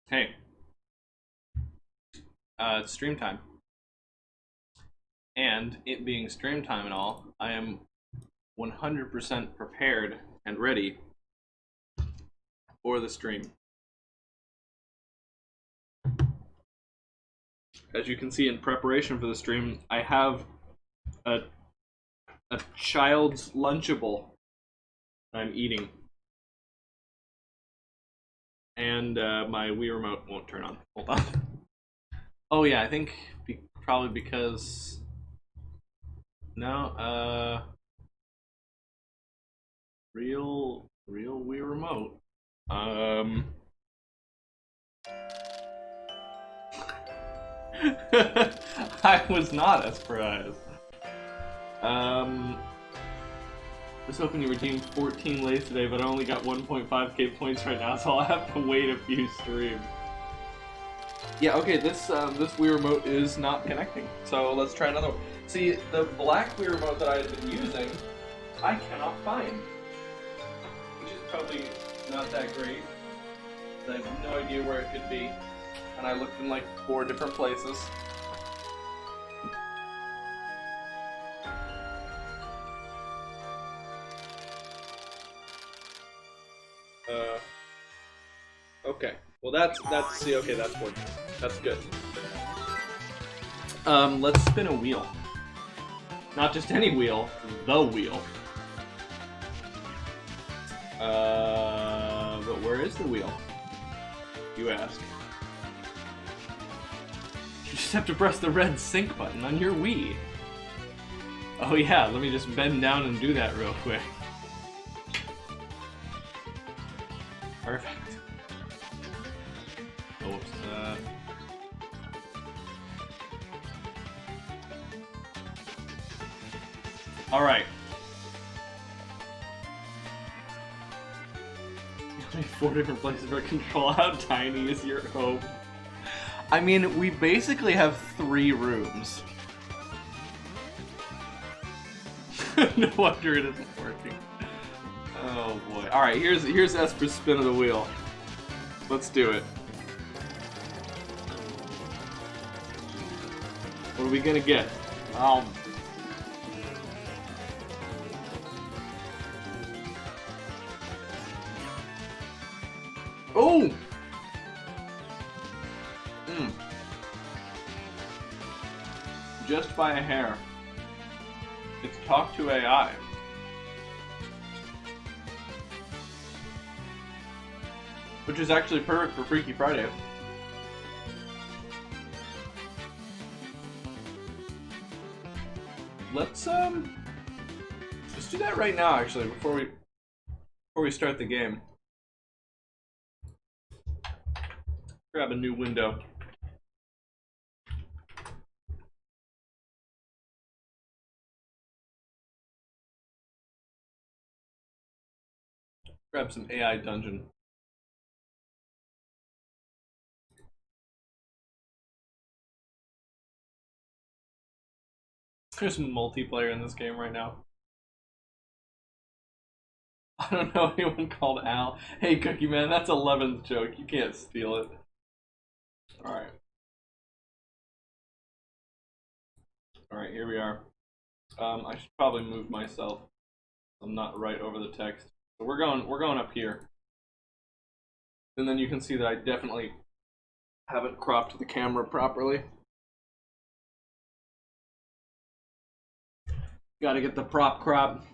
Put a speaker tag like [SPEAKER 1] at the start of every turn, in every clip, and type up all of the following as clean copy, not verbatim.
[SPEAKER 1] Hey, it's stream time. And it being stream time and all, I am 100% prepared and ready for the stream. As you can see, in preparation for the stream, I have a, a child's Lunchable I'm eating. And my Wii remote won't turn on. Hold on. Oh yeah, I think probably because... No, real Wii remote. I was not as surprised. I was hoping to redeem 14 lays today, but I only got 1.5k points right now, so I'll have to wait a few streams. Yeah, okay, this Wii remote is not connecting, so let's try another one. See, the black Wii remote that I had been using, I cannot find. Which is probably not that great. I have no idea where it could be. And I looked in like 4 different places. Okay. Well, that's see. Okay, that's working. That's good. Let's spin a wheel. Not just any wheel, the wheel. But where is the wheel? You ask. You just have to press the red sync button on your Wii. Oh yeah, let me just bend down and do that real quick. Perfect. Oops. Alright. 4 different places for control. How tiny is your hope? I mean, we basically have 3 rooms. No wonder it isn't working. Oh boy. Alright, here's Esper's spin of the wheel. Let's do it. What are we gonna get? Oh. Oh! Just by a hair. It's Talk to AI. Which is actually perfect for Freaky Friday. Let's do that right now actually before we start the game. Grab a new window. Grab some AI dungeon. There's multiplayer in this game right now. I don't know anyone called Al. Hey Cookie Man, that's 11th joke. You can't steal it. Alright. Alright, here we are. I should probably move myself. I'm not right over the text. So we're going up here. And then you can see that I definitely haven't cropped the camera properly. Gotta get the prop crop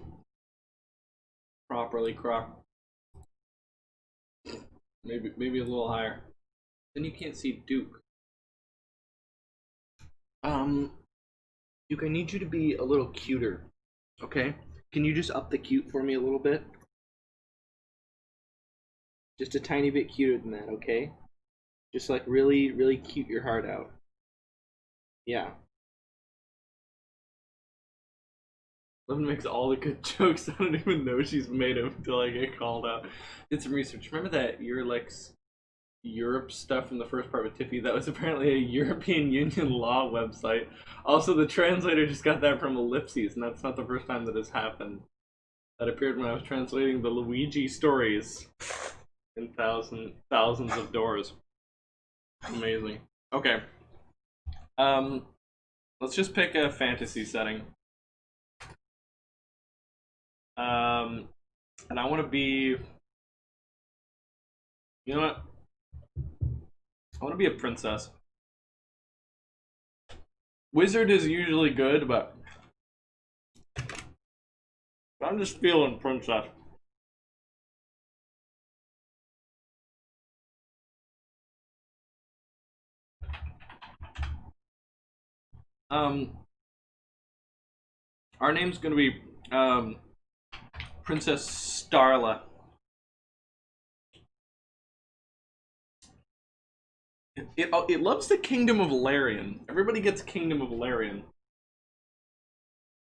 [SPEAKER 1] properly cropped. Maybe a little higher. Then you can't see Duke. Duke, I need you to be a little cuter. Okay? Can you just up the cute for me a little bit? Just a tiny bit cuter than that, okay? Just like really, really cute your heart out. Yeah. Levin makes all the good jokes. I don't even know she's made them until I get called out. Did some research. Remember that Eurlex Europe stuff from the first part with Tiffy? That was apparently a European Union law website. Also, the translator just got that from Ellipses, and that's not the first time that has happened. That appeared when I was translating the Luigi stories in thousands of doors. Amazing. Okay. Let's just pick a fantasy setting. And I want to be. You know what? I want to be a princess. Wizard is usually good, but I'm just feeling princess. Our name's gonna be Princess Starla. It loves the Kingdom of Larian. Everybody gets Kingdom of Larian.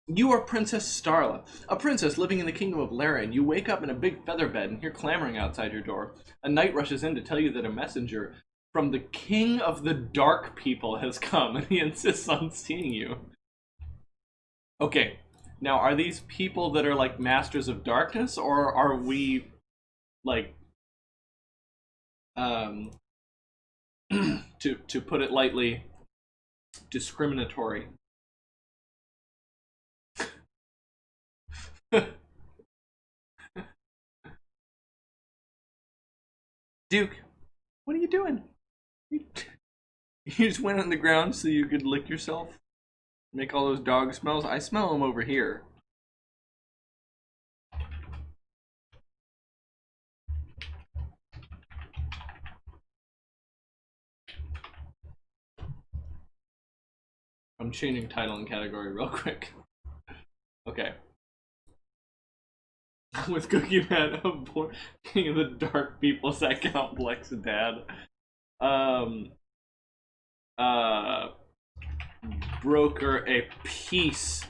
[SPEAKER 1] You are Princess Starla, a princess living in the Kingdom of Larian. You wake up in a big feather bed and hear clamoring outside your door. A knight rushes in to tell you that a messenger from the King of the Dark People has come, and he insists on seeing you. Okay, now are these people that are like masters of darkness, or are we like to put it lightly, discriminatory? Duke, what are you doing? You just went on the ground so you could lick yourself? Make all those dog smells? I smell them over here. I'm changing title and category real quick. Okay. With Cookie Man, King of the Dark People, does that count Bleck's dad? Broker a peace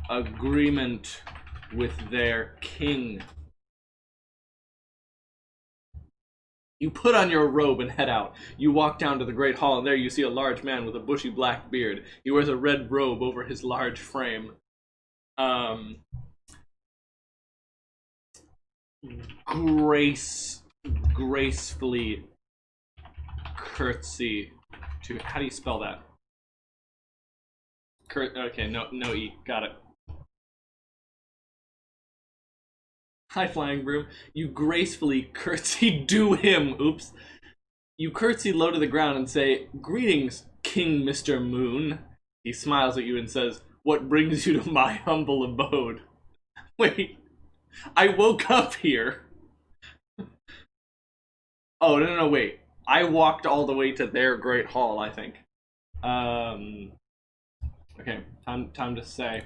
[SPEAKER 1] agreement with their king. You put on your robe and head out. You walk down to the great hall, and there you see a large man with a bushy black beard. He wears a red robe over his large frame. Gracefully curtsy to, how do you spell that? Okay, no E, got it. Hi, Flying Broom. You gracefully curtsy to him. Oops. You curtsy low to the ground and say, "Greetings, King Mr. Moon." He smiles at you and says, "What brings you to my humble abode?" Wait, I woke up here. Oh, no, wait. I walked all the way to their great hall, I think. Okay, time to say.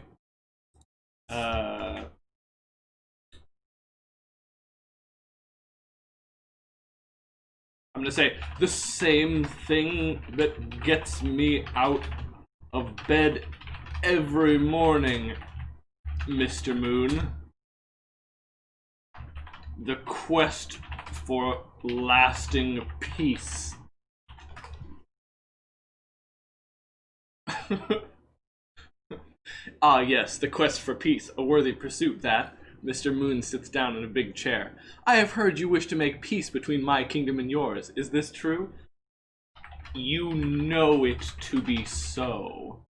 [SPEAKER 1] I'm gonna say the same thing that gets me out of bed every morning, Mr. Moon. The quest for lasting peace. Ah, yes, the quest for peace, a worthy pursuit that. Mr. Moon sits down in a big chair. I have heard you wish to make peace between my kingdom and yours. Is this true? You know it to be so.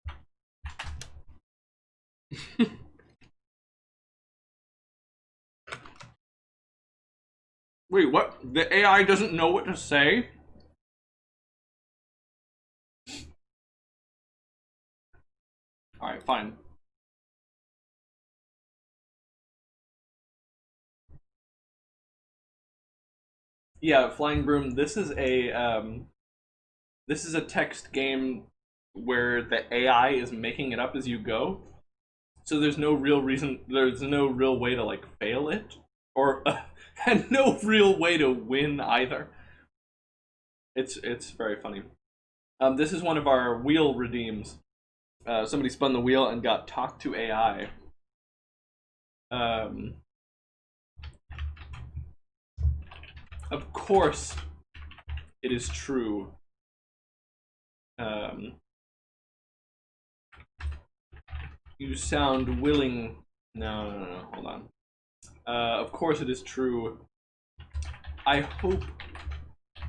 [SPEAKER 1] Wait, what? The AI doesn't know what to say? Alright, fine. Yeah, Flying Broom, this is a text game where the AI is making it up as you go. So there's no real reason, there's no real way to like fail it, or and no real way to win either. It's very funny. This is one of our wheel redeems. Somebody spun the wheel and got talk to AI. Of course, it is true. You sound willing. No, hold on. Of course, it is true. I hope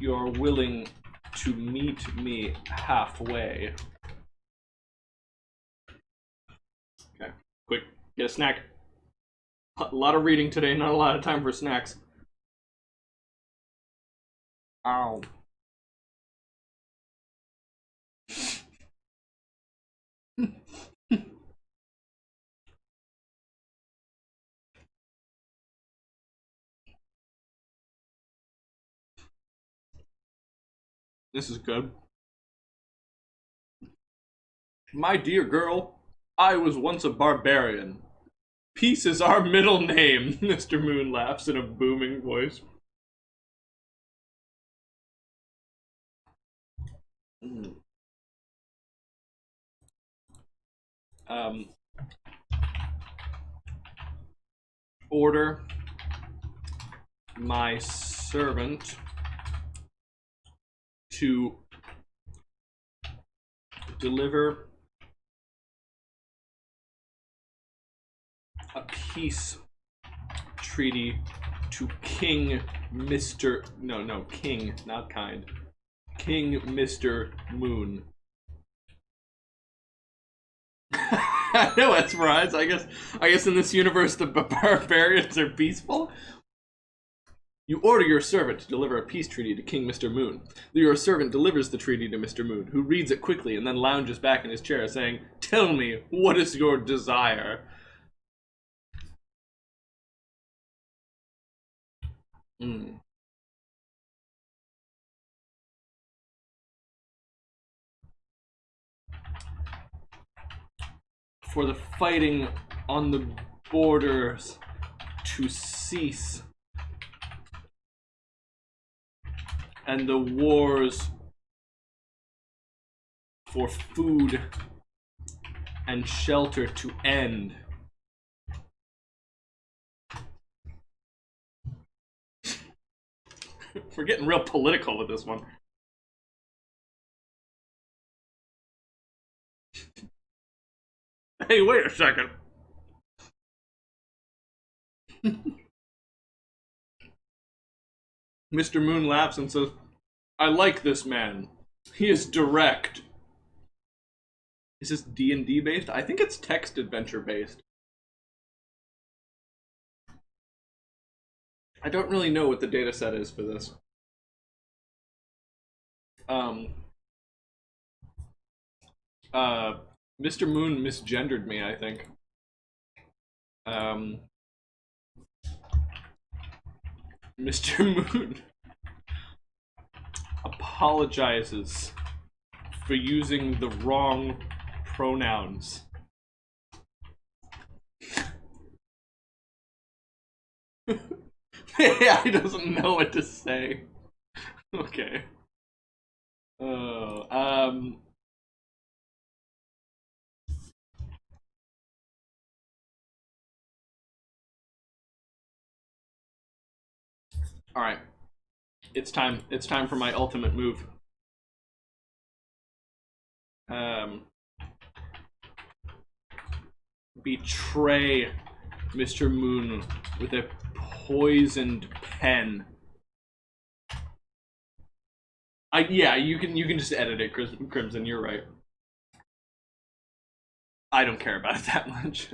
[SPEAKER 1] you're willing to meet me halfway. Okay, quick, get a snack. A lot of reading today, not a lot of time for snacks. Ow. This is good. My dear girl, I was once a barbarian. Peace is our middle name, Mr. Moon laughs in a booming voice. Order my servant to deliver a peace treaty to King Mr. No, King, not kind. King Mr. Moon. I know, Esperance. I guess in this universe the barbarians are peaceful. You order your servant to deliver a peace treaty to King Mr. Moon. Your servant delivers the treaty to Mr. Moon, who reads it quickly and then lounges back in his chair, saying, "Tell me, what is your desire?" For the fighting on the borders to cease, and the wars for food and shelter to end. We're getting real political with this one. Hey, wait a second. Mr. Moon laughs and says, I like this man. He is direct. Is this D&D based? I think it's text adventure based. I don't really know what the data set is for this. Mr. Moon misgendered me, I think. Mr. Moon apologizes for using the wrong pronouns. Yeah, he doesn't know what to say. Okay. All right. It's time. It's time for my ultimate move. Betray Mr. Moon with a poisoned pen. Yeah, you can just edit it, Crimson. You're right. I don't care about it that much.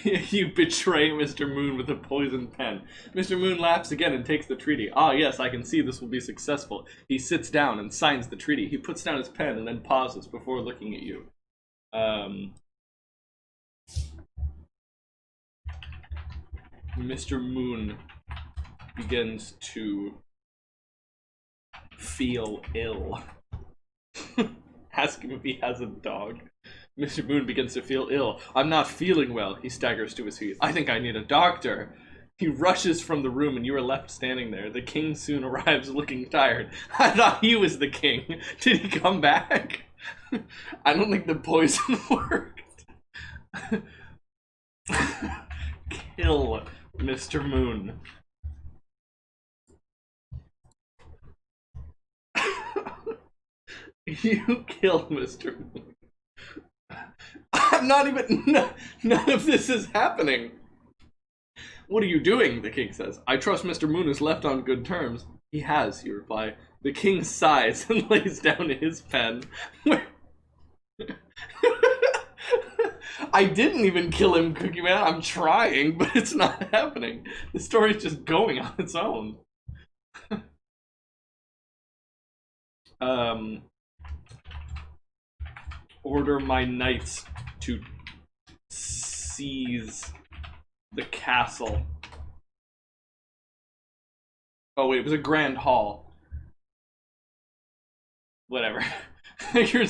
[SPEAKER 1] You betray Mr. Moon with a poisoned pen. Mr. Moon laughs again and takes the treaty. Ah, yes, I can see this will be successful. He sits down and signs the treaty. He puts down his pen and then pauses before looking at you. Mr. Moon begins to feel ill. Ask him if he has a dog. Mr. Moon begins to feel ill. I'm not feeling well. He staggers to his feet. I think I need a doctor. He rushes from the room and you are left standing there. The king soon arrives looking tired. I thought he was the king. Did he come back? I don't think the poison worked. Kill Mr. Moon. You killed Mr. Moon. I'm not even... None of this is happening. What are you doing? The king says. I trust Mr. Moon is left on good terms. He has, you reply. The king sighs and lays down his pen. I didn't even kill him, Cookie Man. I'm trying, but it's not happening. The story's just going on its own. Order my knights to seize the castle. Oh wait, it was a grand hall. Whatever. Your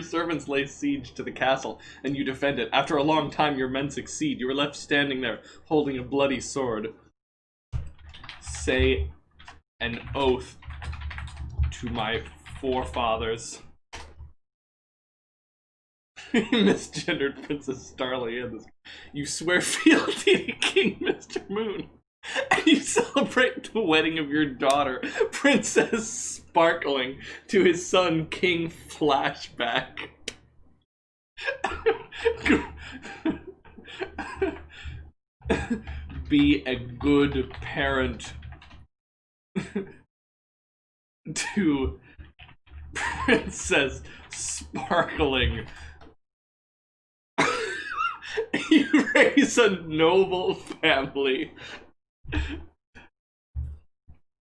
[SPEAKER 1] servants lay siege to the castle, and you defend it. After a long time, your men succeed. You are left standing there, holding a bloody sword. Say an oath to my forefathers. Misgendered Princess Starly. You swear fealty to King Mr. Moon. And you celebrate the wedding of your daughter, Princess Sparkling, to his son, King Flashback. Be a good parent to Princess Sparkling. You raise a noble family.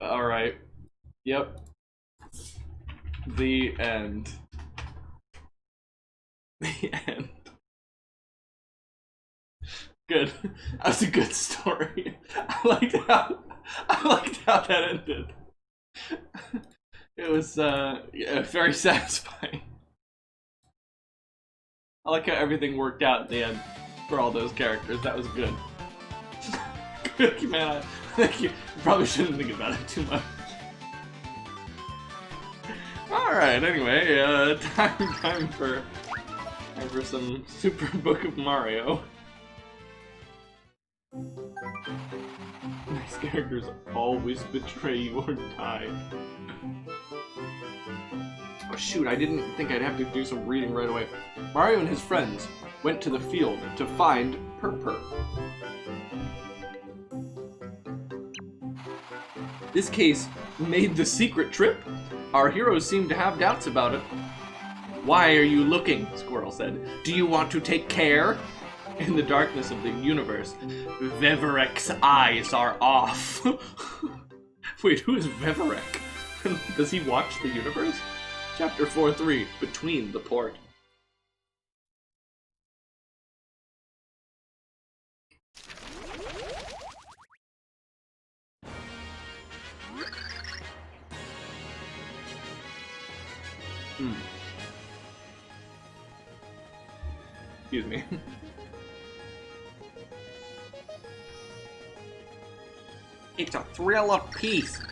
[SPEAKER 1] Alright. Yep. The end. The end. Good. That was a good story. I liked how that ended. It was yeah, very satisfying. I like how everything worked out at the end for all those characters. That was good. Good, man. I think you probably shouldn't think about it too much. Alright, anyway, time for some Super Book of Mario. Nice characters always betray you or die. Oh shoot, I didn't think I'd have to do some reading right away. Mario and his friends went to the field to find Purr. This case made the secret trip. Our heroes seem to have doubts about it. Why are you looking? Squirrel said. Do you want to take care? In the darkness of the universe, Veverek's eyes are off. Wait, who is Veverek? Does he watch the universe? Chapter 4-3, Between the Port. Excuse me. It's a thriller piece.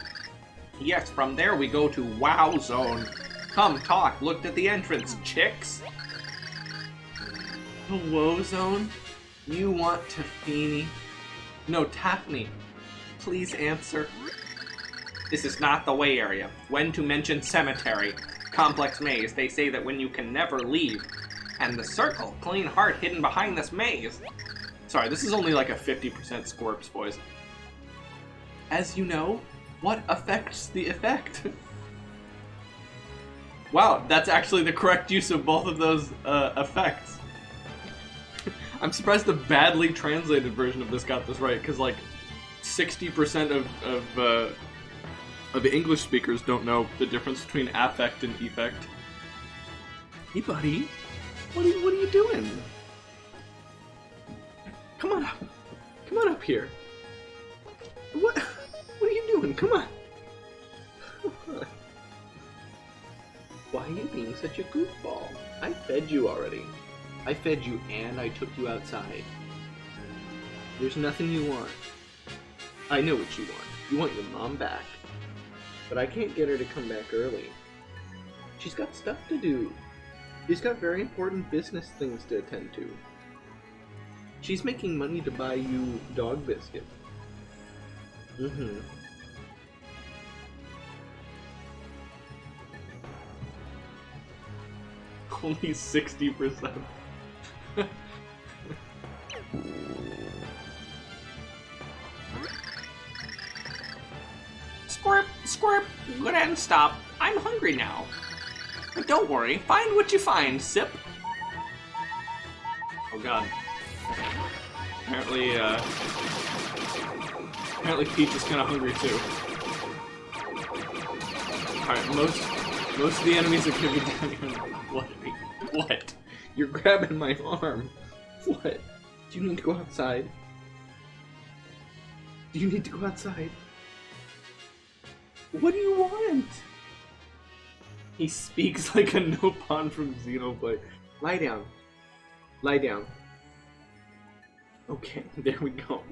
[SPEAKER 1] Yes, from there we go to Wow Zone. Come talk, looked at the entrance, chicks. The Woe Zone? You want Tafini? No, Taffany. Please answer. This is not the way area. When to mention cemetery. Complex maze, they say that when you can never leave. And the circle, clean heart hidden behind this maze. Sorry, this is only like a 50% Scorps, boys. As you know, what affects the effect? Wow, that's actually the correct use of both of those effects. I'm surprised the badly translated version of this got this right, because like 60% of the English speakers don't know the difference between affect and effect. Hey, buddy, what are you doing? Come on up here. What are you doing? Come on. Why are you being such a goofball? I fed you already. I fed you and I took you outside. There's nothing you want. I know what you want. You want your mom back. But I can't get her to come back early. She's got stuff to do. She's got very important business things to attend to. She's making money to buy you dog biscuit. Only 60%. Squirp, go ahead and stop. I'm hungry now. But don't worry, find what you find, Sip. Oh god. Apparently Peach is kind of hungry too. Alright, most of the enemies are gonna be down here. What? You're grabbing my arm. What? Do you need to go outside? Do you need to go outside? What do you want? He speaks like a Nopon from Xenoblade. Lie down. Lie down. Okay, there we go.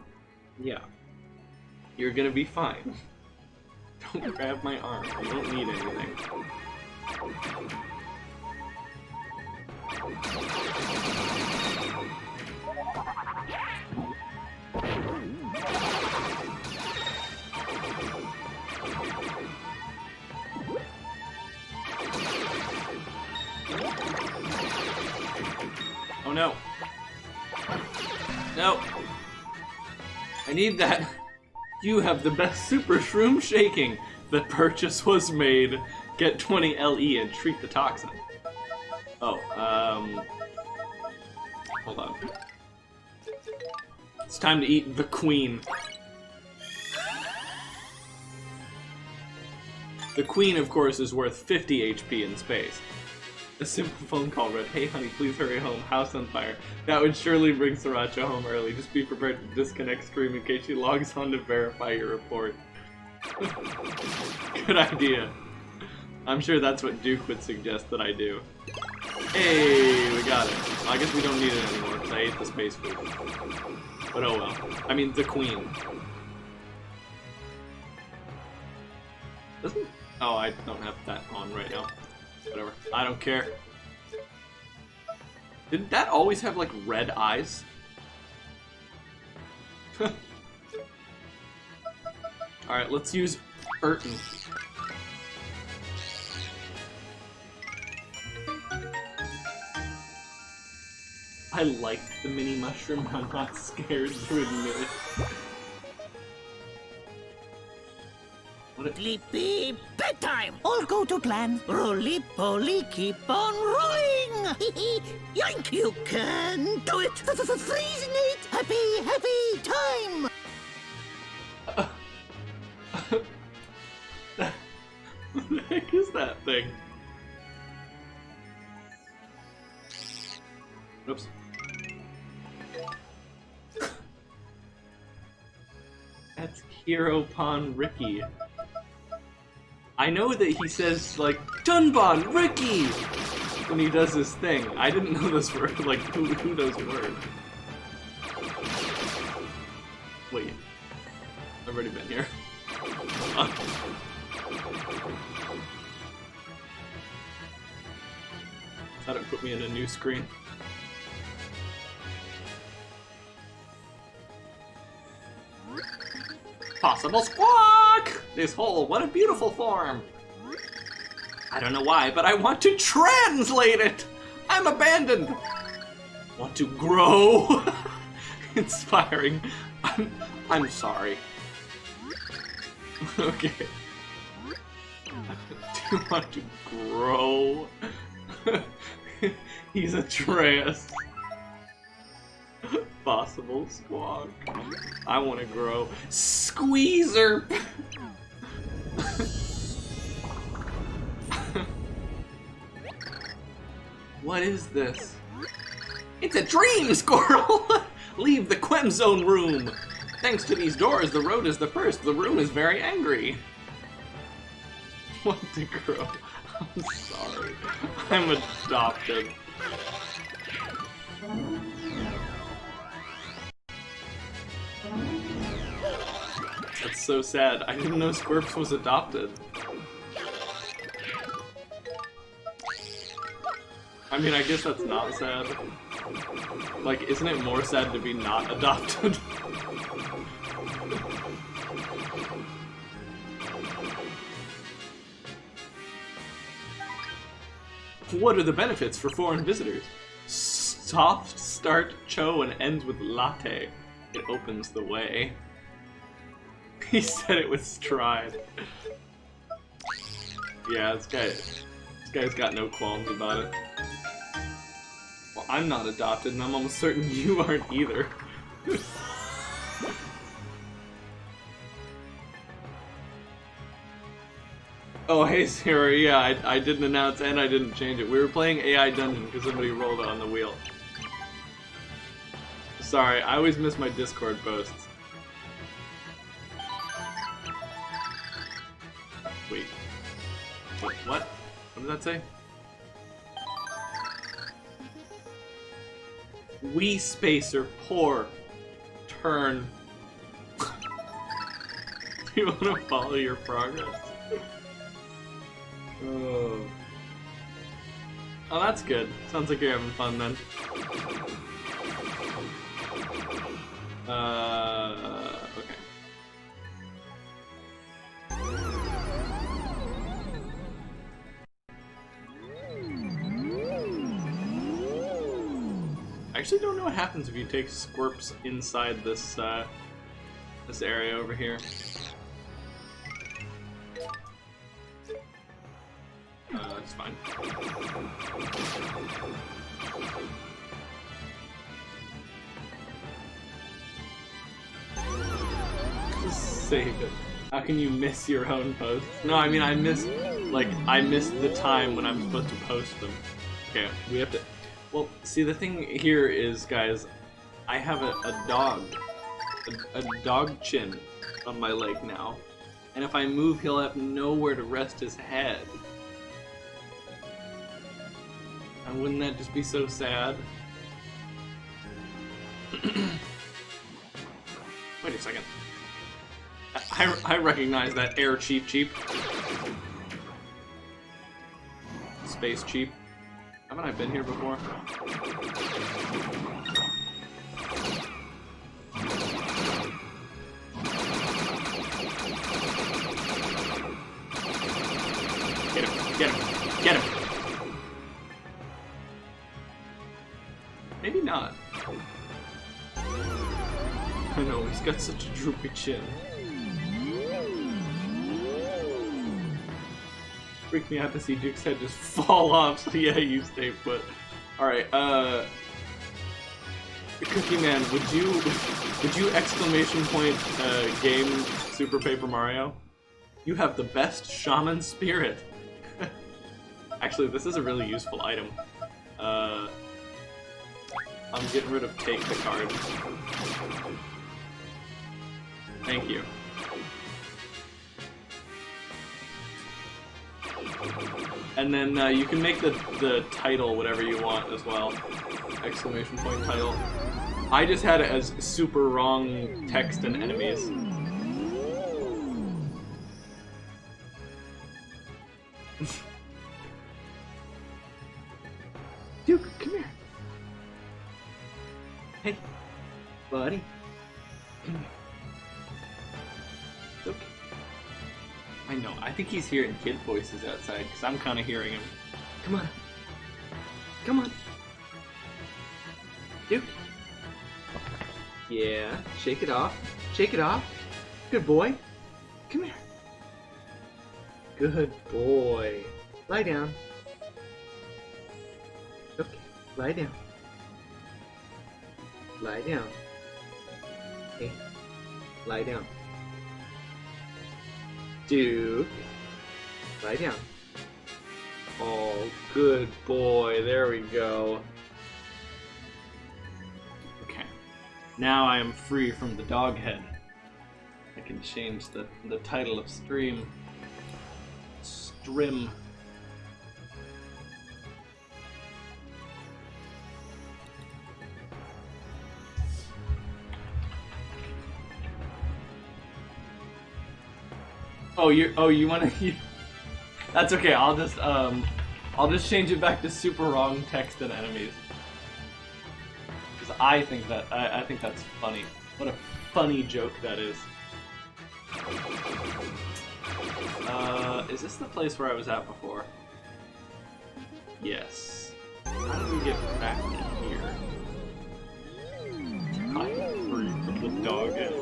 [SPEAKER 1] Yeah. You're gonna be fine. Don't grab my arm. You don't need anything. Oh no. No. I need that. You have the best super shroom shaking. The purchase was made. Get 20 LE and treat the toxin. Oh, hold on. It's time to eat the queen. The queen, of course, is worth 50 HP in space. A simple phone call read, "Hey honey, please hurry home, house on fire." That would surely bring Sriracha home early. Just be prepared to disconnect stream in case she logs on to verify your report. Good idea. I'm sure that's what Duke would suggest that I do. Hey, we got it. I guess we don't need it anymore because I ate the space food. But oh well. I mean, the queen. Doesn't... Oh, I don't have that on right now. Whatever. I don't care. Didn't that always have, like, red eyes? Alright, let's use Urton. I like the mini mushroom. I'm not scared to admit it.
[SPEAKER 2] Sleepy bedtime! All go to plan. Roly-poly, keep on rolling! Yoink, you can do it! Freezing it! Happy, happy time!
[SPEAKER 1] What the heck is that thing? Oops. That's Hero Pon Ricky. I know that he says, like, Dunbon, Ricky! When he does this thing. I didn't know those words, like, who those words. Wait. I've already been here. Thought it put me in a new screen. Possible squawk! This hole, what a beautiful form! I don't know why, but I want to translate it! I'm abandoned! Want to grow? Inspiring. I'm sorry. Okay. Do you want to grow? He's a Atreus. Possible squawk. I want to grow. Squeezer! What is this? It's a dream, squirrel! Leave the Quem Zone room! Thanks to these doors, the road is the first. The room is very angry. Want to grow? I'm sorry. I'm adopted. That's so sad. I didn't know Squirps was adopted. I mean, I guess that's not sad. Like, isn't it more sad to be not adopted? What are the benefits for foreign visitors? Soft start Cho and ends with latte. It opens the way. He said it with stride. Yeah, this guy's got no qualms about it. Well, I'm not adopted, and I'm almost certain you aren't either. Oh, hey Sarah, yeah, I didn't announce and I didn't change it. We were playing AI Dungeon because somebody rolled it on the wheel. Sorry, I always miss my Discord posts. Wait. What? What did that say? We spacer poor turn. Do you want to follow your progress? Oh, that's good. Sounds like you're having fun then. Okay. I actually don't know what happens if you take squirps inside this this area over here. It's fine. Just save it. How can you miss your own posts? No, I mean I miss the time when I'm supposed to post them. Okay, we have to. Well, see the thing here is, guys, I have a dog chin on my leg now, and if I move, he'll have nowhere to rest his head. And wouldn't that just be so sad? Wait a second. I recognize that air cheap. Space cheap. Haven't I been here before? Get him! Maybe not. I know, he's got such a droopy chin. Freaked me out to see Duke's head just fall off, so yeah, you stay put. Alright, Cookie Man, would you exclamation point game Super Paper Mario? You have the best shaman spirit. Actually, this is a really useful item. I'm getting rid of take the card. Thank you. And then you can make the title whatever you want as well. Exclamation point title. I just had it as super wrong text and enemies. Duke, come here. Hey, buddy. Come here. It's okay. I know, I think he's hearing kid voices outside, because I'm kind of hearing him. Come on. Come on. Duke. Yeah, shake it off. Shake it off. Good boy. Come here. Good boy. Lie down. Okay, lie down. Lie down. Hey, lie down. Duke, lie down. Oh, good boy. There we go. Okay. Now I am free from the dog head. I can change the title of stream. Strim. You wanna? That's okay. I'll just change it back to super wrong text and enemies. Because I think that's funny. What a funny joke that is. Is this the place where I was at before? Yes. How do we get back here? I'm free from the dog head.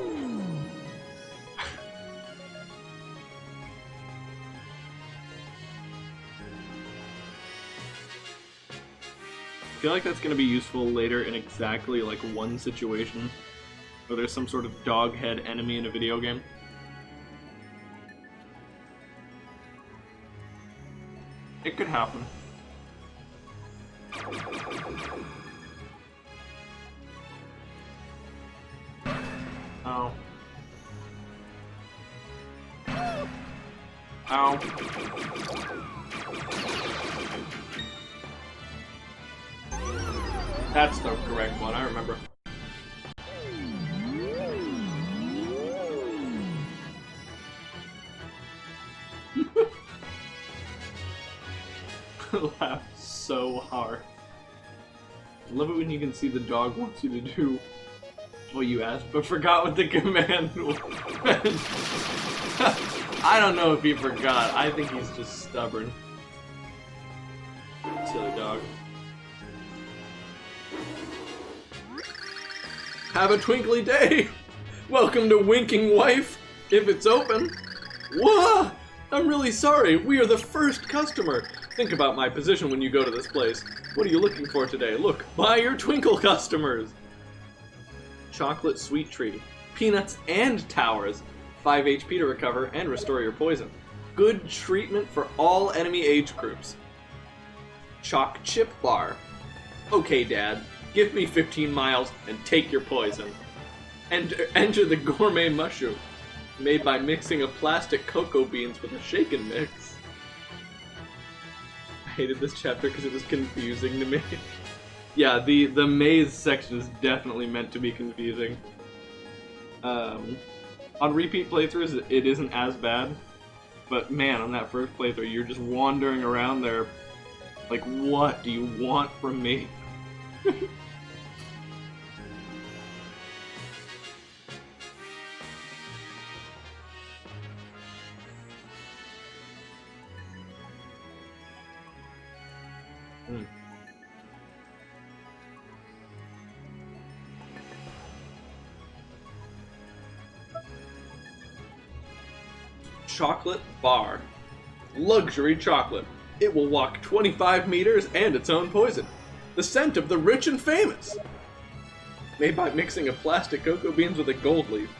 [SPEAKER 1] feel like that's going to be useful later in exactly, like, one situation where there's some sort of dog head enemy in a video game. It could happen. Oh. Ow. That's the correct one, I remember. Laugh so hard. I love it when you can see the dog wants you to do what you asked, but forgot what the command was. I don't know if he forgot. I think he's just stubborn. Silly dog. Have a twinkly day! Welcome to Winking Wife, if it's open. Whoa! I'm really sorry, we are the first customer. Think about my position when you go to this place. What are you looking for today? Look, buy your Twinkle customers! Chocolate sweet treat, peanuts and towers, 5 HP to recover and restore your poison. Good treatment for all enemy age groups. Choc chip bar. Okay, Dad, give me 15 miles and take your poison. And enter the gourmet mushroom, made by mixing of plastic cocoa beans with a shaken mix. I hated this chapter because it was confusing to me. Yeah, the maze section is definitely meant to be confusing. On repeat playthroughs, it isn't as bad, but man, on that first playthrough, you're just wandering around there like, what do you want from me? Chocolate bar. Luxury chocolate. It will walk 25 meters and its own poison. The scent of the rich and famous. Made by mixing of plastic cocoa beans with a gold leaf.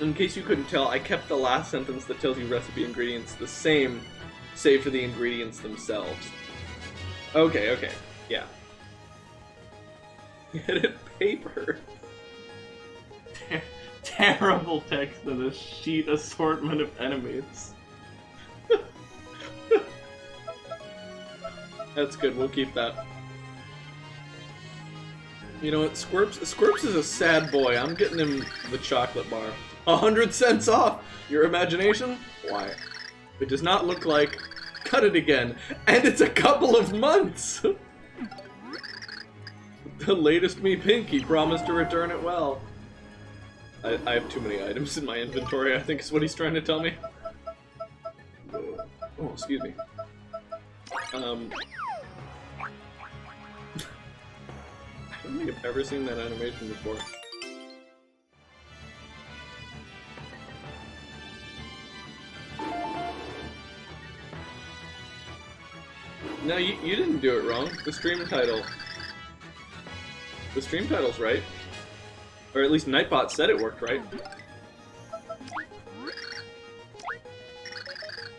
[SPEAKER 1] In case you couldn't tell, I kept the last sentence that tells you recipe ingredients the same, save for the ingredients themselves. Okay, yeah. Edit paper. Terrible text of this sheet assortment of enemies. That's good, we'll keep that. You know what, Squirps is a sad boy. I'm getting him the chocolate bar. 100 cents off! Your imagination? Why? It does not look like... Cut it again! And it's a couple of months! The latest me Pinky promised to return it well. I have too many items in my inventory, I think is what he's trying to tell me. Oh, excuse me. I don't think I've ever seen that animation before. No, you didn't do it wrong. The stream title. The stream title's right. Or at least Nightbot said it worked right.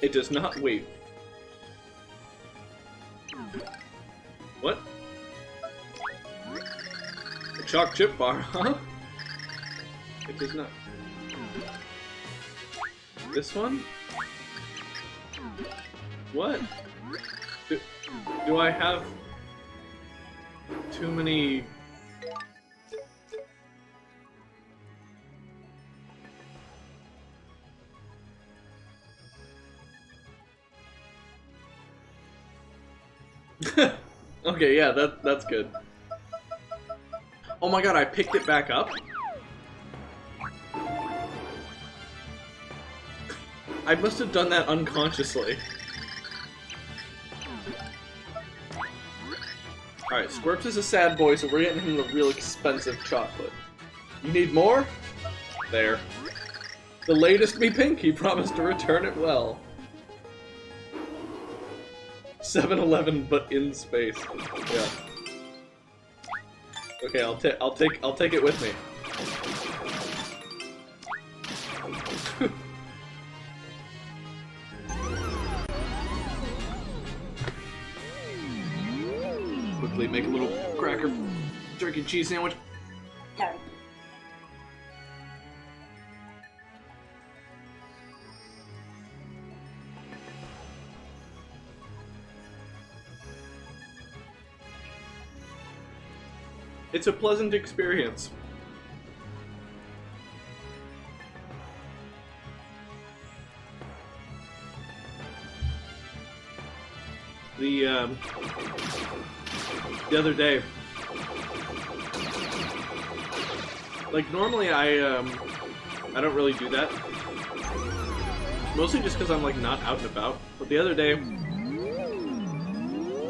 [SPEAKER 1] It does not... Wait. What? A chalk chip bar, huh? It does not... This one? What? Do I have... too many... Okay, yeah, that's good. Oh my god, I picked it back up? I must have done that unconsciously. Alright, Squirps is a sad boy, so we're getting him the real expensive chocolate. You need more? There. The latest me Pinky promised to return it well. 7-Eleven, but in space. Yeah. Okay, I'll take it with me. Quickly make a little cracker jerky cheese sandwich. It's a pleasant experience. The other day, like normally I don't really do that. Mostly just because I'm like not out and about. But the other day,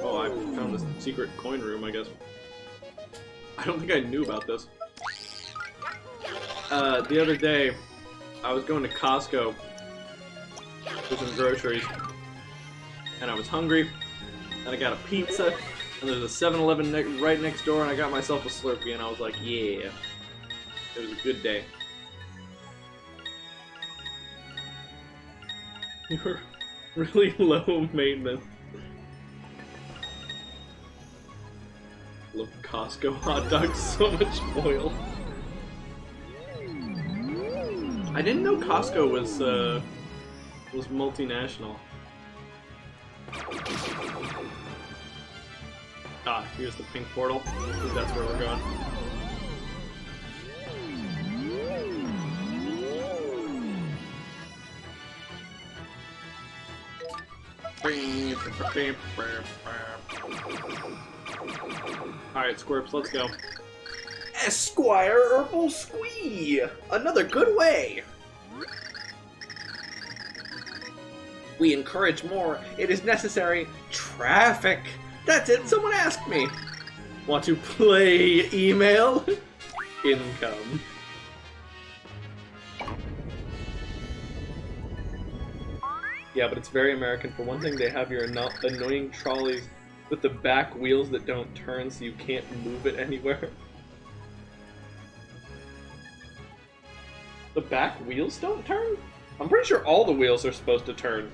[SPEAKER 1] oh, I found this secret coin room, I guess. I don't think I knew about this. The other day, I was going to Costco for some groceries, and I was hungry, and I got a pizza, and there's a 7-Eleven right next door, and I got myself a Slurpee, and I was like, yeah, it was a good day. You were really low maintenance. Love Costco hot dogs, so much oil. I didn't know Costco was multinational. Ah, here's the pink portal. I think that's where we're going. Alright, Squirps, let's go.
[SPEAKER 3] Esquire Herbal Squee! Another good way! We encourage more. It is necessary. Traffic! That's it, someone asked me!
[SPEAKER 1] Want to play email? Income. Yeah, but it's very American. For one thing, they have your annoying trolleys with the back wheels that don't turn so you can't move it anywhere. The back wheels don't turn? I'm pretty sure all the wheels are supposed to turn.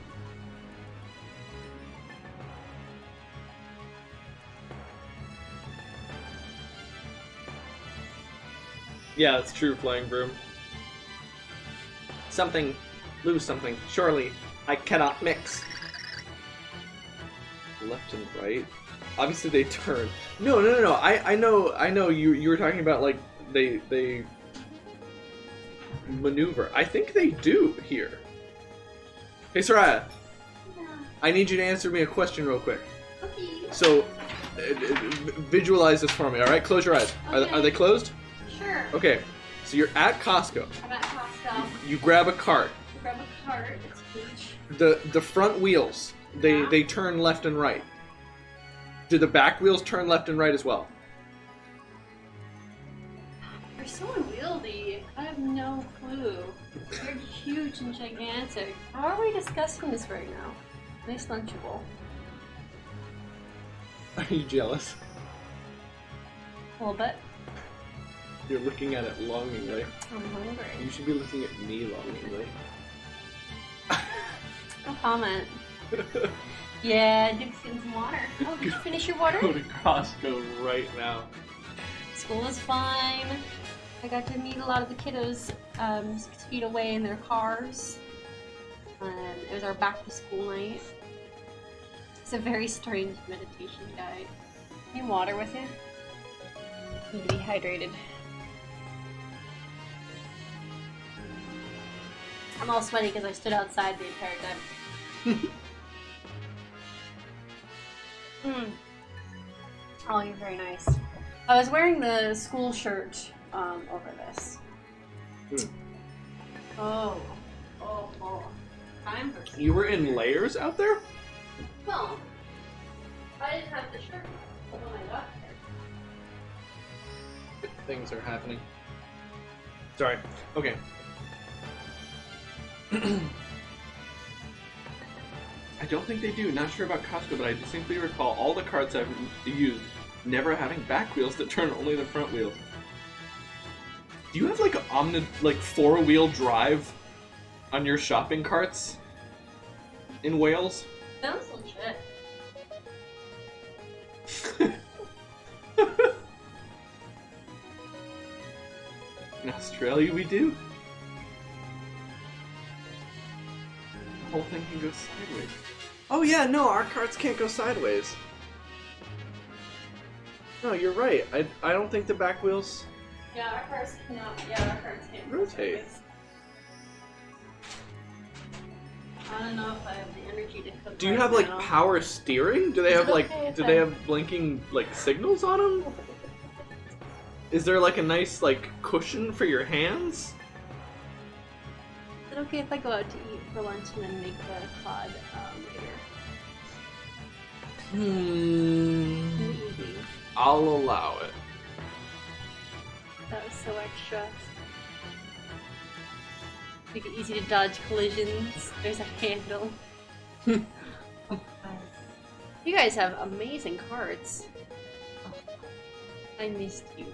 [SPEAKER 1] Yeah, it's true, Flying Broom.
[SPEAKER 3] Something, lose something. Surely, I cannot mix.
[SPEAKER 1] Left and right? Obviously they turn. No. I know you were talking about like they maneuver. I think they do here. Hey Soraya.
[SPEAKER 4] Yeah.
[SPEAKER 1] I need you to answer me a question real quick.
[SPEAKER 4] Okay.
[SPEAKER 1] So visualize this for me, alright? Close your eyes.
[SPEAKER 4] Okay.
[SPEAKER 1] Are they closed?
[SPEAKER 4] Sure.
[SPEAKER 1] Okay. So you're at Costco.
[SPEAKER 4] I'm at Costco.
[SPEAKER 1] You grab a cart.
[SPEAKER 4] Grab a cart. It's huge.
[SPEAKER 1] The front wheels, they turn left and right. Do the back wheels turn left and right as well?
[SPEAKER 4] They're so unwieldy. I have no clue. They're huge and gigantic. How are we discussing this right now? Nice Lunchable.
[SPEAKER 1] Are you jealous?
[SPEAKER 4] A little bit.
[SPEAKER 1] You're looking at it longingly.
[SPEAKER 4] I'm hungry.
[SPEAKER 1] You should be looking at me longingly.
[SPEAKER 4] No comment. Yeah, Duke's getting some water. Oh, did you finish your water?
[SPEAKER 1] Go to Costco right now.
[SPEAKER 4] School was fine. I got to meet a lot of the kiddos 6 feet away in their cars. It was our back to school night. It's a very strange meditation guide. Any water with you? Need to be hydrated. I'm all sweaty because I stood outside the entire time. Oh, you're very nice. I was wearing the school shirt over this. Oh. Time for
[SPEAKER 1] You were in layers out there?
[SPEAKER 4] Well, I didn't have the shirt when I got there.
[SPEAKER 1] Things are happening. Sorry. Okay. I don't think they do. Not sure about Costco, but I distinctly recall all the carts I've used never having back wheels that turn only the front wheels. Do you have like four-wheel drive on your shopping carts in Wales?
[SPEAKER 4] Sounds legit.
[SPEAKER 1] In Australia, we do. The whole thing can go sideways. Oh yeah, no, our carts can't go sideways. No, you're right. I don't think the back wheels
[SPEAKER 4] Yeah, our cars cannot. Yeah, our cars can't
[SPEAKER 1] rotate.
[SPEAKER 4] I don't know if I have the energy to cook.
[SPEAKER 1] Do you
[SPEAKER 4] right
[SPEAKER 1] have like
[SPEAKER 4] now.
[SPEAKER 1] power steering? Do they have like
[SPEAKER 4] Okay,
[SPEAKER 1] do they have blinking like signals on them? Is there like a nice like cushion for your hands?
[SPEAKER 4] Is it okay if I go out to eat for lunch and then make the cod later? In the evening.
[SPEAKER 1] I'll allow it.
[SPEAKER 4] That was so extra. Make it easy to dodge collisions. There's a handle. You guys have amazing carts. I missed you.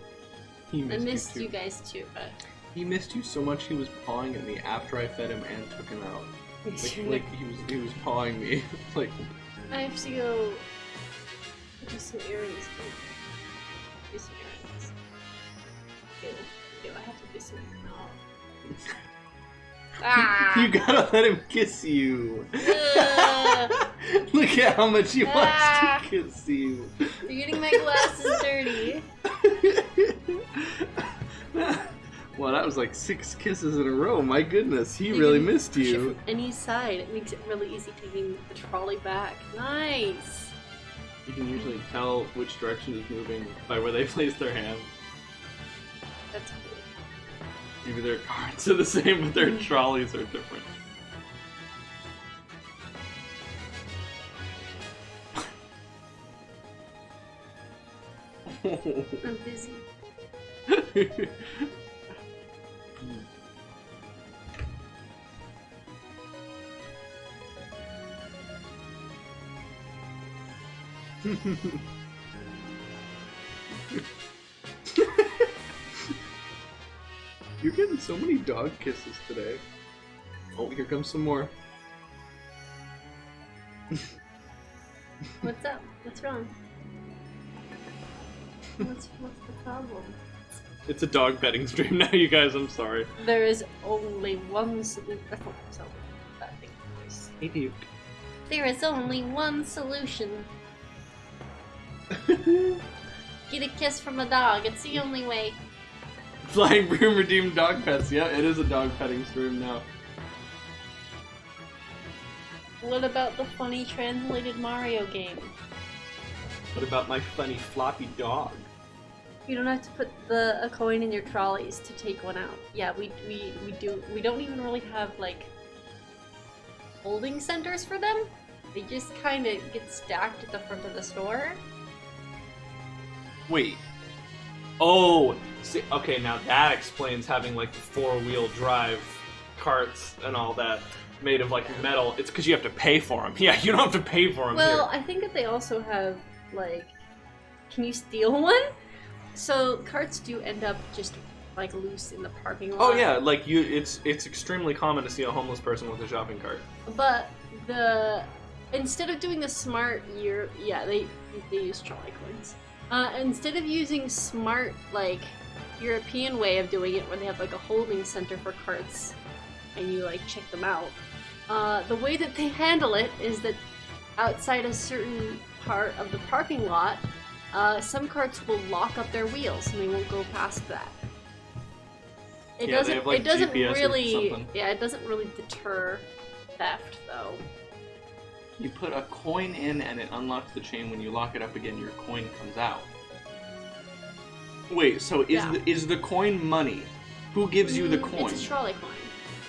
[SPEAKER 4] I missed you guys too, but
[SPEAKER 1] He missed you so much he was pawing at me after I fed him and took him out. Like he was pawing me. Like
[SPEAKER 4] I have to go do some errands. Do some errands. I have to do some errands. Ah!
[SPEAKER 1] you gotta let him kiss you. Look at how much he
[SPEAKER 4] Ah!
[SPEAKER 1] wants to kiss you.
[SPEAKER 4] You're getting my glasses dirty.
[SPEAKER 1] Well, that was like 6 kisses in a row. My goodness, he
[SPEAKER 4] You
[SPEAKER 1] really
[SPEAKER 4] can
[SPEAKER 1] missed
[SPEAKER 4] push it
[SPEAKER 1] you.
[SPEAKER 4] from any side. It makes it really easy taking the trolley back. Nice.
[SPEAKER 1] You can usually tell which direction is moving by where they place their hand.
[SPEAKER 4] That's cool.
[SPEAKER 1] Maybe their carts are the same, but their trolleys are different.
[SPEAKER 4] I'm busy.
[SPEAKER 1] You're getting so many dog kisses today. Oh, here comes some more.
[SPEAKER 4] What's up? What's wrong? What's the problem?
[SPEAKER 1] It's a dog petting stream now, you guys. I'm sorry.
[SPEAKER 4] There is only one solution. That's not myself. That big voice.
[SPEAKER 1] Hey, Duke.
[SPEAKER 4] There is only one solution. Get a kiss from a dog. It's the only way.
[SPEAKER 1] Flying Broom redeemed dog pets. Yeah, it is a dog petting stream now.
[SPEAKER 4] What about the funny translated Mario game?
[SPEAKER 1] What about my funny floppy dog?
[SPEAKER 4] You don't have to put a coin in your trolleys to take one out. Yeah, we do. We don't even really have like holding centers for them. They just kind of get stacked at the front of the store.
[SPEAKER 1] Wait. Oh, see, okay, now that explains having like the 4-wheel drive carts and all that made of like metal. It's because you have to pay for them. Yeah, you don't have to pay for them
[SPEAKER 4] Well,
[SPEAKER 1] here.
[SPEAKER 4] I think that they also have like, can you steal one? So carts do end up just like loose in the parking lot.
[SPEAKER 1] Oh yeah, like it's extremely common to see a homeless person with a shopping cart.
[SPEAKER 4] But instead of doing a smart they use trolley coins. Instead of using smart like European way of doing it, where they have like a holding center for carts, and you like check them out. The way that they handle it is that outside a certain part of the parking lot, some carts will lock up their wheels and they won't go past that. It
[SPEAKER 1] Yeah, they have, like,
[SPEAKER 4] it doesn't
[SPEAKER 1] GPS or
[SPEAKER 4] really
[SPEAKER 1] something.
[SPEAKER 4] yeah, it doesn't really deter theft though.
[SPEAKER 1] You put a coin in and it unlocks the chain. When you lock it up again, your coin comes out. Wait, so is the coin money? Who gives you the coin?
[SPEAKER 4] It's a trolley coin.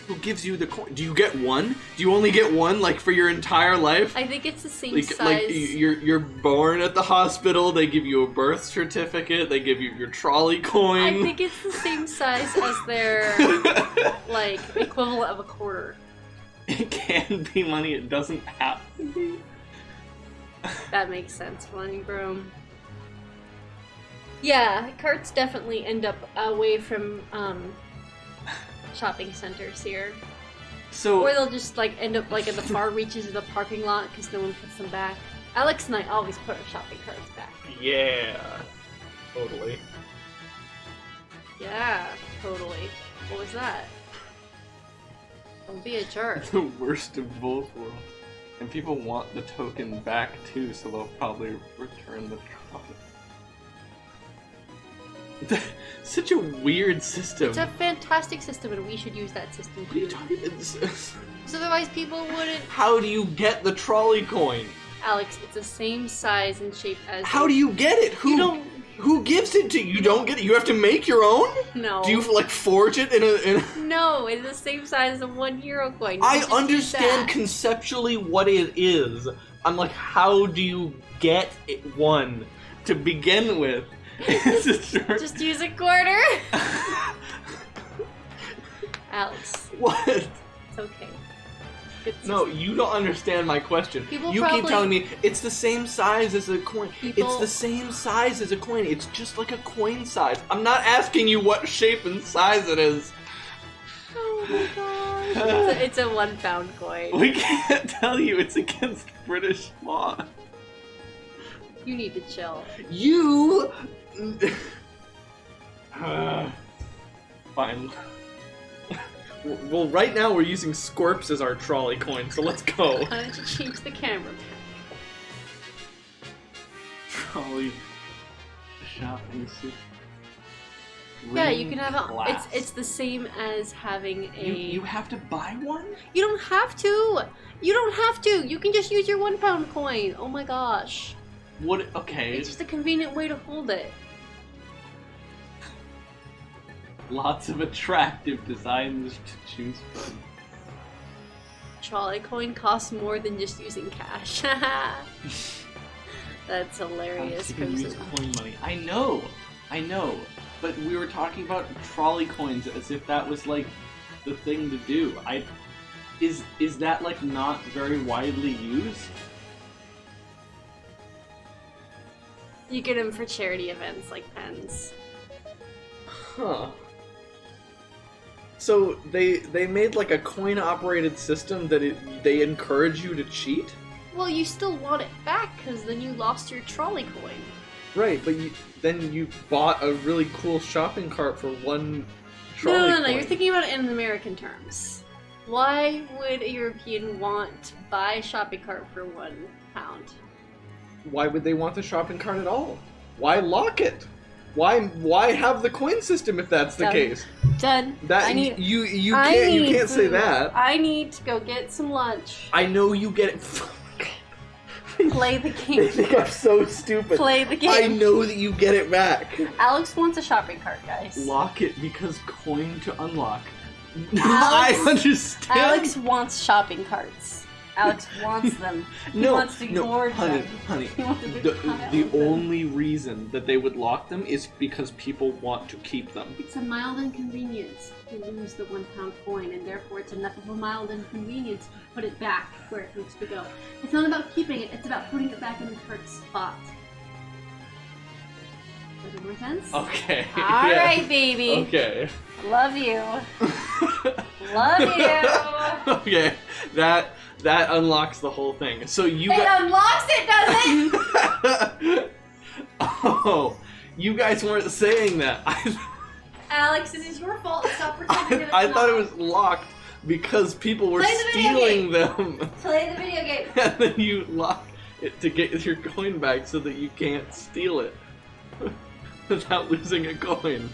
[SPEAKER 1] Who gives you the coin? Do you get one? Do you only get one, like, for your entire life?
[SPEAKER 4] I think it's the same
[SPEAKER 1] Like
[SPEAKER 4] size.
[SPEAKER 1] you're born at the hospital, they give you a birth certificate, they give you your trolley coin.
[SPEAKER 4] I think it's the same size as their like equivalent of a quarter.
[SPEAKER 1] It can be money, it doesn't have to be.
[SPEAKER 4] That makes sense, Flying Broom. Yeah, carts definitely end up away from shopping centers here.
[SPEAKER 1] So,
[SPEAKER 4] Or they'll just like end up like in the far reaches of the parking lot because no one puts them back. Alex and I always put our shopping carts back.
[SPEAKER 3] Yeah. Totally.
[SPEAKER 4] Yeah, totally. What was that? Don't be a jerk.
[SPEAKER 1] the worst of both worlds. And people want the token back too, so they'll probably return the trolley. Such a weird system.
[SPEAKER 4] It's a fantastic system, and we should use that system
[SPEAKER 1] What are you
[SPEAKER 4] too.
[SPEAKER 1] talking about?
[SPEAKER 4] Because otherwise, people wouldn't.
[SPEAKER 3] How do you get the trolley coin?
[SPEAKER 4] Alex, it's the same size and shape as.
[SPEAKER 3] How do you get it?
[SPEAKER 4] You don't.
[SPEAKER 3] Who gives it to you? You don't get it. You have to make your own?
[SPEAKER 4] No.
[SPEAKER 3] Do you like forge it in a
[SPEAKER 4] No, it's the same size as a €1 coin. You
[SPEAKER 3] I
[SPEAKER 4] just use
[SPEAKER 3] understand
[SPEAKER 4] that.
[SPEAKER 3] conceptually what it is. I'm like, how do you get one to begin with?
[SPEAKER 4] Just use a quarter. Alex,
[SPEAKER 3] What?
[SPEAKER 4] it's okay. It's
[SPEAKER 3] No, you don't understand my question.
[SPEAKER 4] People
[SPEAKER 3] You
[SPEAKER 4] probably-
[SPEAKER 3] keep telling me it's the same size as a coin.
[SPEAKER 4] People-
[SPEAKER 3] It's the same size as a coin. It's just like a coin size. I'm not asking you what shape and size it is.
[SPEAKER 4] Oh my gosh. It's a £1 coin.
[SPEAKER 1] We can't tell you, it's against British law.
[SPEAKER 4] You need to chill.
[SPEAKER 3] You.
[SPEAKER 1] Fine.
[SPEAKER 3] Well, right now we're using Scorps as our trolley coin, so let's go.
[SPEAKER 4] Why don't you change the camera?
[SPEAKER 1] Trolley shopping suit.
[SPEAKER 4] Yeah, you can have a.
[SPEAKER 1] Glass.
[SPEAKER 4] It's the same as having a.
[SPEAKER 3] You have to buy one?
[SPEAKER 4] You don't have to. You don't have to. You can just use your £1 coin. Oh my gosh.
[SPEAKER 1] What? Okay.
[SPEAKER 4] It's just a convenient way to hold it.
[SPEAKER 1] Lots of attractive designs to choose from.
[SPEAKER 4] Trolley coin costs more than just using cash. That's hilarious.
[SPEAKER 1] You can use
[SPEAKER 4] Crimson.
[SPEAKER 1] coin money. I know. But we were talking about trolley coins as if that was like the thing to do. Is that like not very widely used?
[SPEAKER 4] You get them for charity events like pens.
[SPEAKER 3] Huh. So they made like a coin-operated system that they encourage you to cheat?
[SPEAKER 4] Well, you still want it back because then you lost your trolley coin.
[SPEAKER 3] Right, but then you bought a really cool shopping cart for one trolley
[SPEAKER 4] No.
[SPEAKER 3] coin.
[SPEAKER 4] You're thinking about it in American terms. Why would a European want to buy a shopping cart for £1?
[SPEAKER 3] Why would they want the shopping cart at all? Why lock it? Why have the coin system if that's the
[SPEAKER 4] Done.
[SPEAKER 3] case?
[SPEAKER 4] Done.
[SPEAKER 3] That
[SPEAKER 4] I need.
[SPEAKER 3] you
[SPEAKER 4] I
[SPEAKER 3] can't
[SPEAKER 4] need
[SPEAKER 3] say
[SPEAKER 4] food.
[SPEAKER 3] that.
[SPEAKER 4] I need to go get some lunch.
[SPEAKER 3] I know you get it.
[SPEAKER 4] Play the
[SPEAKER 3] They
[SPEAKER 4] game.
[SPEAKER 3] think I'm so stupid.
[SPEAKER 4] Play the game.
[SPEAKER 3] I know that you get it back.
[SPEAKER 4] Alex wants a shopping cart, guys.
[SPEAKER 1] Lock it because coin to unlock.
[SPEAKER 3] I
[SPEAKER 4] Alex-
[SPEAKER 3] understand.
[SPEAKER 4] Alex wants shopping carts. Alex wants them. He wants to hoard
[SPEAKER 1] honey,
[SPEAKER 4] them.
[SPEAKER 1] honey.
[SPEAKER 4] He wants to
[SPEAKER 1] The
[SPEAKER 4] pile them.
[SPEAKER 1] only reason that they would lock them is because people want to keep them.
[SPEAKER 4] It's a mild inconvenience to lose the £1 coin, and therefore it's enough of a mild inconvenience to put it back where it needs to go. It's not about keeping it, it's about putting it back in the correct spot. Does that make sense?
[SPEAKER 1] Okay.
[SPEAKER 4] Alright, baby.
[SPEAKER 1] Okay.
[SPEAKER 4] Love you. Love you.
[SPEAKER 1] Okay. That unlocks the whole thing. So you
[SPEAKER 4] It
[SPEAKER 1] got.
[SPEAKER 4] unlocks it, does it?
[SPEAKER 1] Oh, you guys weren't saying that.
[SPEAKER 4] Alex, this is your fault. Stop pretending that it's
[SPEAKER 1] I
[SPEAKER 4] not.
[SPEAKER 1] thought it was locked because people were
[SPEAKER 4] Play the video
[SPEAKER 1] stealing them.
[SPEAKER 4] Play the video game.
[SPEAKER 1] And then you lock it to get your coin back so that you can't steal it without losing a coin.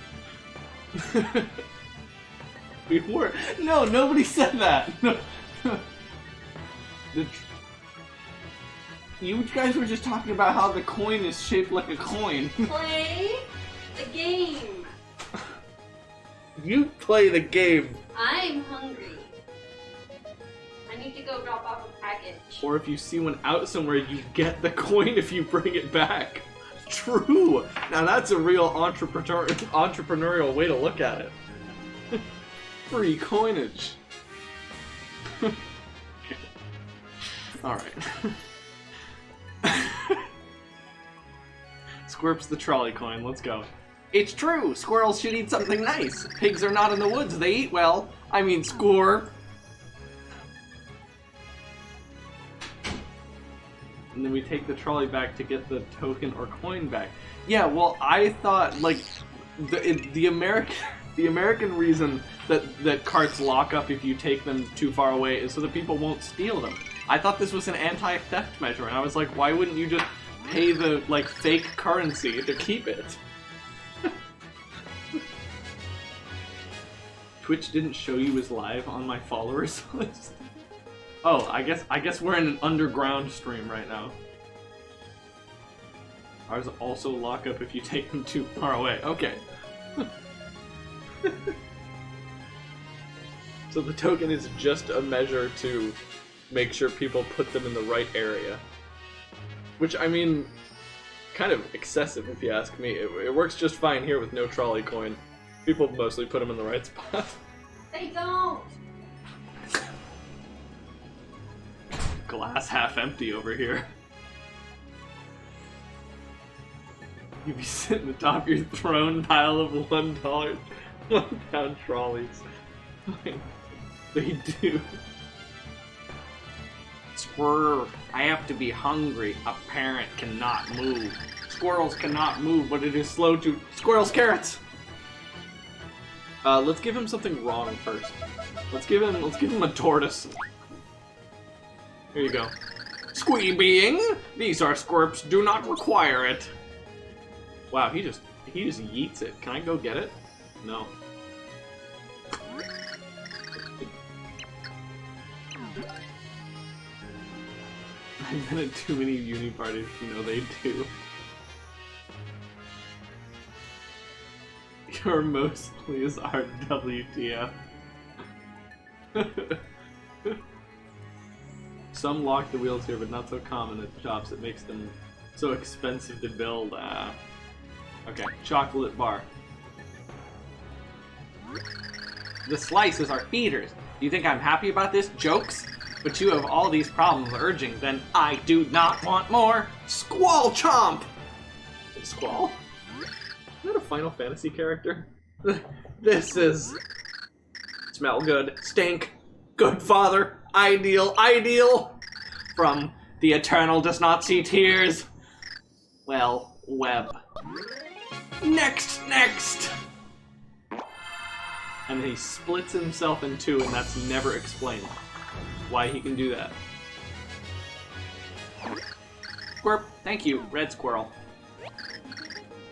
[SPEAKER 1] We were. No, nobody said that. No. You guys were just talking about how the coin is shaped like a coin.
[SPEAKER 4] Play the game.
[SPEAKER 3] You play the game.
[SPEAKER 4] I'm hungry. I need to go drop off a package.
[SPEAKER 1] Or if you see one out somewhere, you get the coin if you bring it back. True. Now that's a real entrepreneurial way to look at it. Free coinage. Alright. Squirps the trolley coin, let's go. It's true! Squirrels should eat something nice! Pigs are not in the woods, they eat well! I mean, Squirp! And then we take the trolley back to get the token or coin back. Yeah, well, I thought, like, the American reason that carts lock up if you take them too far away is so that people won't steal them. I thought this was an anti-theft measure, and I was like, why wouldn't you just pay the, like, fake currency to keep it? Twitch didn't show you as live on my followers list. Oh, I guess we're in an underground stream right now. Ours also lock up if you take them too far away. Okay. So the token is just a measure to make sure people put them in the right area. Which, I mean, kind of excessive if you ask me. It works just fine here with no trolley coin. People mostly put them in the right spot.
[SPEAKER 4] They don't!
[SPEAKER 1] Glass half empty over here. You be sitting atop your throne pile of $1, £1 trolleys. They do. Squirrel, I have to be hungry. A parent cannot move. Squirrels cannot move, but it is slow to... Squirrels, carrots! Let's give him something wrong first. Let's give him a tortoise. Here you go. Squeebeing! These are squirps, do not require it. Wow, he just yeets it. Can I go get it? No. I've been at too many uni parties to know they do. You're mostly as our WTF. Some lock the wheels here, but not so common at shops. It makes them so expensive to build. Okay, chocolate bar. The slices are feeders. Do you think I'm happy about this? Jokes? But you have all these problems urging, then I do not want more. Squall Chomp! Squall? Is that a Final Fantasy character? This is... Smell good. Stink. Good father. Ideal. Ideal. From the eternal does not see tears. Well, web. Next. And then he splits himself in two, and that's never explained. Why he can do that. Squirp, thank you, red squirrel.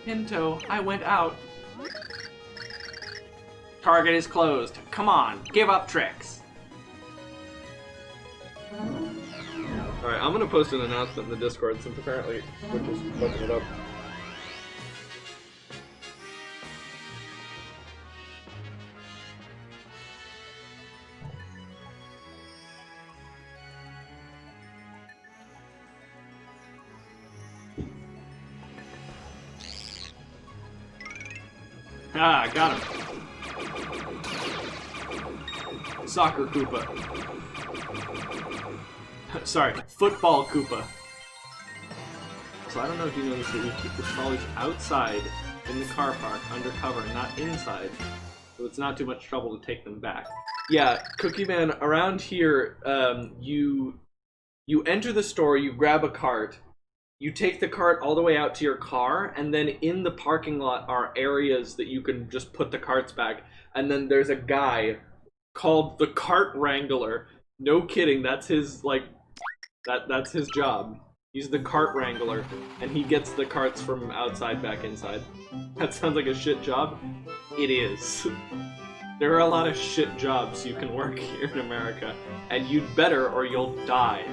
[SPEAKER 1] Pinto, I went out. Target is closed. Come on, give up tricks.
[SPEAKER 3] Alright, I'm gonna post an announcement in the Discord since apparently Twitch is fucking it up.
[SPEAKER 1] Ah, got him. Soccer Koopa. Sorry, football Koopa. So I don't know if you know this, but we keep the trolleys outside in the car park, undercover, not inside. So it's not too much trouble to take them back. Yeah, Cookie Man, around here, you enter the store, you grab a cart, you take the cart all the way out to your car, and then in the parking lot are areas that you can just put the carts back. And then there's a guy called the Cart Wrangler. No kidding, that's his, like, that's his job. He's the Cart Wrangler, and he gets the carts from outside back inside. That sounds like a shit job. It is. There are a lot of shit jobs you can work here in America, and you'd better or you'll die.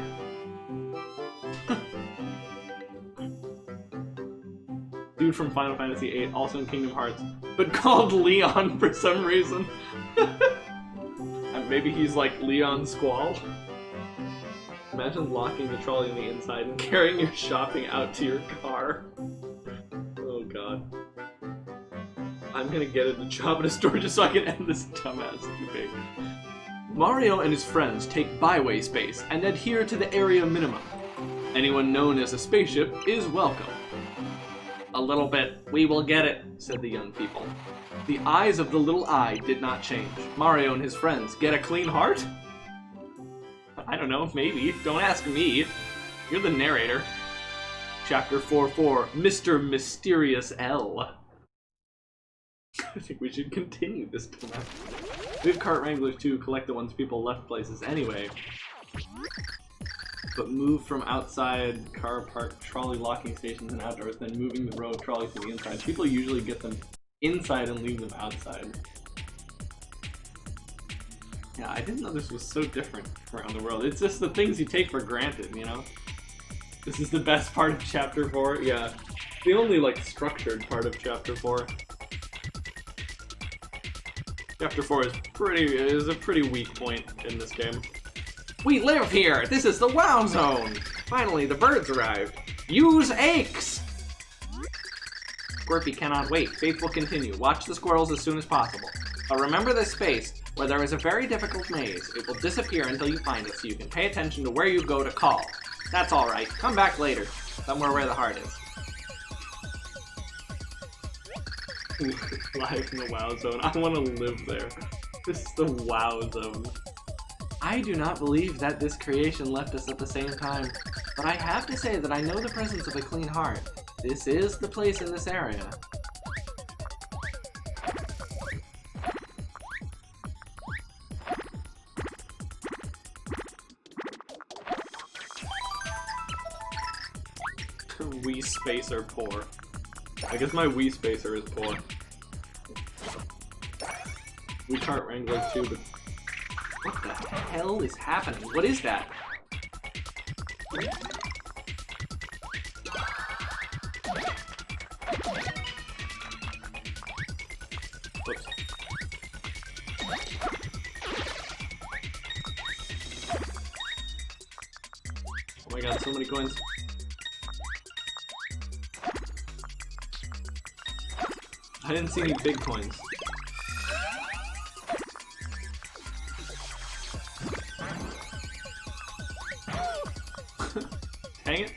[SPEAKER 1] Dude from Final Fantasy VIII, also in Kingdom Hearts, but called Leon for some reason. And maybe he's like Leon Squall. Imagine locking the trolley on the inside and carrying your shopping out to your car. Oh god. I'm gonna get a job at a store just so I can end this dumbass debate. Mario and his friends take byway space and adhere to the area minimum. Anyone known as a spaceship is welcome. A little bit. We will get it, said the young people. The eyes of the little eye did not change. Mario and his friends get a clean heart? I don't know, maybe. Don't ask me. You're the narrator. Chapter 4-4, Mr. Mysterious L. I think we should continue this time. We have cart wranglers too, collect the ones people left places anyway. But move from outside car park trolley locking stations and outdoors, then moving the row of trolleys to the inside. People usually get them inside and leave them outside. Yeah, I didn't know this was so different around the world. It's just the things you take for granted, you know? This is the best part of Chapter 4? Yeah. The only, like, structured part of Chapter 4. Chapter 4 is a pretty weak point in this game. We live here! This is the WoW Zone! Finally, the birds arrived. Use aches! Squirpy cannot wait. Faith will continue. Watch the squirrels as soon as possible. But remember this space, where there is a very difficult maze. It will disappear until you find it, so you can pay attention to where you go to call. That's alright. Come back later. Somewhere where the heart is. Live in the WoW Zone. I want to live there. This is the WoW Zone. I do not believe that this creation left us at the same time, but I have to say that I know the presence of a clean heart. This is the place in this area. Wii Spacer poor. I guess my Wii Spacer is poor. We cart wrangler too, but what the hell is happening? What is that? Whoops. Oh my god, so many coins. I didn't see any big coins. Dang it.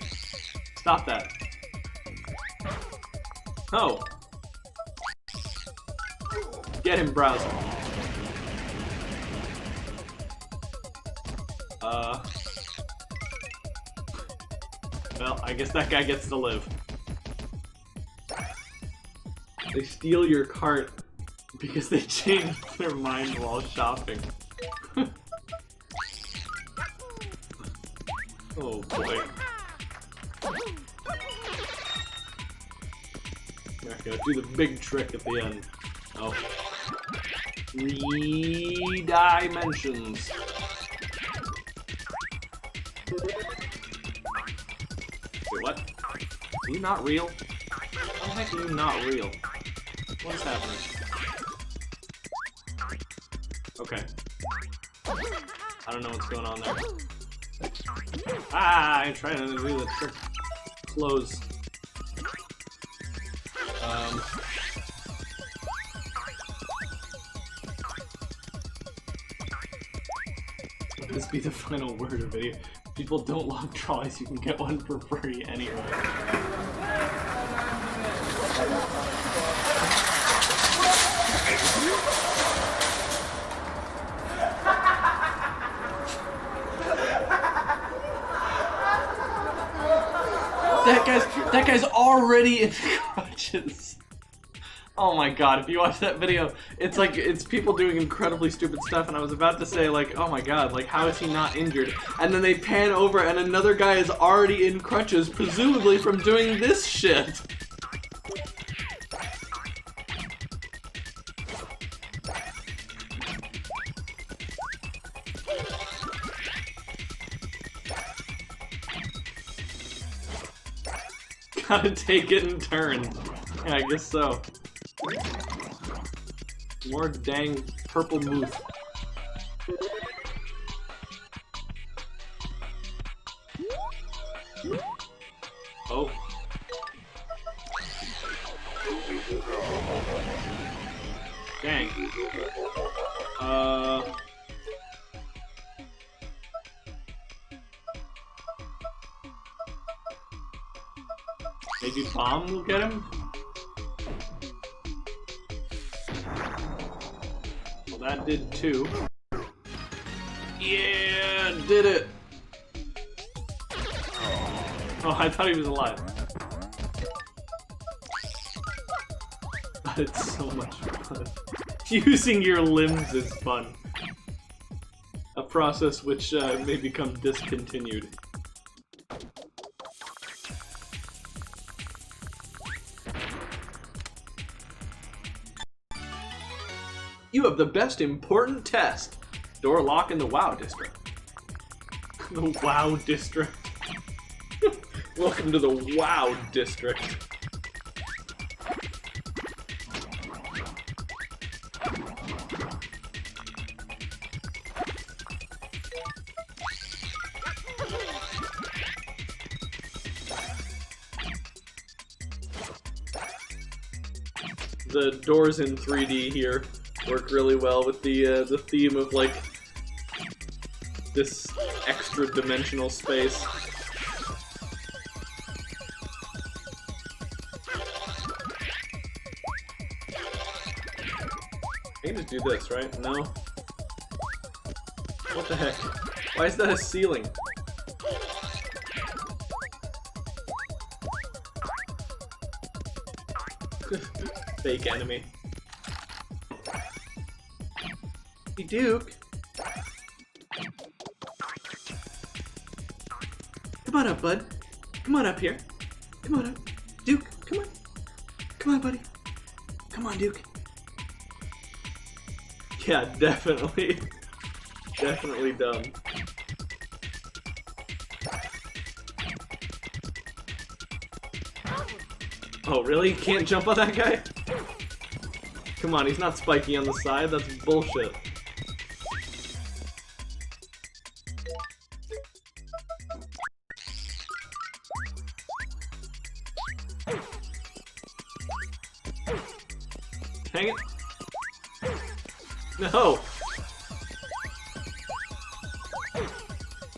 [SPEAKER 1] Stop that. Oh. Get him, browser. Well, I guess that guy gets to live. They steal your cart because they changed their mind while shopping. Oh boy. They're gonna do the big trick at the end. Oh. 3 dimensions. Wait, what? Are you not real? How the heck are you not real? What's happening? Okay. I don't know what's going on there. Ah, I'm trying to do the trick. Close. Let this be the final word of video. If people don't love trolleys, you can get one for free anyway. That guy's already in crutches. Oh my god, if you watch that video, it's like, it's people doing incredibly stupid stuff, and I was about to say, like, oh my god, like, how is he not injured? And then they pan over, and another guy is already in crutches, presumably from doing this shit. Gotta take it in turns. Yeah, I guess so. More dang purple moose. Oh. Dang. Maybe bomb will get him? Well, that did too. Yeah, did it! Oh, I thought he was alive. It's so much fun. Using your limbs is fun. A process which may become discontinued. You have the best important test. Door lock in the WoW district. The WoW district. Welcome to the WoW district. The doors in 3D here work really well with the theme of like this extra dimensional space. I can just do this, right? No? What the heck? Why is that a ceiling? Fake enemy. Hey, Duke! Come on up, bud. Come on up here. Come on up. Duke, come on. Come on, buddy. Come on, Duke. Yeah, definitely. Definitely dumb. Oh, really? You can't jump on that guy? Come on, he's not spiky on the side. That's bullshit. Hang it. No!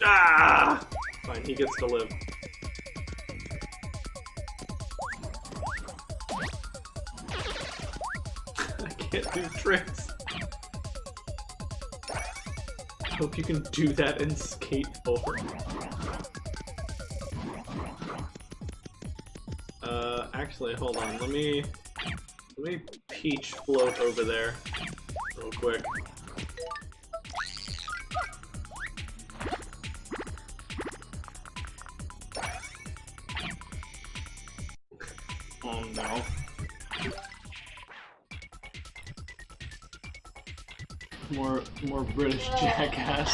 [SPEAKER 1] Ah! Fine, he gets to live. I can't do tricks. I hope you can do that and skate forward. Actually, hold on. Let me peach float over there real quick. Oh no. More British jackass.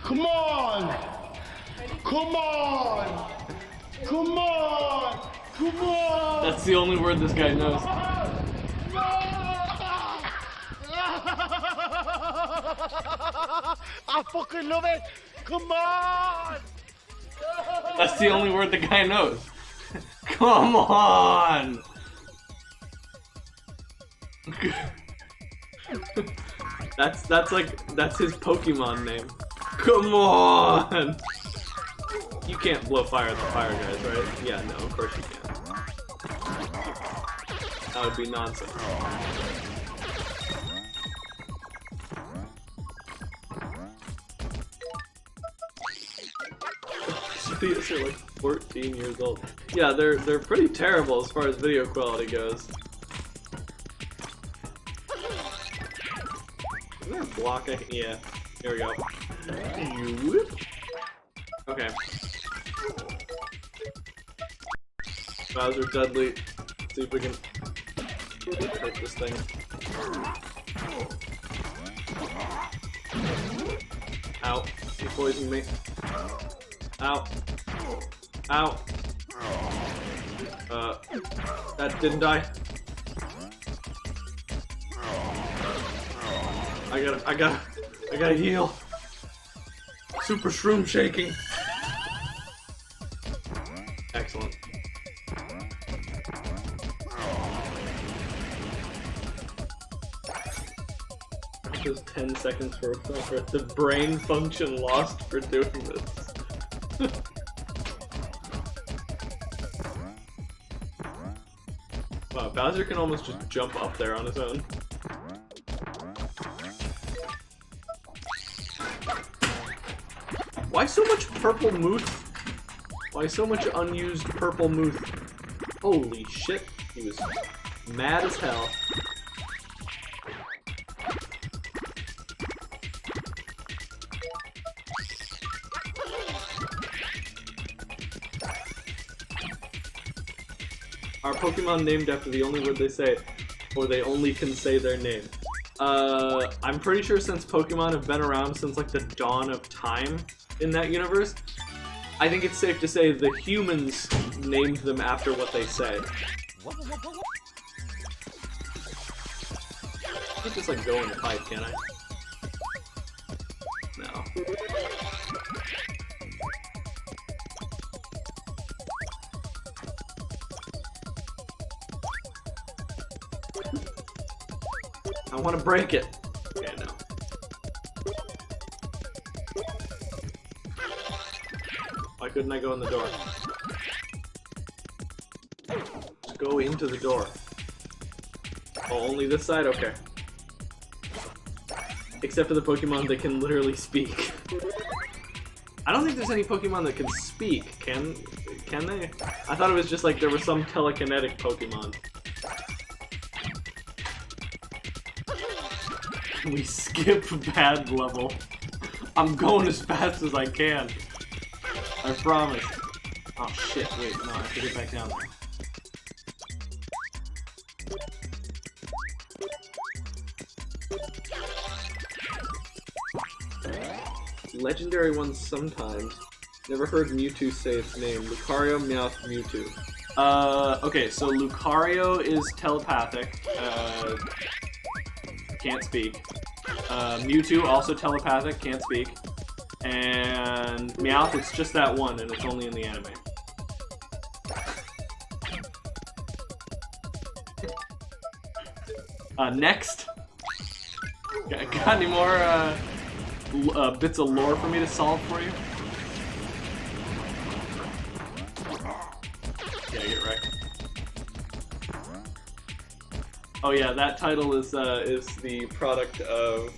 [SPEAKER 5] Come on! Come on! Come on! Come on!
[SPEAKER 1] That's the only word this guy knows.
[SPEAKER 5] I fucking love it! Come on!
[SPEAKER 1] That's the only word the guy knows. Come on! that's his Pokemon name. Come on! You can't blow fire at the fire guys, right? Yeah, no, of course you can't. That would be nonsense. These are like 14 years old. Yeah, they're pretty terrible as far as video quality goes. Is there a block I can... Yeah, here we go. Okay. Bowser Dudley. Let's see if we can hit this thing. Ow. You poisoned me. Ow. Ow. That didn't die. I gotta heal. Super shroom shaking. Excellent. Just 10 seconds for the brain function lost for doing this. Bowser can almost just jump up there on his own. Why so much purple mooth? Why so much unused purple mooth? Holy shit, he was mad as hell. Are Pokemon named after the only word they say, or they only can say their name? I'm pretty sure since Pokemon have been around since like the dawn of time in that universe, I think it's safe to say the humans named them after what they say. I can't just like go in the pipe, can I? No. I want to break it. Okay, no. Why couldn't I go in the door? Just go into the door. Oh, only this side? Okay. Except for the Pokemon that can literally speak. I don't think there's any Pokemon that can speak. Can they? I thought it was just like there was some telekinetic Pokemon. We skip bad level. I'm going as fast as I can. I promise. Oh shit, wait, no, I have to get back down there. Legendary ones sometimes. Never heard Mewtwo say its name. Lucario, Meowth, Mewtwo. Okay, so Lucario is telepathic. Can't speak. Mewtwo, also telepathic, can't speak. And Meowth, it's just that one, and it's only in the anime. Next. Got any more bits of lore for me to solve for you? Yeah, get wrecked. Oh yeah, that title is the product of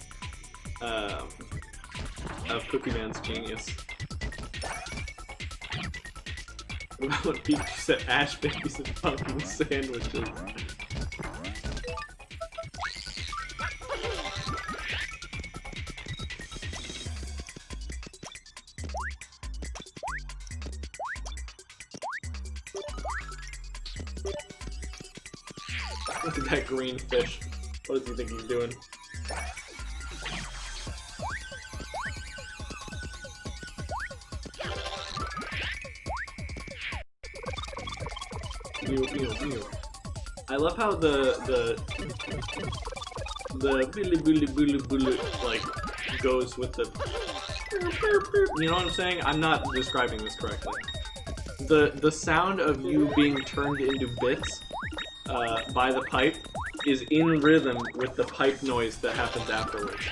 [SPEAKER 1] Cookie Man's genius. What about Peach said Ash babies and pumpkin sandwiches? Look at that green fish. What does he think he's doing? I love how the billy like goes with the, you know what I'm saying? I'm not describing this correctly. The sound of you being turned into bits by the pipe is in rhythm with the pipe noise that happens afterwards.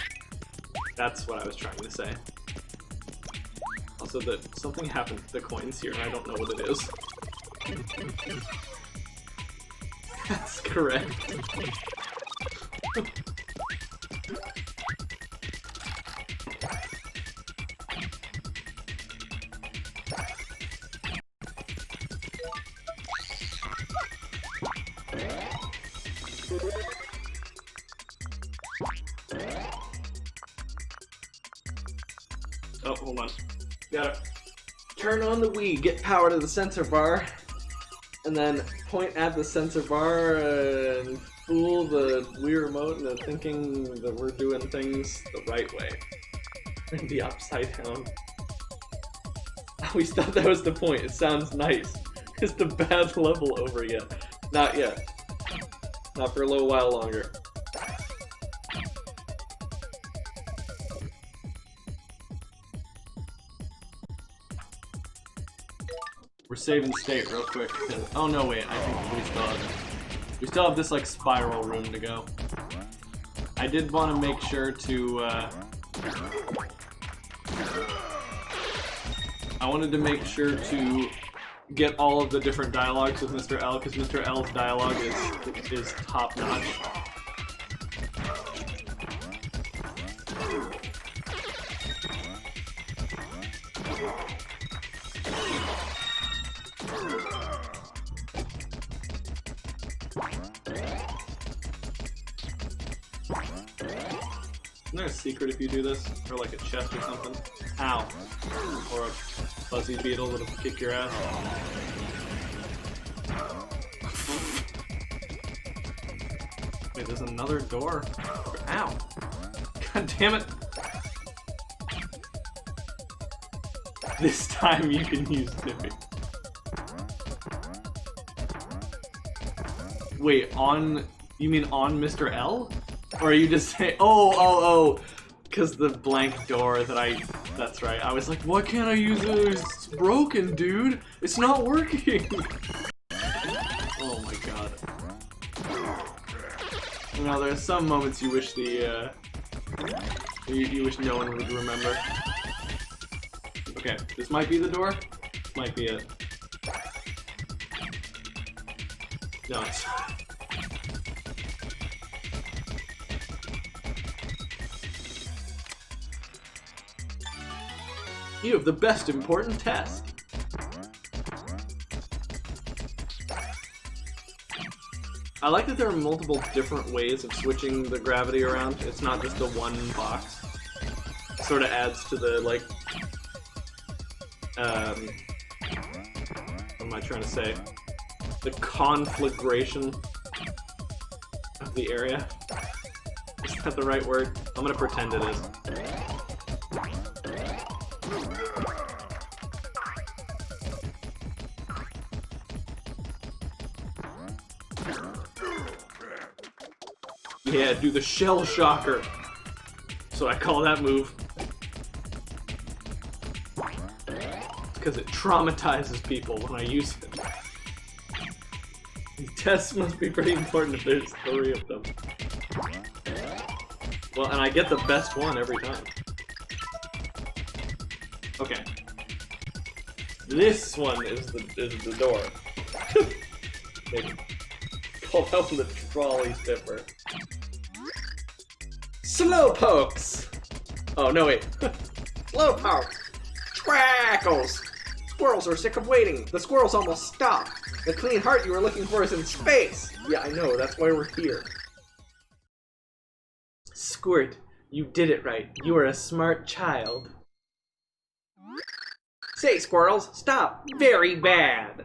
[SPEAKER 1] That's what I was trying to say. Also, something happened to the coins here, and I don't know what it is. That's correct. Oh, hold on. Gotta turn on the Wii, get power to the sensor bar, and then point at the sensor bar and fool the Wii remote into thinking that we're doing things the right way. And be upside down. I always thought that was the point. It sounds nice. Is the bad level over yet? Not yet. Not for a little while longer. We're saving state real quick. Oh no, wait, I think we still have this like spiral room to go. I did want to make sure to I wanted to make sure to get all of the different dialogues with Mr. L, because Mr. L's dialogue is top notch. Isn't there a secret if you do this? Or like a chest or something? Ow. Or a fuzzy beetle that'll kick your ass. Wait, there's another door? Ow. God damn it. This time you can use tipping. Wait, on... You mean on Mr. L? Or are you just saying, oh, because the blank door that that's right. I was like, why can't I use it? It's broken, dude. It's not working. Oh my god. You know, there's some moments you wish you wish no one would remember. Okay, this might be the door. This might be it. No, it's... You have the best important test. I like that there are multiple different ways of switching the gravity around. It's not just the one box. It sort of adds to the, like, what am I trying to say? The conflagration of the area. Is that the right word? I'm gonna pretend it is. Yeah, do the shell shocker. So I call that move. Because it traumatizes people when I use it. These tests must be pretty important if there's 3 of them. Well, and I get the best one every time. Okay. This one is the door. Maybe. Call that one the trolley stipper. Slowpokes! Oh, no, wait.
[SPEAKER 3] Slowpoke! Trackles! Squirrels are sick of waiting. The squirrels almost stopped. The clean heart you were looking for is in space. Yeah, I know. That's why we're here.
[SPEAKER 1] Squirt, you did it right. You are a smart child.
[SPEAKER 3] Say, squirrels, stop. Very bad.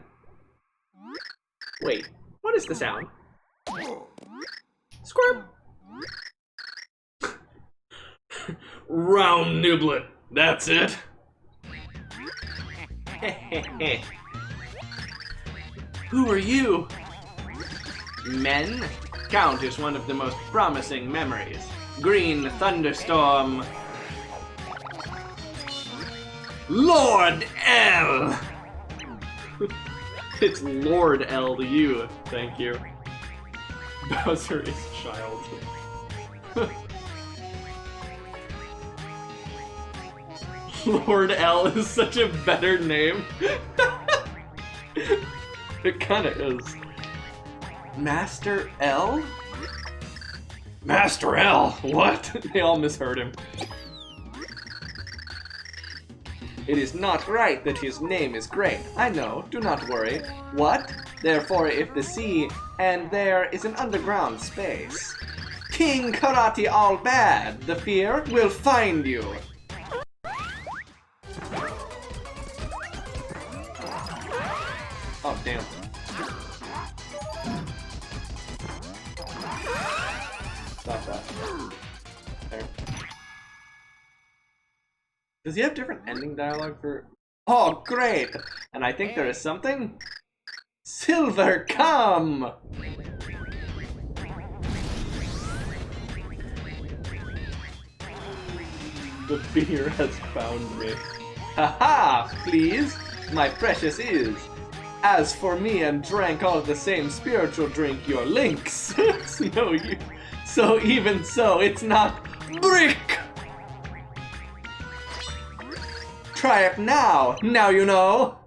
[SPEAKER 3] Wait, what is the sound? Squirp!
[SPEAKER 1] Round niblet. That's it. Who are you?
[SPEAKER 3] Men? Count is one of the most promising memories. Green thunderstorm.
[SPEAKER 1] Lord L! It's Lord L to you, thank you. Bowser is child. Lord L is such a better name. It kinda is. Master L? Master L? What? They all misheard him.
[SPEAKER 3] It is not right that his name is great. I know, do not worry. What? Therefore, if the sea, and there is an underground space. King Karate all bad, the fear will find you. Oh, damn. Stop that. There.
[SPEAKER 1] Does he have different ending dialogue for...
[SPEAKER 3] Oh, great! And I think there is something... Silver, come!
[SPEAKER 1] The beer has found me.
[SPEAKER 3] Haha, please, my precious is. As for me and drank all the same spiritual drink your links. So even so, it's not brick! Try it now, now you know!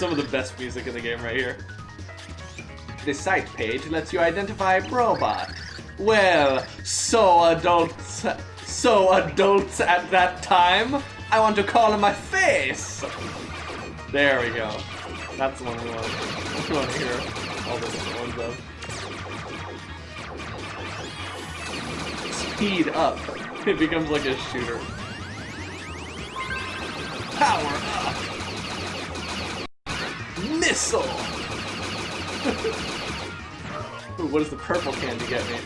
[SPEAKER 1] some of the best music in the game right here.
[SPEAKER 3] This site page lets you identify Brobot. Well, so adults at that time, I want to call him my face.
[SPEAKER 1] There we go. That's the one we want to hear all the different ones of. Speed up. It becomes like a shooter.
[SPEAKER 3] Power up. Missile.
[SPEAKER 1] Ooh, what does the purple candy get me?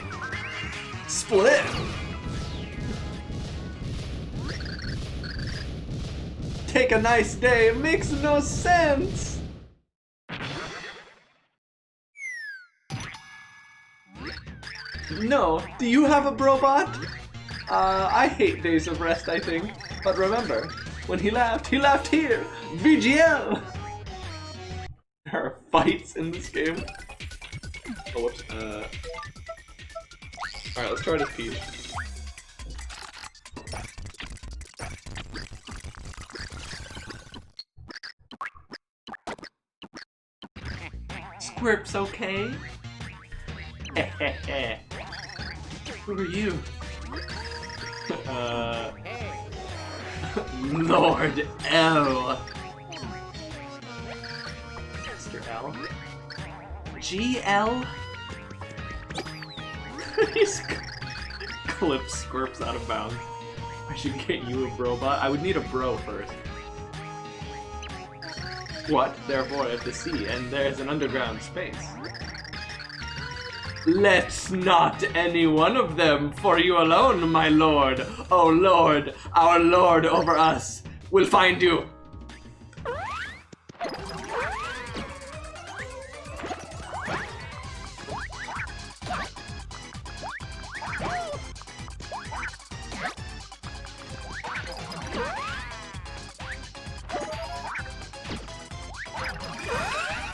[SPEAKER 3] Split. Take a nice day makes no sense. No, do you have a Brobot? I hate days of rest, I think. But remember, when he laughed here. VGL!
[SPEAKER 1] There are fights in this game. Oh, whoops. Alright, let's try this Peach.
[SPEAKER 3] Squirp's okay? Who are you?
[SPEAKER 1] Lord L. Mr. L?
[SPEAKER 3] GL?
[SPEAKER 1] He's clips Squirps out of bounds. I should get you a Brobot. I would need a bro first. What? Therefore, at the sea, and there's an underground space. Let's not any one of them for you alone, my lord. Oh lord, our lord over us will find you.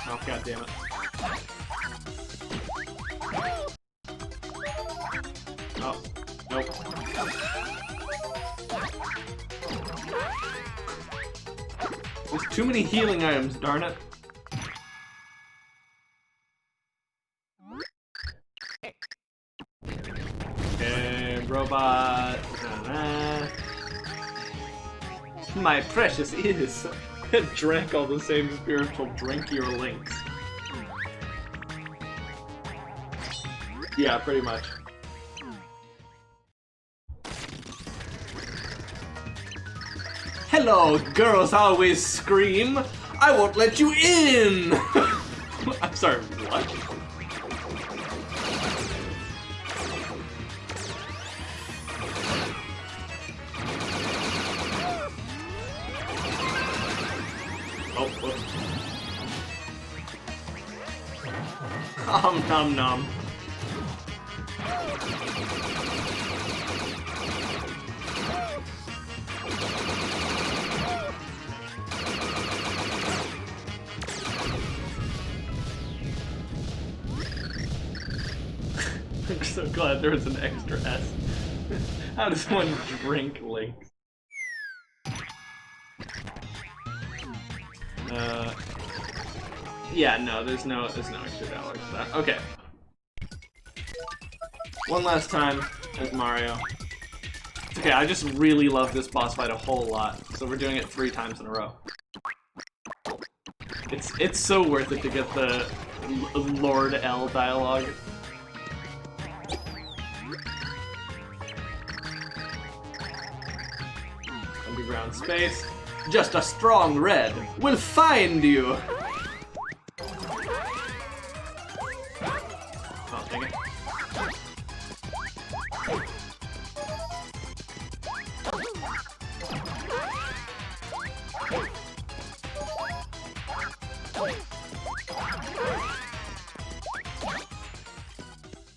[SPEAKER 1] Oh, god damn it. Oh, nope. There's too many healing items, darn it. Okay, robot. My precious ears. Drank all the same spiritual drink your links. Yeah, pretty much. Hello, girls always scream. I won't let you in. I'm sorry, what? Oh, whoops. Nom nom. I'm so glad there was an extra S. How does one drink links? Yeah, no, there's no extra dialogue for that. Okay. One last time as Mario. Okay, I just really love this boss fight a whole lot, so we're doing it 3 times in a row. It's so worth it to get the Lord L dialogue. Underground space. Just a strong red will find you! Oh, dang it.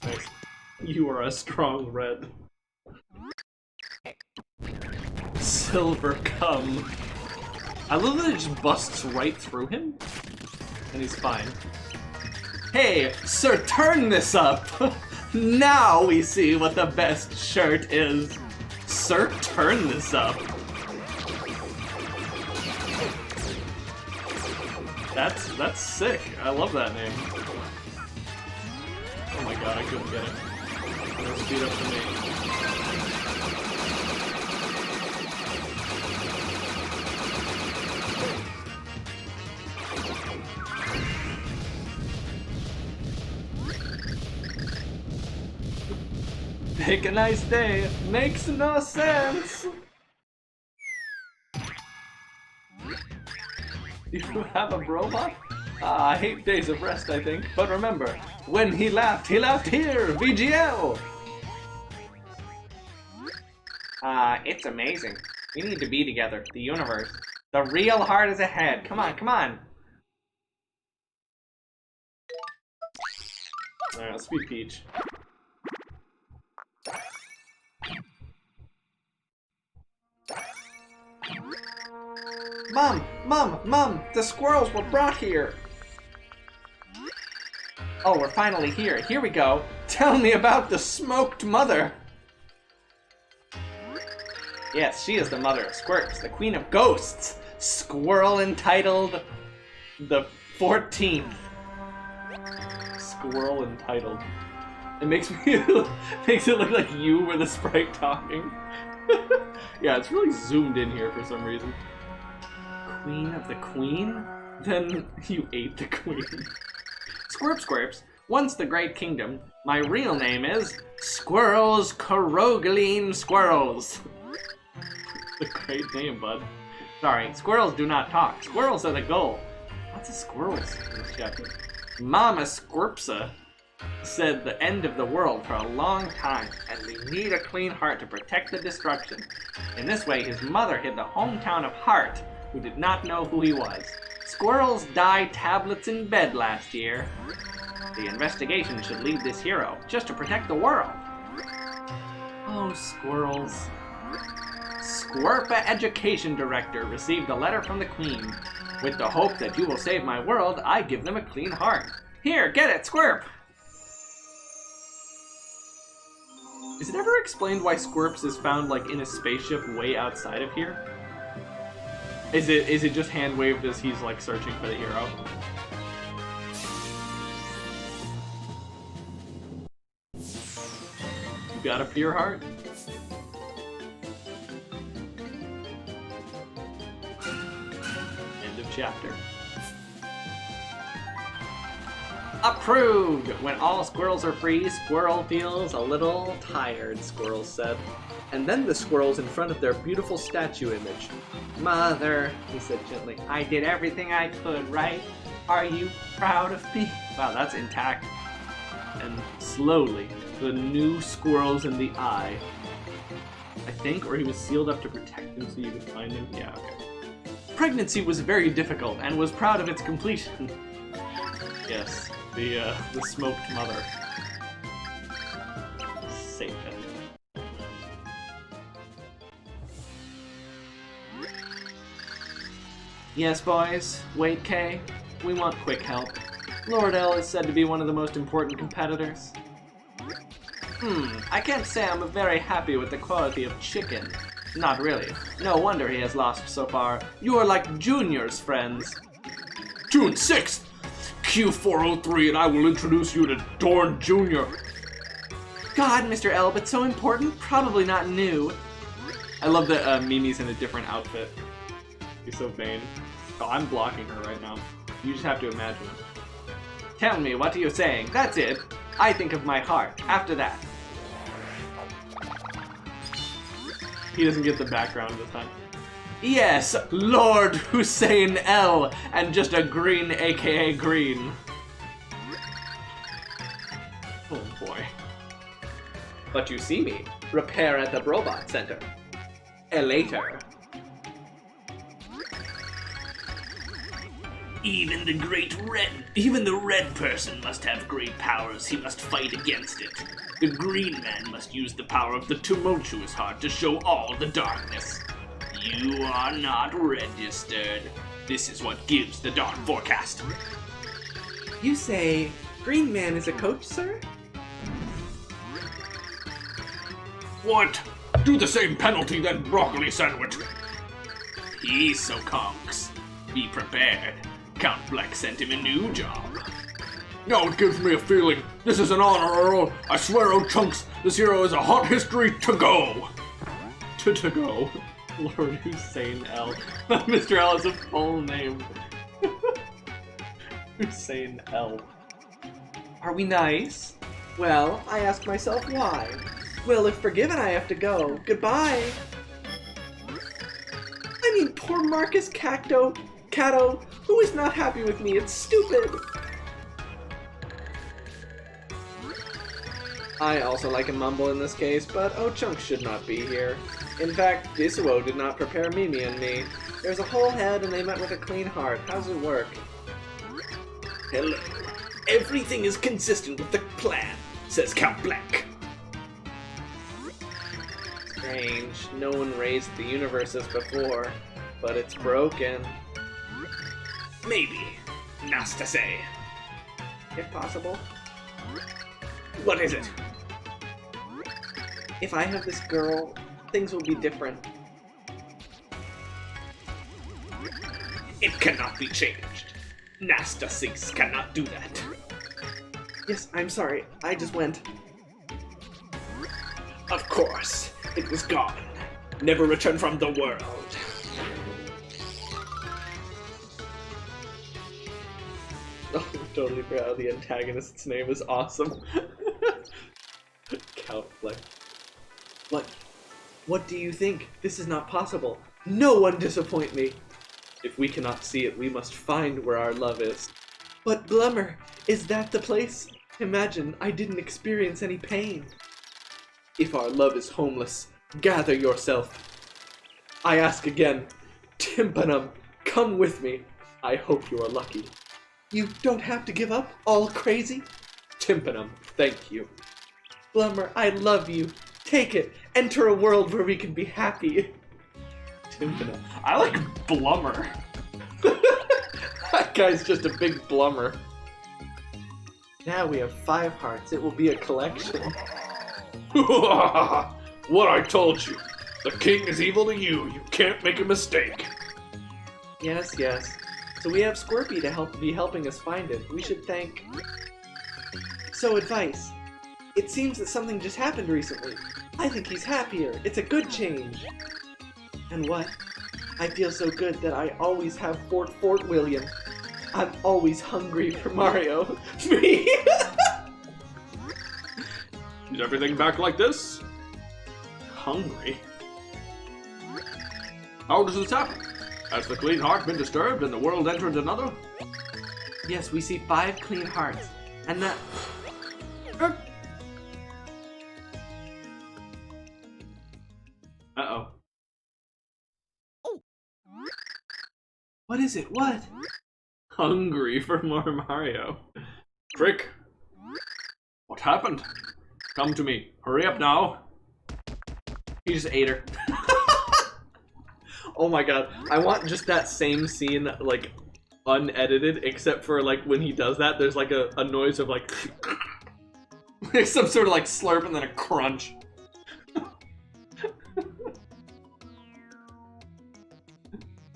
[SPEAKER 1] Nice. You are a strong red. Silver cum. I love that it just busts right through him, and he's fine. Hey, sir, turn this up! Now we see what the best shirt is. Sir, turn this up. That's sick. I love that name. Oh my god, I couldn't get it. No speed up for me. Pick a nice day. Makes no sense. You have a robot? Ah, I hate days of rest, I think. But remember, when he laughed here! VGL!
[SPEAKER 3] It's amazing. We need to be together. The universe. The real heart is ahead. Come on, come on.
[SPEAKER 1] Alright, let's be Peach.
[SPEAKER 3] Mom, the squirrels were brought here. Oh, we're finally here. Here we go. Tell me about the smoked mother. Yes, she is the mother of Squirps, the queen of ghosts. Squirrel entitled the 14th.
[SPEAKER 1] Squirrel entitled. It makes me makes it look like you were the sprite talking. Yeah, it's really zoomed in here for some reason. Queen of the queen? Then you ate the queen.
[SPEAKER 3] Squirps, once the great kingdom, my real name is Squirrels Corogline Squirrels.
[SPEAKER 1] The great name, bud.
[SPEAKER 3] Sorry, squirrels do not talk. Squirrels are the goal.
[SPEAKER 1] Lots of squirrels in this chapter.
[SPEAKER 3] Mama Squirpsa said the end of the world for a long time, and we need a clean heart to protect the destruction. In this way, his mother hid the hometown of Heart, who did not know who he was. Squirrels died tablets in bed last year. The investigation should lead this hero, just to protect the world.
[SPEAKER 1] Oh, squirrels.
[SPEAKER 3] Squirpa Education Director received a letter from the Queen. With the hope that you will save my world, I give them a clean heart. Here, get it, Squirp!
[SPEAKER 1] Is it ever explained why Squirps is found like in a spaceship way outside of here? Is it just hand waved as he's like searching for the hero? You got a pure heart? End of chapter.
[SPEAKER 3] Approved! When all squirrels are free, Squirrel feels a little tired, Squirrel said. And then the squirrels in front of their beautiful statue image. Mother, he said gently, I did everything I could, right? Are you proud of me?
[SPEAKER 1] Wow, that's intact. And slowly, the new squirrels in the eye. I think, or he was sealed up to protect him so you could find him. Yeah, okay. Pregnancy was very difficult and was proud of its completion. Yes, the smoked mother. Safe it. Yes, boys. Wait, Kay. We want quick help. Lord L is said to be one of the most important competitors.
[SPEAKER 3] I can't say I'm very happy with the quality of chicken. Not really. No wonder he has lost so far. You are like juniors, friends.
[SPEAKER 6] June 6th, Q403, and I will introduce you to Dorn Jr.
[SPEAKER 3] God, Mr. L, but so important? Probably not new.
[SPEAKER 1] I love that Mimi's in a different outfit. He's so vain. Oh, I'm blocking her right now. You just have to imagine.
[SPEAKER 3] Tell me, what are you saying? That's it. I think of my heart. After that.
[SPEAKER 1] He doesn't get the background this time.
[SPEAKER 3] Yes, Lord Hussein L, and just a green aka green.
[SPEAKER 1] Oh boy.
[SPEAKER 3] But you see me. Repair at the robot center. Later.
[SPEAKER 6] Even the red person must have great powers. He must fight against it. The green man must use the power of the tumultuous heart to show all the darkness. You are not registered. This is what gives the dark forecast.
[SPEAKER 3] You say Green Man is a coach, sir?
[SPEAKER 6] What? Do the same penalty that broccoli sandwich. He's so conks. Be prepared. Count Black sent him a new job.
[SPEAKER 7] Now it gives me a feeling. This is an honor, Earl. I swear, oh chunks, this hero is a hot history to go.
[SPEAKER 1] To go. Lord Hussein L. Mr. L is a full name. Hussein L.
[SPEAKER 3] Are we nice? Well, I ask myself why. Well, if forgiven, I have to go. Goodbye. I mean, poor Marcus Cato, who is not happy with me. It's stupid. I also like a mumble in this case, but Ochunk should not be here. In fact, Isuo did not prepare Mimi and me. There's a whole head and they met with a clean heart. How does it work?
[SPEAKER 6] Hello. Everything is consistent with the plan, says Count Black.
[SPEAKER 3] Strange. No one raised the universes before, but it's broken.
[SPEAKER 6] Maybe. Not to say.
[SPEAKER 3] If possible.
[SPEAKER 6] What is it?
[SPEAKER 3] If I have this girl, things will be different.
[SPEAKER 6] It cannot be changed. Nasta 6 cannot do that.
[SPEAKER 3] Yes, I'm sorry. I just went.
[SPEAKER 6] Of course. It was gone. Never returned from the world.
[SPEAKER 1] Oh, I totally forgot the antagonist's name is awesome. Count Black.
[SPEAKER 3] What do you think? This is not possible. No one disappoint me.
[SPEAKER 1] If we cannot see it, we must find where our love is.
[SPEAKER 3] But Blummer, is that the place? Imagine I didn't experience any pain.
[SPEAKER 1] If our love is homeless, gather yourself. I ask again, Timpanum, come with me. I hope you are lucky.
[SPEAKER 3] You don't have to give up, all crazy?
[SPEAKER 1] Timpanum, thank you.
[SPEAKER 3] Blummer, I love you. Take it. Enter a world where we can be happy.
[SPEAKER 1] Timpanum. I like Blummer. That guy's just a big blummer.
[SPEAKER 3] Now we have 5 hearts. It will be a collection.
[SPEAKER 7] What I told you. The king is evil to you. You can't make a mistake.
[SPEAKER 3] Yes. So we have Squirpy to be helping us find it. We should thank... So advice. It seems that something just happened recently. I think he's happier. It's a good change. And what? I feel so good that I always have Fort William. I'm always hungry for Mario. Me!
[SPEAKER 7] Is everything back like this?
[SPEAKER 1] Hungry?
[SPEAKER 7] How does this happen? Has the clean heart been disturbed and the world entered another?
[SPEAKER 3] Yes, we see 5 clean hearts. And that...
[SPEAKER 1] Uh-oh.
[SPEAKER 3] What is it? What?
[SPEAKER 1] Hungry for more Mario.
[SPEAKER 7] Frick. What happened? Come to me. Hurry up now.
[SPEAKER 1] He just ate her. Oh my god. I want just that same scene, like, unedited, except for, like, when he does that, there's, like, a noise of, like... some sort of, like, slurp and then a crunch.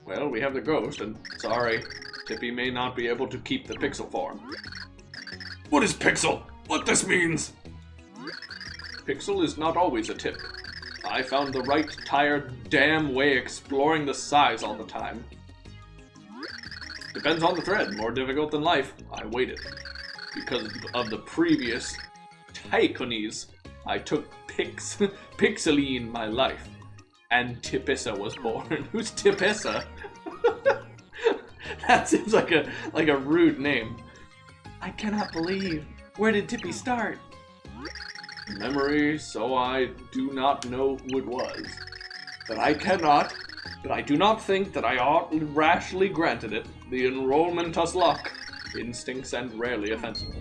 [SPEAKER 7] Well, we have the ghost, and sorry, Tippy may not be able to keep the pixel form. What is pixel? What this means? Pixel is not always a tip. I found the right tired damn way exploring the size all the time. Depends on the thread, more difficult than life. I waited. Because of the previous Tycones, I took Pixeline my life. And Tipissa was born. Who's Tipissa? That seems like a rude name.
[SPEAKER 3] I cannot believe. Where did Tippy start?
[SPEAKER 7] Memory, so I do not know who it was. But I do not think that I ought rashly granted it the enrollment us luck, instincts and rarely offensive.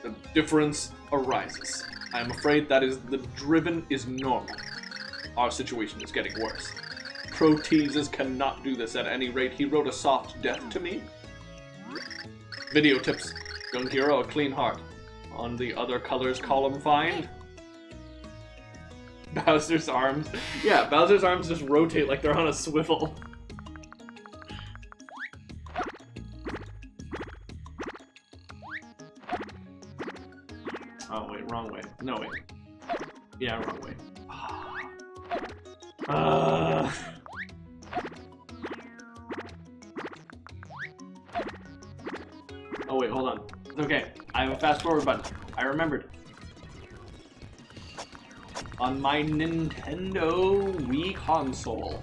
[SPEAKER 7] The difference arises. I am afraid that is the driven is normal. Our situation is getting worse. Proteases cannot do this at any rate. He wrote a soft death to me. Video tips. Young hero, a clean heart. On the other colors column find.
[SPEAKER 1] Bowser's arms. Yeah, Bowser's arms just rotate like they're on a swivel. Oh, wait, wrong way. No, wait. Yeah, wrong way. Oh, wait, hold on. It's okay. I have a fast forward button. I remembered. On my Nintendo Wii console.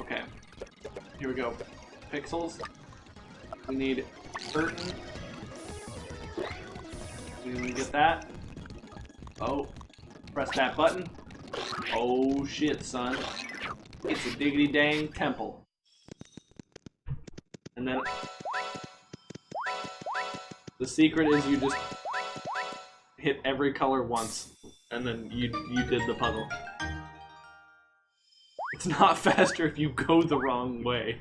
[SPEAKER 1] Okay. Here we go. Pixels. We need curtain. We get that. Oh. Press that button. Oh shit, son. It's a diggity dang temple. And then the secret is you just hit every color once, and then you did the puzzle. It's not faster if you go the wrong way.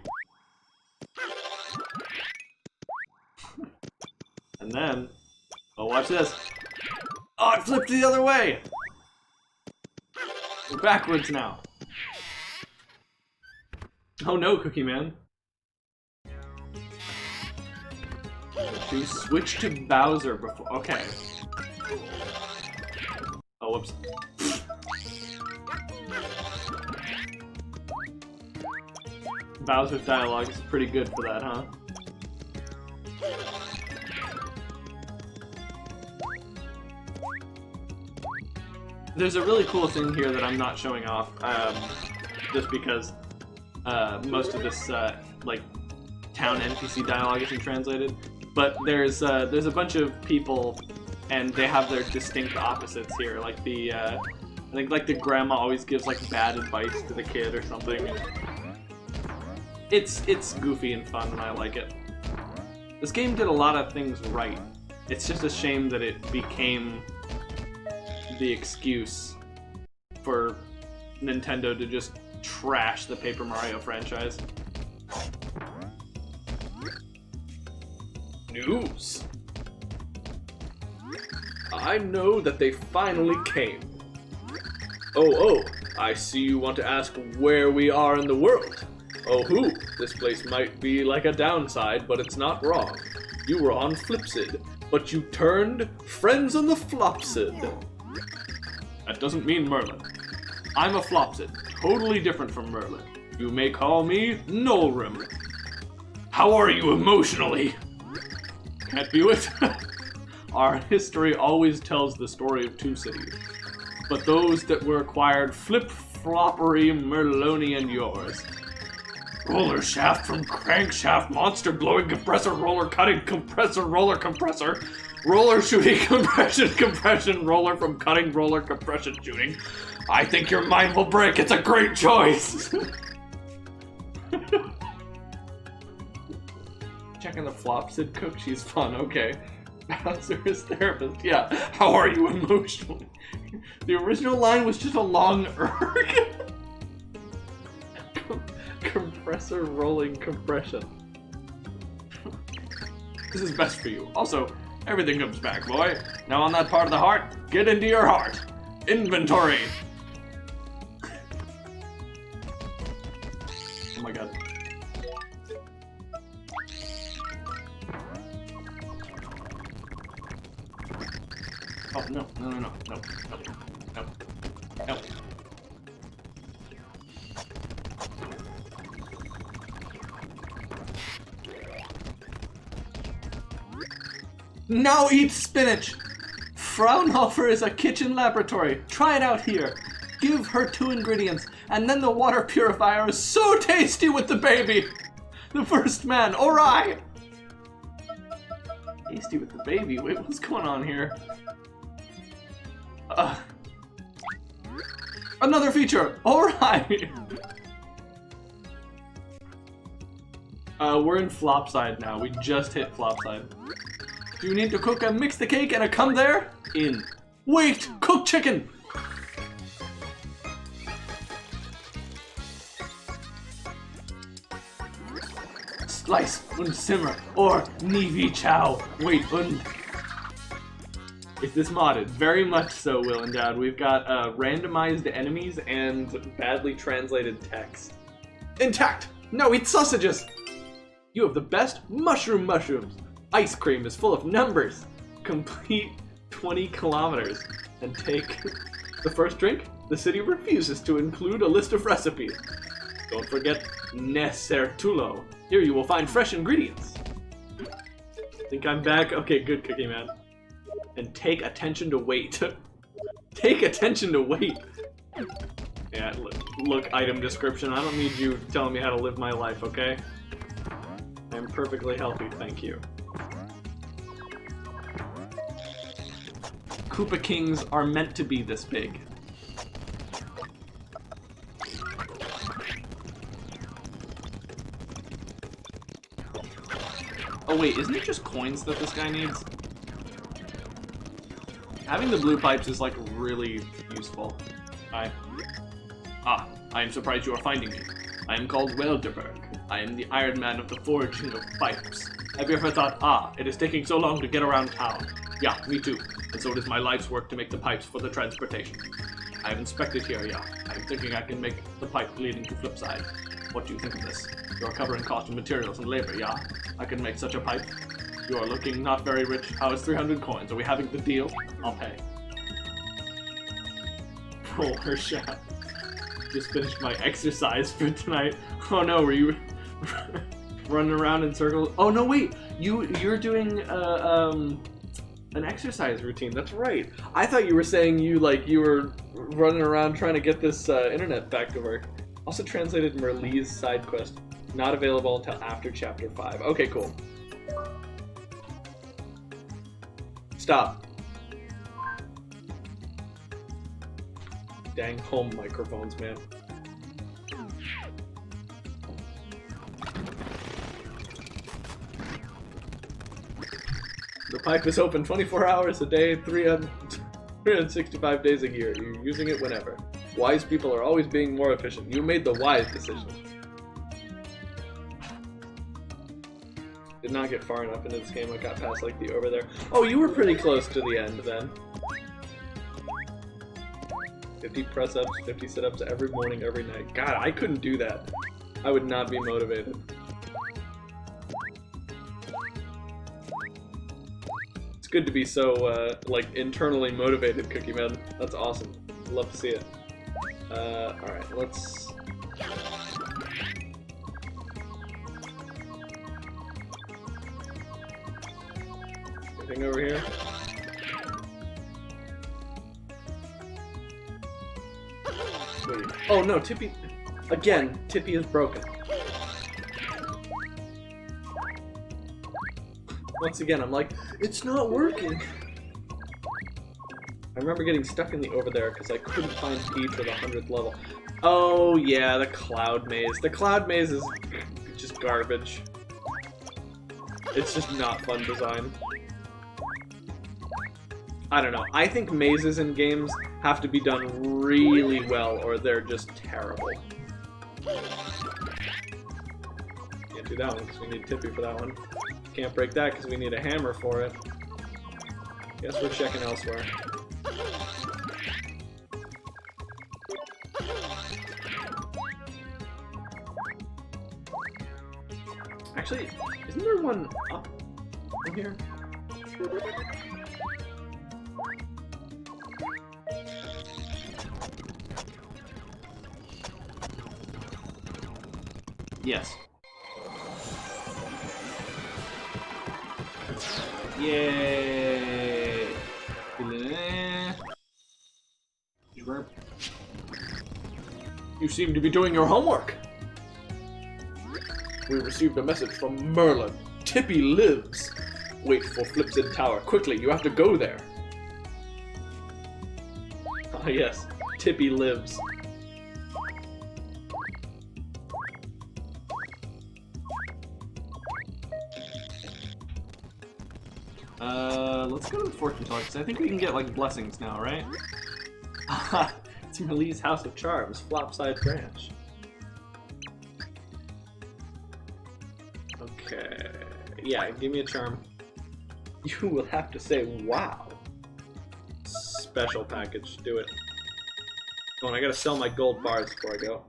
[SPEAKER 1] And then, oh, watch this. Oh, it flipped the other way. We're backwards now. Oh no, Cookie Man. You switch to Bowser before. Okay. Oh, whoops. Bowser's dialogue is pretty good for that, huh? There's a really cool thing here that I'm not showing off, just because most of this like town NPC dialogue isn't translated. But there's a bunch of people, and they have their distinct opposites here. Like the I think like the grandma always gives like bad advice to the kid or something. It's goofy and fun, and I like it. This game did a lot of things right. It's just a shame that it became the excuse for Nintendo to just trash the Paper Mario franchise. News. I know that they finally came. Oh, I see you want to ask where we are in the world. Oh, this place might be like a downside, but it's not wrong. You were on Flipsid, but you turned friends on the Flopsid. That doesn't mean Merlin. I'm a Flopsid, totally different from Merlin. You may call me Nolrim. How are you emotionally? Can't view it? Our history always tells the story of two cities, but those that were acquired flip-floppery Merlonian yours. Roller shaft from crankshaft, monster blowing compressor, roller cutting compressor, roller compressor, roller shooting compression, roller from cutting, roller compression shooting. I think your mind will break. It's a great choice. Checking the Flopsid cook. She's fun. Okay. Bowser's therapist. Yeah. How are you emotionally? The original line was just a long erg. Compressor rolling compression. This is best for you. Also, everything comes back, boy. Now on that part of the heart, get into your heart. Inventory. Oh my god. Oh, no. Now eat spinach! Fraunhofer is a kitchen laboratory. Try it out here. Give her 2 ingredients, and then the water purifier is so tasty with the baby! The first man, alright! Tasty with the baby? Wait, what's going on here? Another feature! Alright! We're in Flopside now. We just hit Flopside. Do you need to cook and mix the cake and come there? In. Wait! Cook chicken! slice und simmer, or Nivi chow, wait und... Is this modded? Very much so, Will and Dad. We've got randomized enemies and badly translated text. Intact! No, eat sausages! You have the best mushrooms! Ice cream is full of numbers! Complete 20 kilometers. And take the first drink. The city refuses to include a list of recipes. Don't forget Nesertulo. Here you will find fresh ingredients. Think I'm back? Okay, good, Cookie Man. And take attention to weight. Take attention to weight. Yeah, look, item description. I don't need you telling me how to live my life, okay? I'm perfectly healthy, thank you. Koopa Kings are meant to be this big. Oh wait, isn't it just coins that this guy needs? Having the blue pipes is like really useful. I am surprised you are finding me. I am called Welderberg. I am the Iron Man of the forging of pipes. Have you ever thought, it is taking so long to get around town? Yeah, me too. And so it is my life's work to make the pipes for the transportation. I have inspected here, yeah. I am thinking I can make the pipe leading to Flipside. What do you think of this? You are covering cost of materials and labor, yeah? I can make such a pipe. You are looking not very rich. How is 300 coins? Are we having the deal? I'll pay. Roll her shot. Just finished my exercise for tonight. Oh no, were you running around in circles? Oh no, wait. You're doing an exercise routine. That's right. I thought you were saying you were running around trying to get this internet back to work. Also translated Merlee's side quest. Not available until after chapter 5. Okay, cool. Stop. Dang home microphones, man. The pipe is open 24 hours a day, 365 days a year. You're using it whenever. Wise people are always being more efficient. You made the wise decision. Did not get far enough into this game. I got past like the over there. Oh, you were pretty close to the end then. 50 press-ups, 50 sit-ups every morning, every night. God, I couldn't do that. I would not be motivated. It's good to be so, like, internally motivated, Cookie Man. That's awesome. Love to see it. Alright, let's... Anything over here? Wait. Oh no, Tippy... Again, Tippy is broken. Once again, I'm like, it's not working! I remember getting stuck in the over there because I couldn't find Peach at the 100th level. Oh yeah, the Cloud Maze. The Cloud Maze is just garbage. It's just not fun design. I don't know. I think mazes in games have to be done really well or they're just terrible. Can't do that one because we need Tippy for that one. Can't break that because we need a hammer for it. Guess we're checking elsewhere. Actually, isn't there one up in here? Yes. Yay! You seem to be doing your homework. We received a message from Merlin. Tippy lives. Wait for Flipsid Tower. Quickly, you have to go there. Ah yes, Tippy lives. Let's go to the fortune teller, because I think we can get, like, blessings now, right? Haha, it's Merlee's House of Charms, Flopside Branch.
[SPEAKER 3] Yeah, give me a charm. You will have to say, wow. Special package, do it. Come on, I gotta sell my gold bars before I go.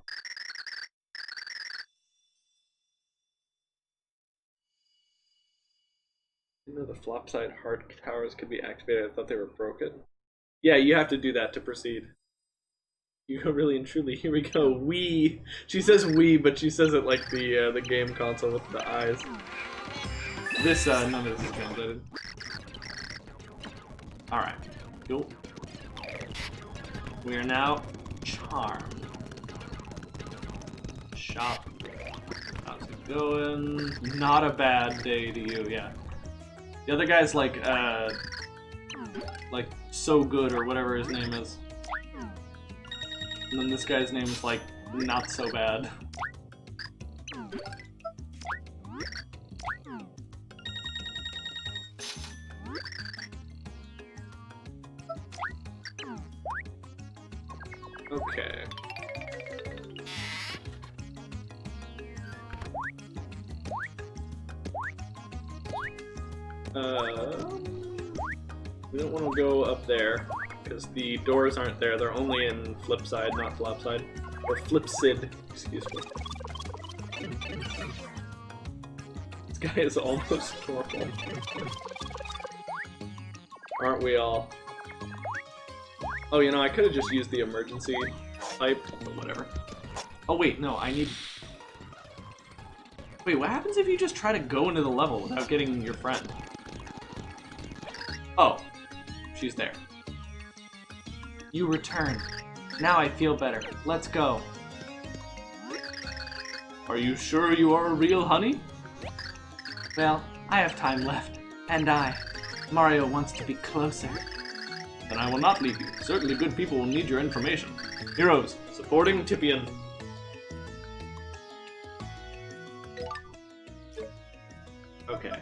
[SPEAKER 3] You know the flopside heart towers could be activated. I thought they were broken. Yeah, you have to do that to proceed. You go really and truly. Here we go. We. She says we, but she says it like the game console with the eyes.
[SPEAKER 1] This none of this is translated. All right, cool. We are now charmed. Shop. How's it going? Not a bad day to you, yeah. The other guy's like so good or whatever his name is. And then this guy's name is like not so bad.
[SPEAKER 3] Okay. We don't want to go up there, because the doors aren't there. They're only in flip side, not flop side. Or flip sid, excuse me. This guy is almost normal. Aren't we all? Oh, you know, I could have just used the emergency pipe, but whatever.
[SPEAKER 1] Oh wait, no, I need... Wait, what happens if you just try to go into the level without getting your friend? Oh, she's there. You returned. Now I feel better. Let's go. Are you sure you are a real honey? Well, I have time left. And Mario wants to be closer. Then I will not leave you. Certainly good people will need your information. Heroes, supporting Tippian. Okay.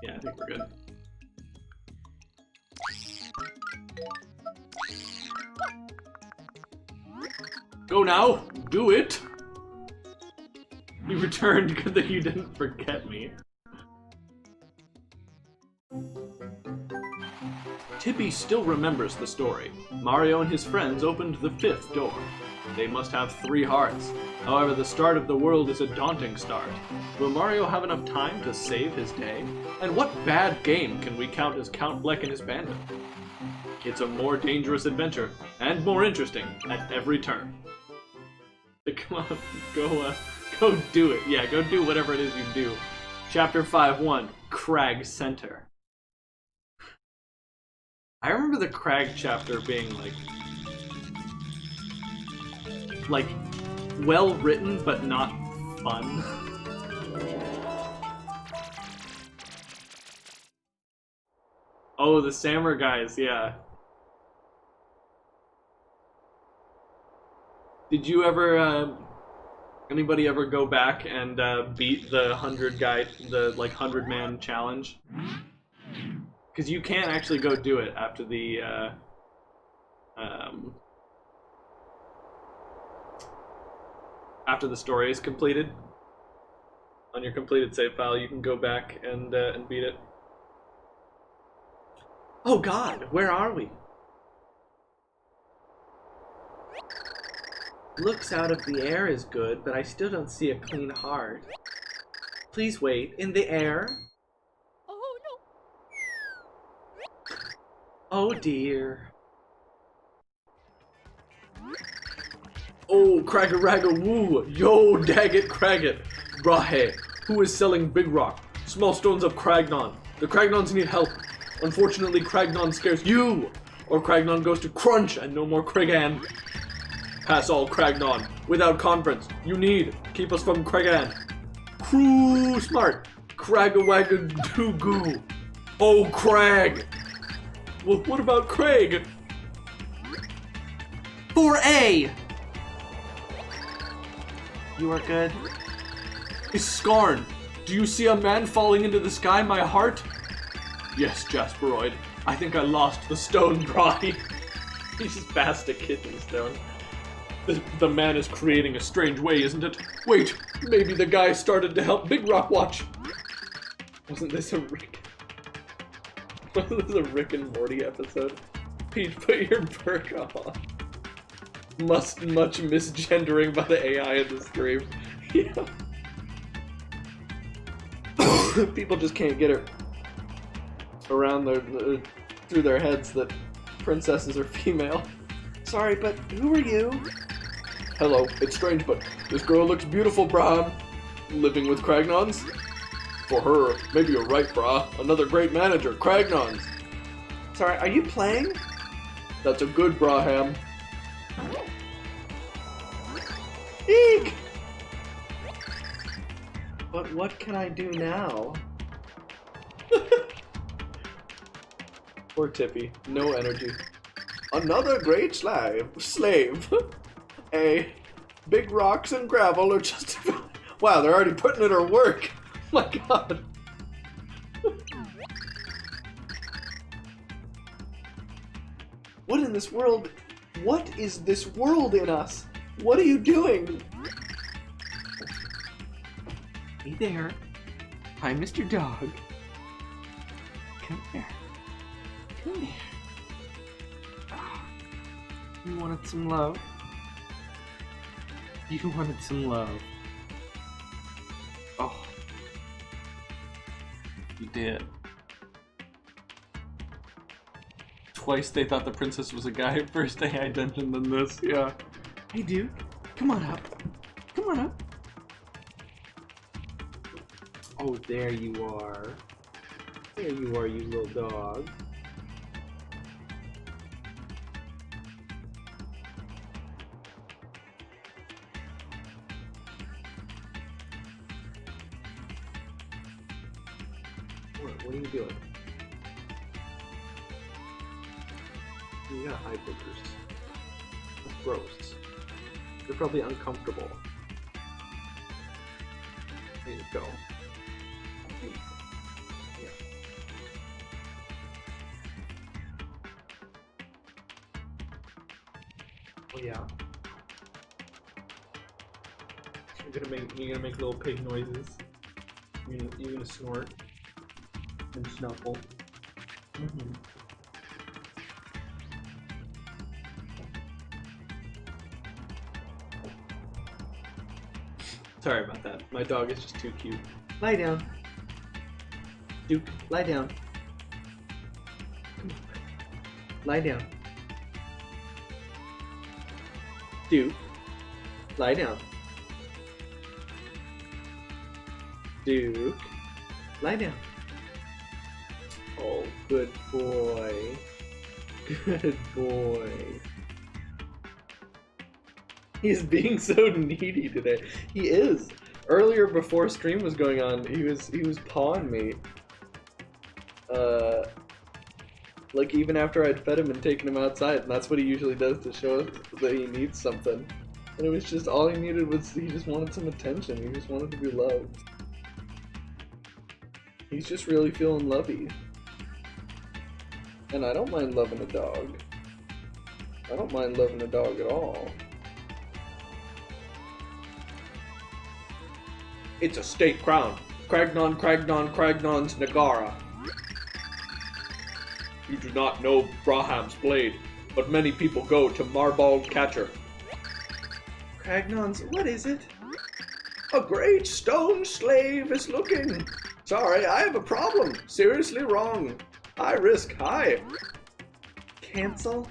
[SPEAKER 1] Yeah, I think we're good. Go now! Do it! You returned. Good that you didn't forget me. Tippy still remembers the story. Mario and his friends opened the 5th door. They must have 3 hearts. However, the start of the world is a daunting start. Will Mario have enough time to save his day? And what bad game can we count as Count Bleck and his bandit? It's a more dangerous adventure, and more interesting, at every turn. Come on, go do it. Yeah, go do whatever it is you do. Chapter 5-1, Crag Center. I remember the Crag chapter being like well written but not fun. Oh, the Sammer guys, yeah. Did you ever anybody ever go back and beat the 100-man challenge? Because you can actually go do it after the story is completed. On your completed save file, you can go back and beat it. Oh God, where are we? Looks out of the air is good, but I still don't see a clean heart. Please wait. In the air?
[SPEAKER 8] Oh no!
[SPEAKER 3] Oh dear. Oh, Cragga Ragga Woo! Yo, Daggett Cragget! Brahe, who is selling Big Rock? Small stones of Cragnon. The Cragnons need help. Unfortunately, Cragnon scares you! Or Cragnon goes to Crunch and no more Craigan. Pass all Cragnon. Without conference. You need. Keep us from Craigan. Crew smart. Cragga Wagga Doo Goo. Oh, Crag! Well, what about Craig? 4A! You are good. Is Skarn. Do you see a man falling into the sky, my heart? Yes, Jasperoid. I think I lost the stone, Brody. He just passed a kidney stone.
[SPEAKER 1] The man is creating a strange way, isn't it? Wait, maybe the guy started to help Big Rock watch. Wasn't this a Rick? Wasn't this a Rick and Morty episode? Peach, put your burqa on. Much misgendering by the AI in the stream. Yeah. People just can't get it around through their heads that princesses are female. Sorry, but who are you? Hello, it's strange, but this girl looks beautiful, Braham. Living with Cragnons? For her, maybe you're right, brah. Another great manager, Cragnons. Sorry, are you playing? That's a good Braham. Eek! But what can I do now? Poor Tippy, no energy. Another great slave. Big rocks and gravel are just... Wow, they're already putting in her work. Oh my god. What in this world? What is this world in us? What are you doing? Hey there. I'm Mr. Dog. Come here. Come here. Oh, you wanted some love? You wanted some love. Oh. You did. Twice they thought the princess was a guy. First AI dungeon, then this, yeah. Hey dude, come on up. Come on up. Oh, there you are. There you are, you little dog. What are you doing? You got eye boogers. That's gross. You're probably uncomfortable. There you go. Yeah. Oh yeah. You're gonna make little pig noises. You're gonna snort and snuffle. Mm-hmm. Sorry about that. My dog is just too cute. Lie down. Duke, lie down. Come on. Lie down. Duke, lie down. Duke, lie down. Oh, good boy. Good boy. He's being so needy today. He is. Earlier, before stream was going on, he was pawing me. Like even after I'd fed him and taken him outside, and that's what he usually does to show us that he needs something. And it was just all he needed was he just wanted some attention. He just wanted to be loved. He's just really feeling lovey. And I don't mind loving a dog. I don't mind loving a dog at all. It's a state crown. Cragnon, Cragnon, Cragnon's Nagara. You do not know Braham's blade, but many people go to Marbald Catcher. Cragnon's, what is it? A great stone slave is looking. Sorry, I have a problem. Seriously wrong. High risk, high. Cancel?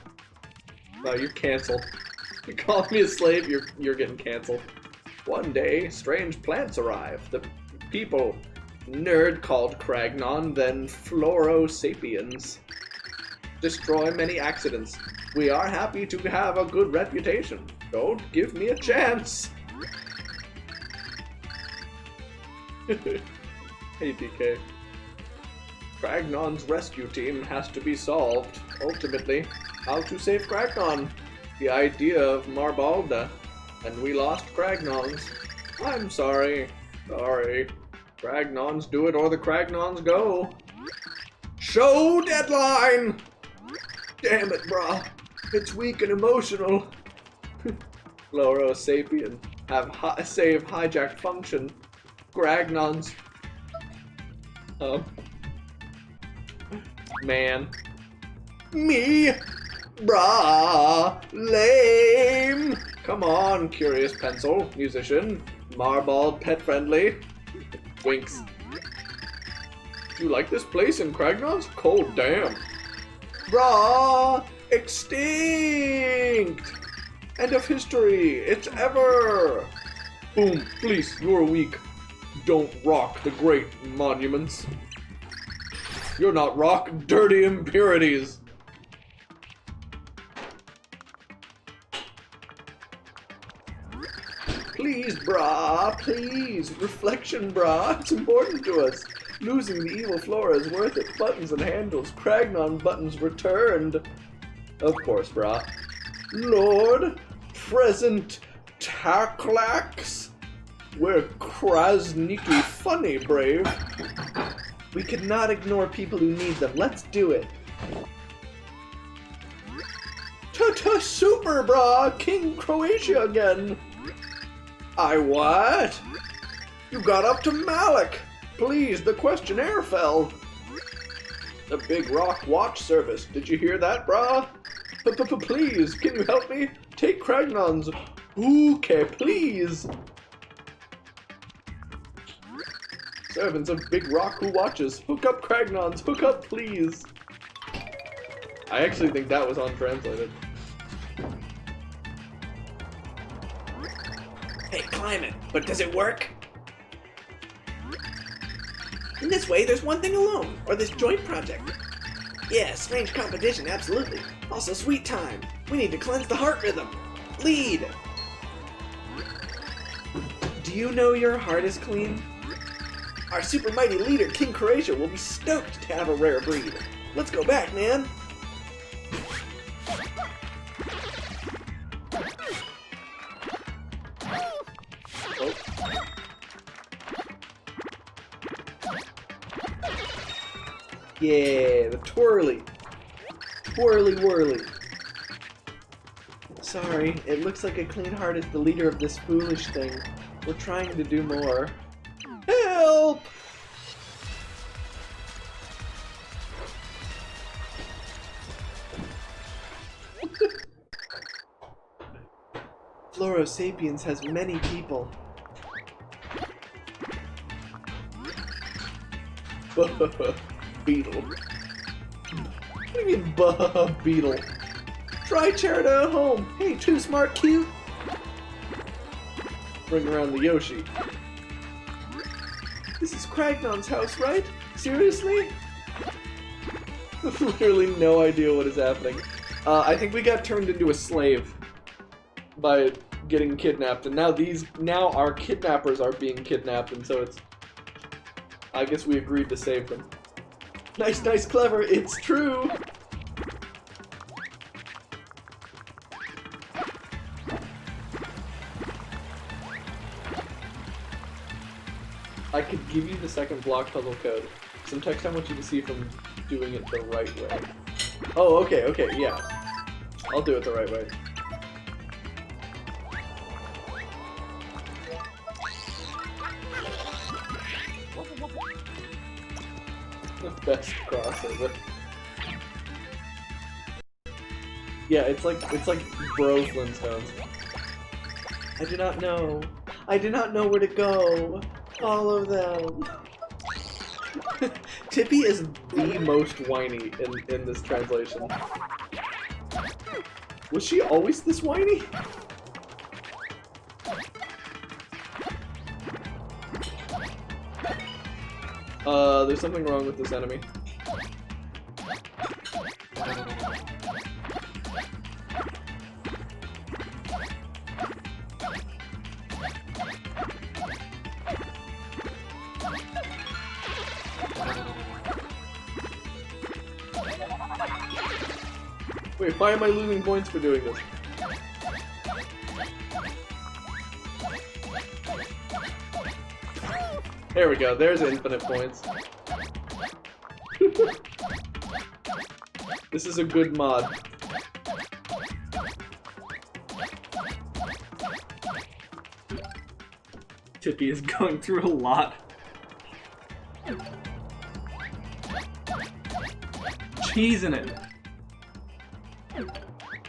[SPEAKER 1] No, you're canceled. You call me a slave, you're getting canceled. One day, strange plants arrive. The people, nerd called Cragnon, then Floro Sapiens. Destroy many accidents. We are happy to have a good reputation. Don't give me a chance. Hey DK. Cragnon's rescue team has to be solved. Ultimately, how to save Cragnon. The idea of Marbalda. And we lost Cragnons. I'm sorry. Sorry. Cragnons do it or the Cragnons go. Show deadline! Damn it, brah. It's weak and emotional.
[SPEAKER 3] Floro Sapien have save hijacked function. Gragnons. Man. Me. Brah. Lame. Come on, curious pencil. Musician. Marball pet friendly. Winks. Do you like this place in Kragnons? Cold damn. Brah. Extinct. End of history. It's ever. Boom. Please, you're weak. Don't rock the great monuments. You're not rock dirty impurities. Please, brah, please. Reflection, brah. It's important to us. Losing the evil Flora is worth it. Buttons and handles. Kragnon buttons returned. Of course, brah. Lord, present Taklax. We're Krasniki funny, brave. We cannot ignore people who need them. Let's do it. Ta-ta super, brah! King Croatia again! I what? You got up to Malik! Please, the questionnaire fell. The Big Rock Watch Service. Did you hear that, brah? Please, can you help me? Take Kragnons. Okay, please. Servants of Big Rock who watches. Hook up Kragnons. Hook up, please. I actually think that was untranslated.
[SPEAKER 8] Hey, climb it. But does it work? In this way, there's one thing alone, or this joint project. Yeah, strange competition, absolutely. Also, sweet time. We need to cleanse the heart rhythm. Lead!
[SPEAKER 3] Do you know your heart is clean?
[SPEAKER 8] Our super mighty leader, King Croatia, will be stoked to have a rare breed. Let's go back, man.
[SPEAKER 3] Oh. Yeah, the twirly. Twirly whirly. Sorry, it looks like a clean heart is the leader of this foolish thing. We're trying to do more. Help! Floro Sapiens has many people. Beetle. What do you mean, beetle? Try Charita at home. Hey, too smart, cute. Bring around the Yoshi. This is Kragnon's house, right? Seriously? Literally no idea what is happening. I think we got turned into a slave by getting kidnapped, and now our kidnappers are being kidnapped, and so it's. I guess we agreed to save them. Nice, nice, clever. It's true. I could give you the second block puzzle code. Some text I want you to see from doing it the right way. Oh, okay, yeah. I'll do it the right way. The best crossover. Yeah, it's like bro Flintstones. I do not know. I do not know where to go. All of them. Tippy is the most whiny in this translation. Was she always this whiny? There's something wrong with this enemy. Wait, why am I losing points for doing this? There we go, there's infinite points. This is a good mod.
[SPEAKER 1] Tippy is going through a lot. Cheese in it!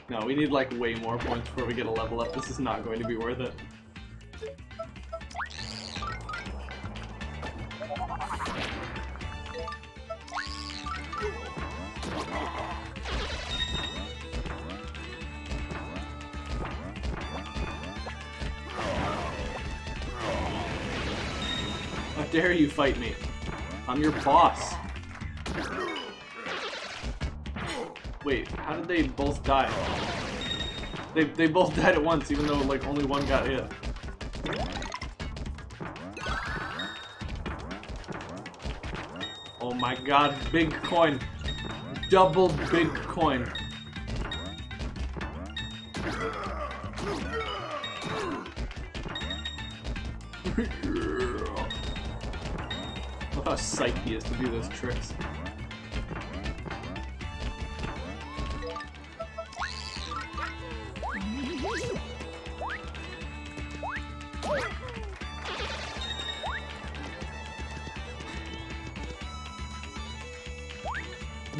[SPEAKER 1] No, we need like way more points before we get a level up. This is not going to be worth it. How dare you fight me? I'm your boss. Wait, how did they both die? They both died at once, even though like only one got hit. Oh my god, big coin. Double big coin. Look how psyched he is to do those tricks.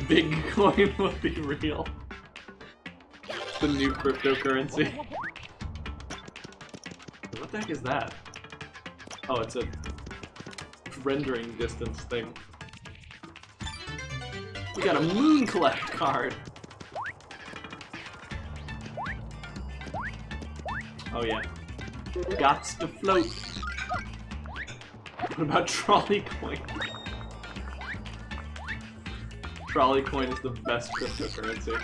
[SPEAKER 1] Big coin will be real. It's the new cryptocurrency. What the heck is that? Oh, it's a rendering distance thing. We got a Moon Collect card! Oh yeah. Gots to float! What about Trolley Coin? Trolley Coin is the best cryptocurrency.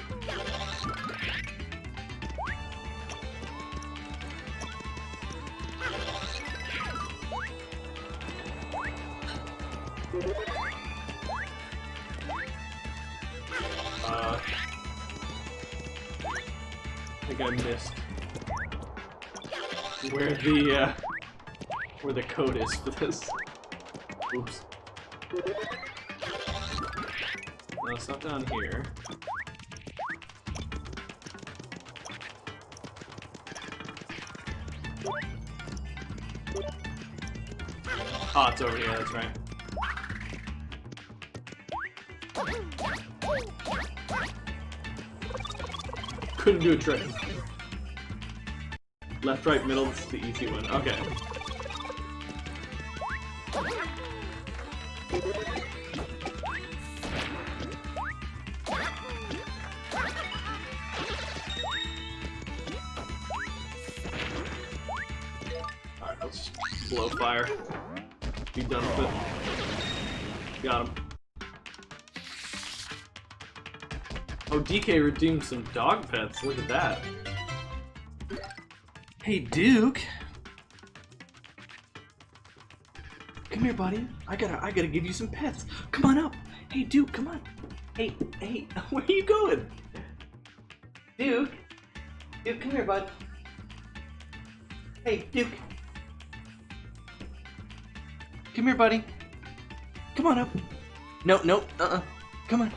[SPEAKER 1] I think I missed where the code is for this. Oops. No, it's not down here. Oh, it's over here, that's right. Couldn't do a trick. Left, right, middle, this is the easy one. Okay. Alright, let's just blow fire. Be done with it. Got him. Oh, DK redeemed some dog pets. Look at that. Hey, Duke. Come here, buddy. I gotta give you some pets. Come on up. Hey, Duke, come on. Hey, where are you going? Duke, come here, bud. Hey, Duke. Come here, buddy. Come on up. No, come on.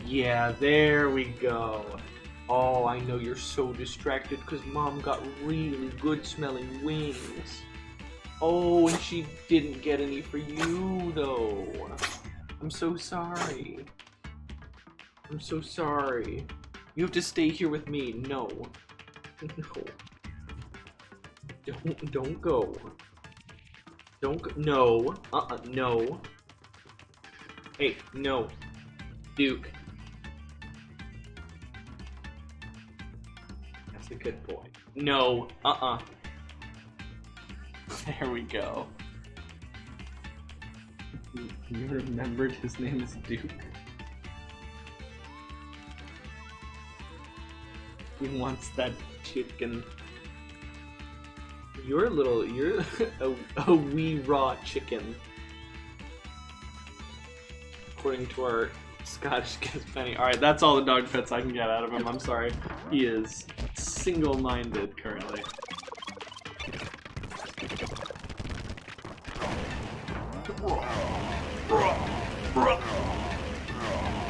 [SPEAKER 1] Yeah, there we go. Oh, I know you're so distracted because Mom got really good smelling wings. Oh, and she didn't get any for you, though. I'm so sorry. I'm so sorry. You have to stay here with me. No. No. Don't go. Don't go. No. No. Hey, no. Duke. That's a good boy. No. There we go. You remembered his name is Duke? He wants that chicken. You're a wee raw chicken. According to our Scottish Kiss Penny. Alright, that's all the dog pets I can get out of him. I'm sorry. He is single-minded currently.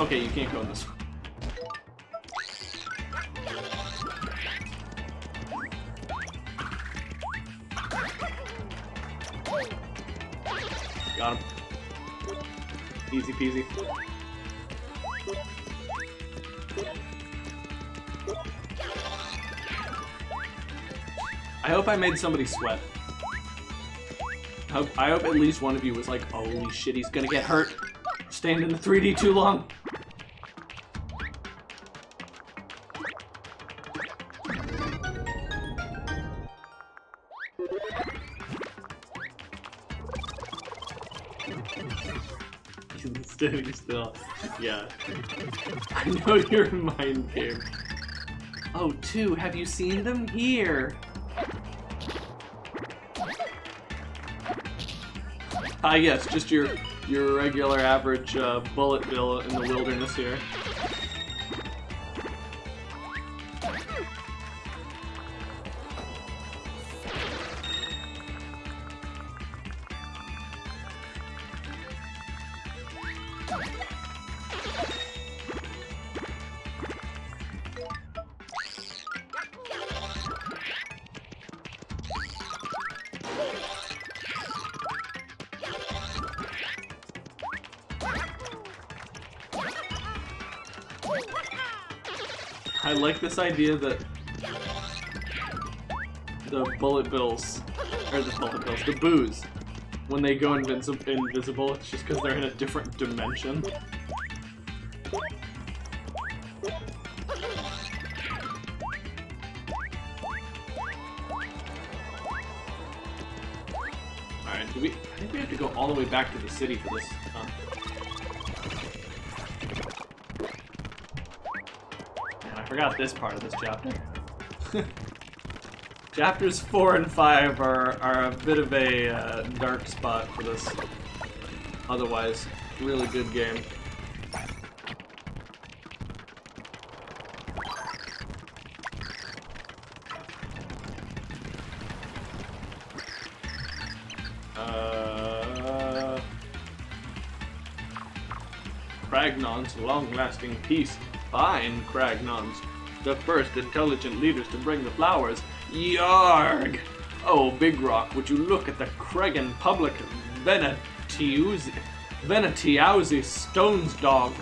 [SPEAKER 1] Okay, you can't go in this one. Got him. Easy peasy. I hope I made somebody sweat. I hope at least one of you was like, holy shit, he's gonna get hurt. Staying in the 3D too long. Standing still. Yeah. I know your mind game. Oh, two, have you seen them? Here. Yes, just your regular average bullet bill in the wilderness here. I like this idea that the bullet bills, or the boos, when they go invisible, it's just because they're in a different dimension. Alright, I think we have to go all the way back to the city for this. I forgot this part of this chapter. Chapters 4 and 5 are a bit of a dark spot for this otherwise really good game. Cragnon's long-lasting peace. Fine, Cragnons. The first intelligent leaders to bring the flowers. Yarg! Oh, Big Rock, would you look at the Cregan public Venetiausi Stones Dog.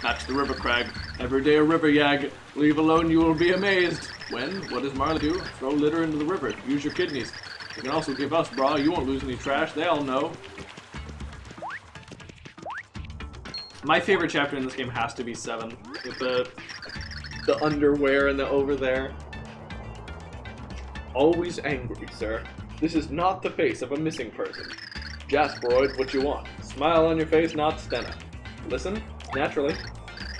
[SPEAKER 1] That's the river crag. Every day a river yag. Leave alone, you will be amazed. When? What does Marley do? Throw litter into the river. Use your kidneys. You can also give us, brah. You won't lose any trash. They all know. My favorite chapter in this game has to be 7. With the underwear and the over there. Always angry, sir. This is not the face of a missing person. Jasperoid, what you want? Smile on your face, not Stena. Listen, naturally.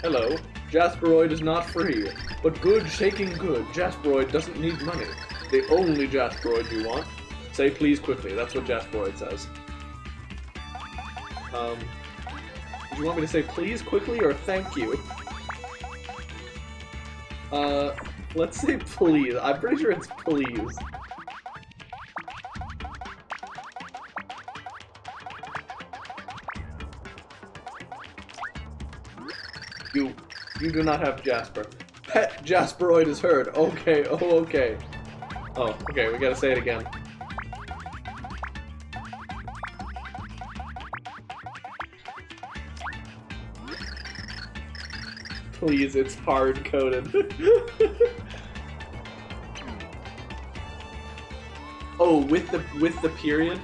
[SPEAKER 1] Hello. Jasperoid is not free, but good shaking good. Jasperoid doesn't need money. The only Jasperoid you want. Say please quickly. That's what Jasperoid says. Do you want me to say please quickly or thank you? Let's say please. I'm pretty sure it's please. You do not have Jasper. Pet Jasperoid is heard. Okay, oh okay. Oh, okay, we gotta say it again. Please, it's hard-coded. Oh, with the period?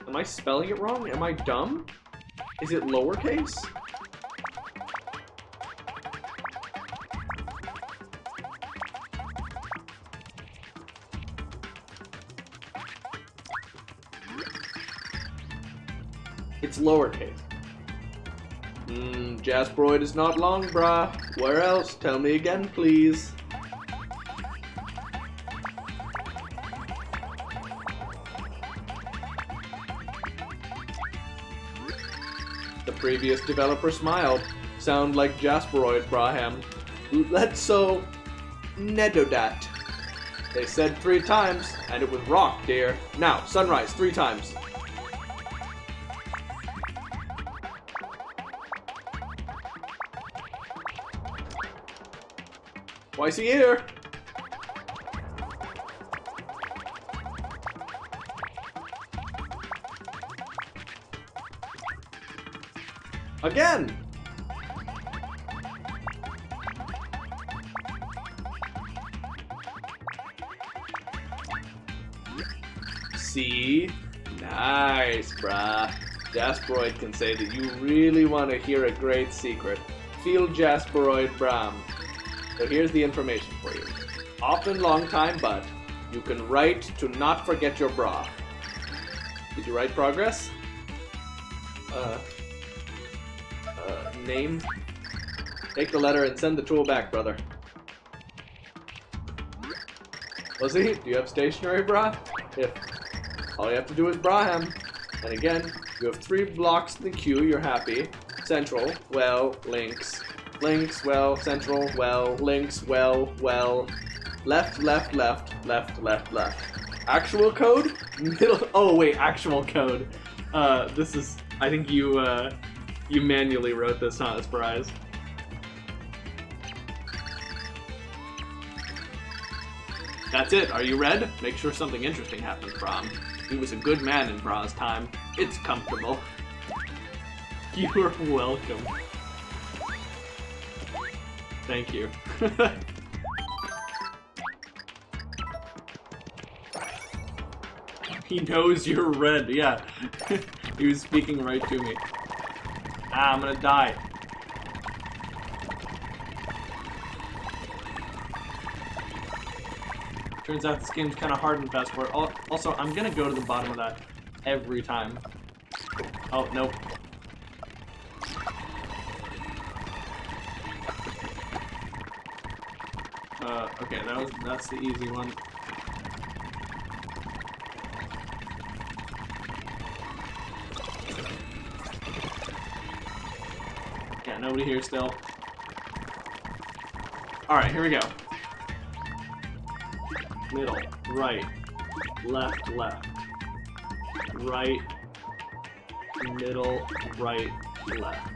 [SPEAKER 1] Am I spelling it wrong? Am I dumb? Is it lowercase? It's lowercase. Jasperoid is not long, brah. Where else? Tell me again, please. The previous developer smiled. Sound like Jasperoid, Braham. Let's so... Nedodat. They said 3 times, and it was rock, dear. Now, sunrise 3 times.
[SPEAKER 3] Why is he here? Again! See? Nice, brah. Jasperoid can say that you really want to hear a great secret. Feel Jasperoid Brahm. So here's the information for you. Often long time, but you can write to not forget your bra. Did you write progress? Name? Take the letter and send the tool back, brother. Lizzie, do you have stationary bra? If all you have to do is bra him. And again, you have 3 blocks in the queue, you're happy. Central, well, links. Links, well, central, well, links, well, well. Left, left, left, left, left, left. Actual code? Middle, oh wait, actual code. This is, I think you manually wrote this, huh, Surprise? That's it, are you read? Make sure something interesting happens, Brahm. He was a good man in Bra's time. It's comfortable. You're welcome. Thank you. He knows you're red, yeah. He was speaking right to me. Ah, I'm gonna die. Turns out this game's kind of hard in fast forward. Also, I'm gonna go to the bottom of that every time. Oh, nope. Okay, that's the easy one. Yeah, nobody here still. Alright, here we go. Middle, right, left, left. Right, middle, right, left.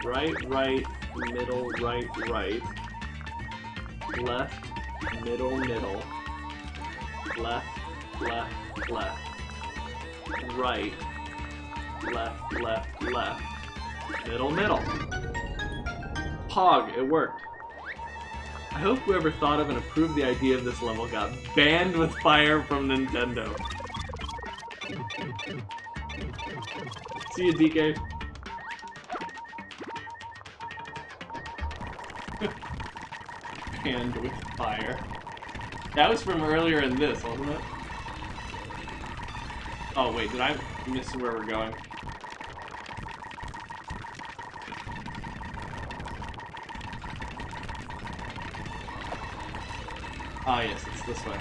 [SPEAKER 3] Right, right, middle, right, right. Left, middle, middle. Left, left, left. Right, left, left, left. Middle, middle. Pog, it worked. I hope whoever thought of and approved the idea of this level got banned with fire from Nintendo. See you, DK. Banned with fire. That was from earlier in this, wasn't it? Oh wait, did I miss where we're going? Ah yes, it's this way.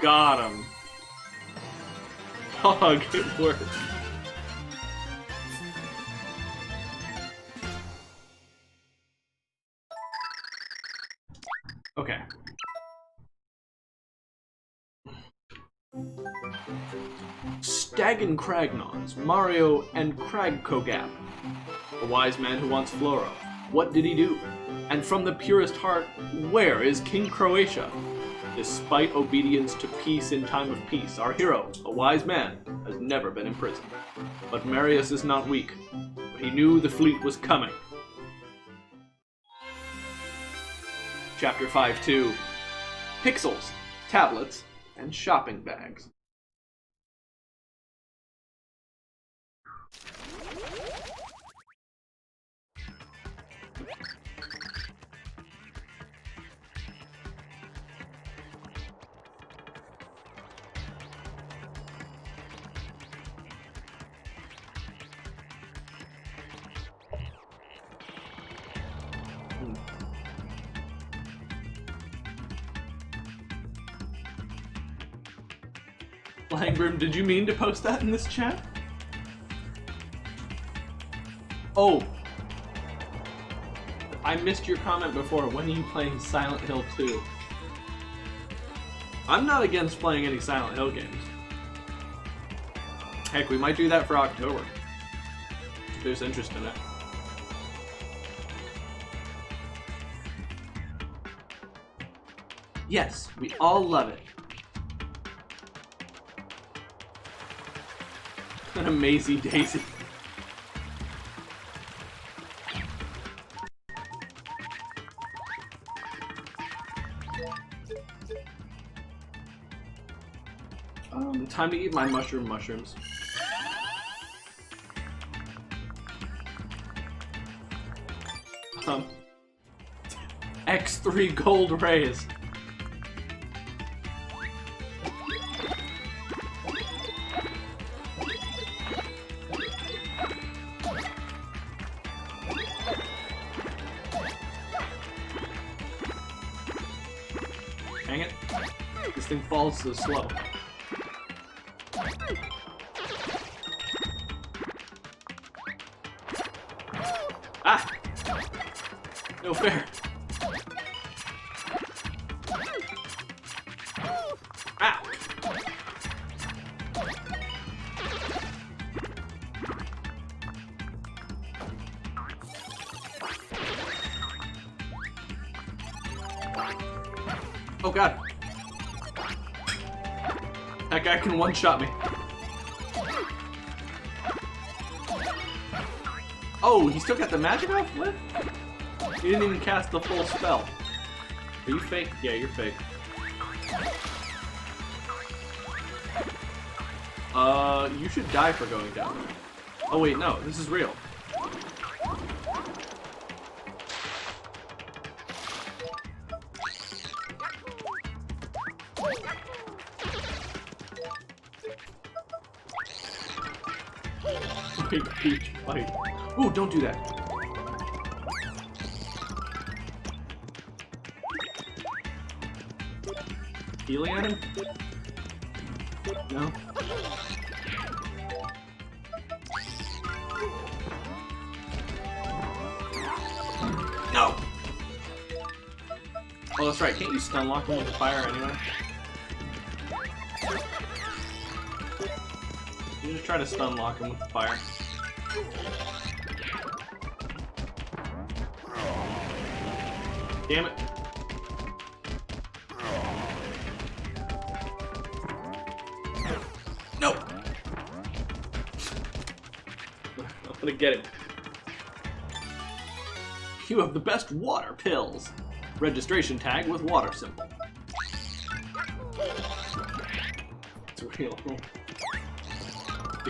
[SPEAKER 3] Got him. Oh, good work. Okay. Stag and Cragnons, Mario and Cragkogap. A wise man who wants Floro. What did he do? And from the purest heart, where is King Croatia? Despite obedience to peace in time of peace, our hero, a wise man, has never been imprisoned. But Marius is not weak. But he knew the fleet was coming. Chapter 5-2. Pixels, tablets, and shopping bags. Langbrim, did you mean to post that in this chat? Oh. I missed your comment before. When are you playing Silent Hill 2? I'm not against playing any Silent Hill games.
[SPEAKER 1] Heck, we might do that for October. If there's interest in it. Yes, we all love it. An amazing Daisy. Time to eat my mushrooms. X3 gold rays. Dang it. This thing falls so slow. Ah! No fair. Ow! Oh god. That guy can one-shot me. Oh, he still got the magic off? What? He didn't even cast the full spell. Are you fake? Yeah, you're fake. You should die for going down. Oh wait, no, this is real. Big peach fight. Ooh, don't do that. Healing at him? No. No! Oh, that's right. Can't you stun lock him with the fire anyway? You just try to stun lock him with the fire. Damn it. No! I'm gonna get him. You have the best water pills. Registration tag with water symbol. It's real.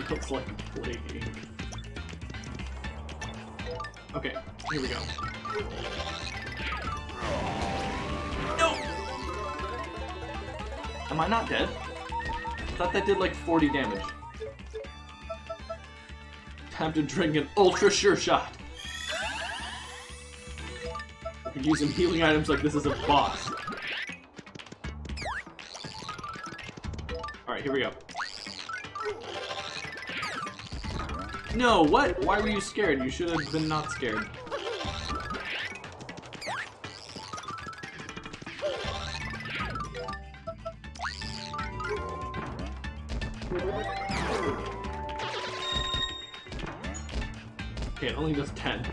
[SPEAKER 1] Feels like plague. Okay, here we go. No! Am I not dead? I thought that did like 40 damage. Time to drink an ultra sure shot. I could use some healing items like this as a boss. Alright, here we go. No, what? Why were you scared? You should have been not scared. Okay, it only does 10.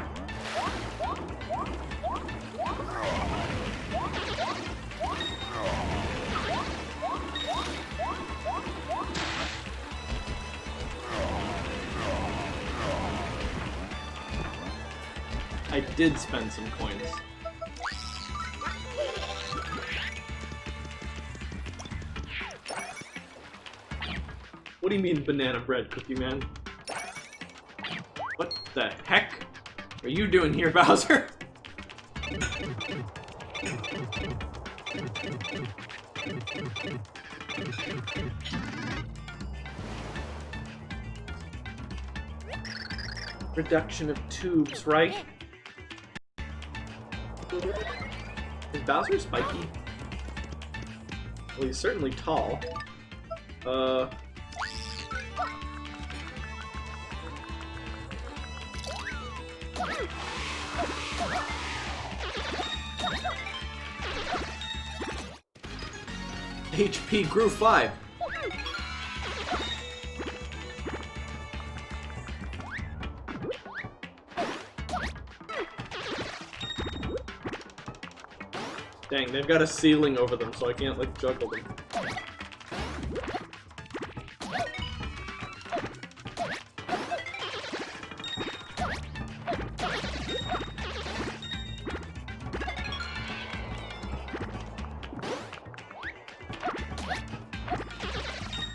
[SPEAKER 1] I did spend some coins. What do you mean banana bread, Cookie Man? What the heck are you doing here, Bowser? Reduction of tubes, right? Is Bowser spiky? Well, he's certainly tall. HP grew 5. Dang, they've got a ceiling over them, so I can't, like, juggle them.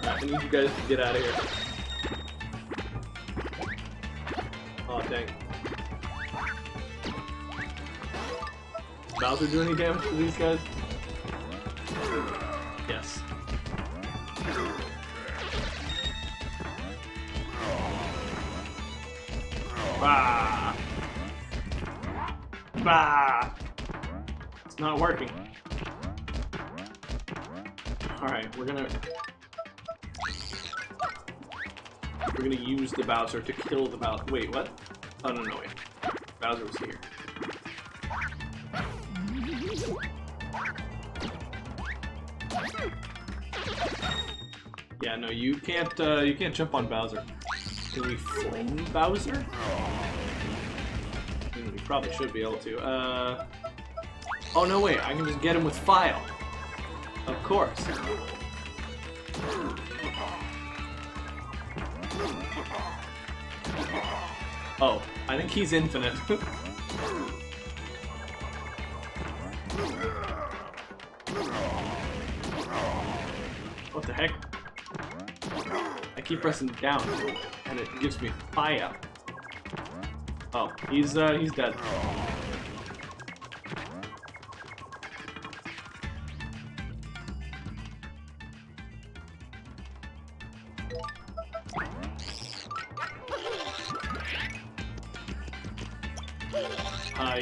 [SPEAKER 1] Alright, I need you guys to get out of here. Oh, dang. Bowser do any damage to these guys? Yes. Bah! Bah! It's not working. Alright, we're gonna use the Bowser to kill the Bowser. Wait, what? Oh, no, wait. Bowser was here. Yeah, no, you can't jump on Bowser. Can we flame Bowser? I mean, we probably should be able to. Oh no, wait, I can just get him with File. Of course. Oh, I think he's infinite. What the heck? I keep pressing down, and it gives me fire. Oh, he's dead.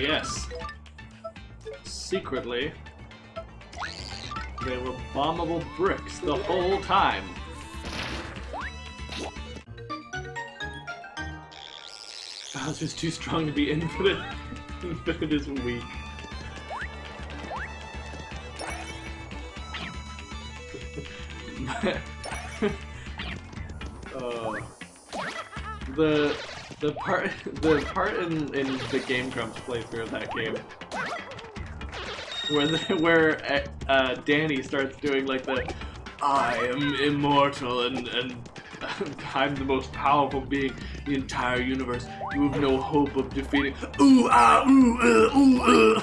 [SPEAKER 1] Yes. Secretly, they were bombable bricks the whole time. Bowser's too strong to be infinite. Infinite is weak. The part in the Game Grumps playthrough of that game where Danny starts doing like the I am immortal and I'm the most powerful being in the entire universe. You have no hope of defeating. Ooh ah ooh.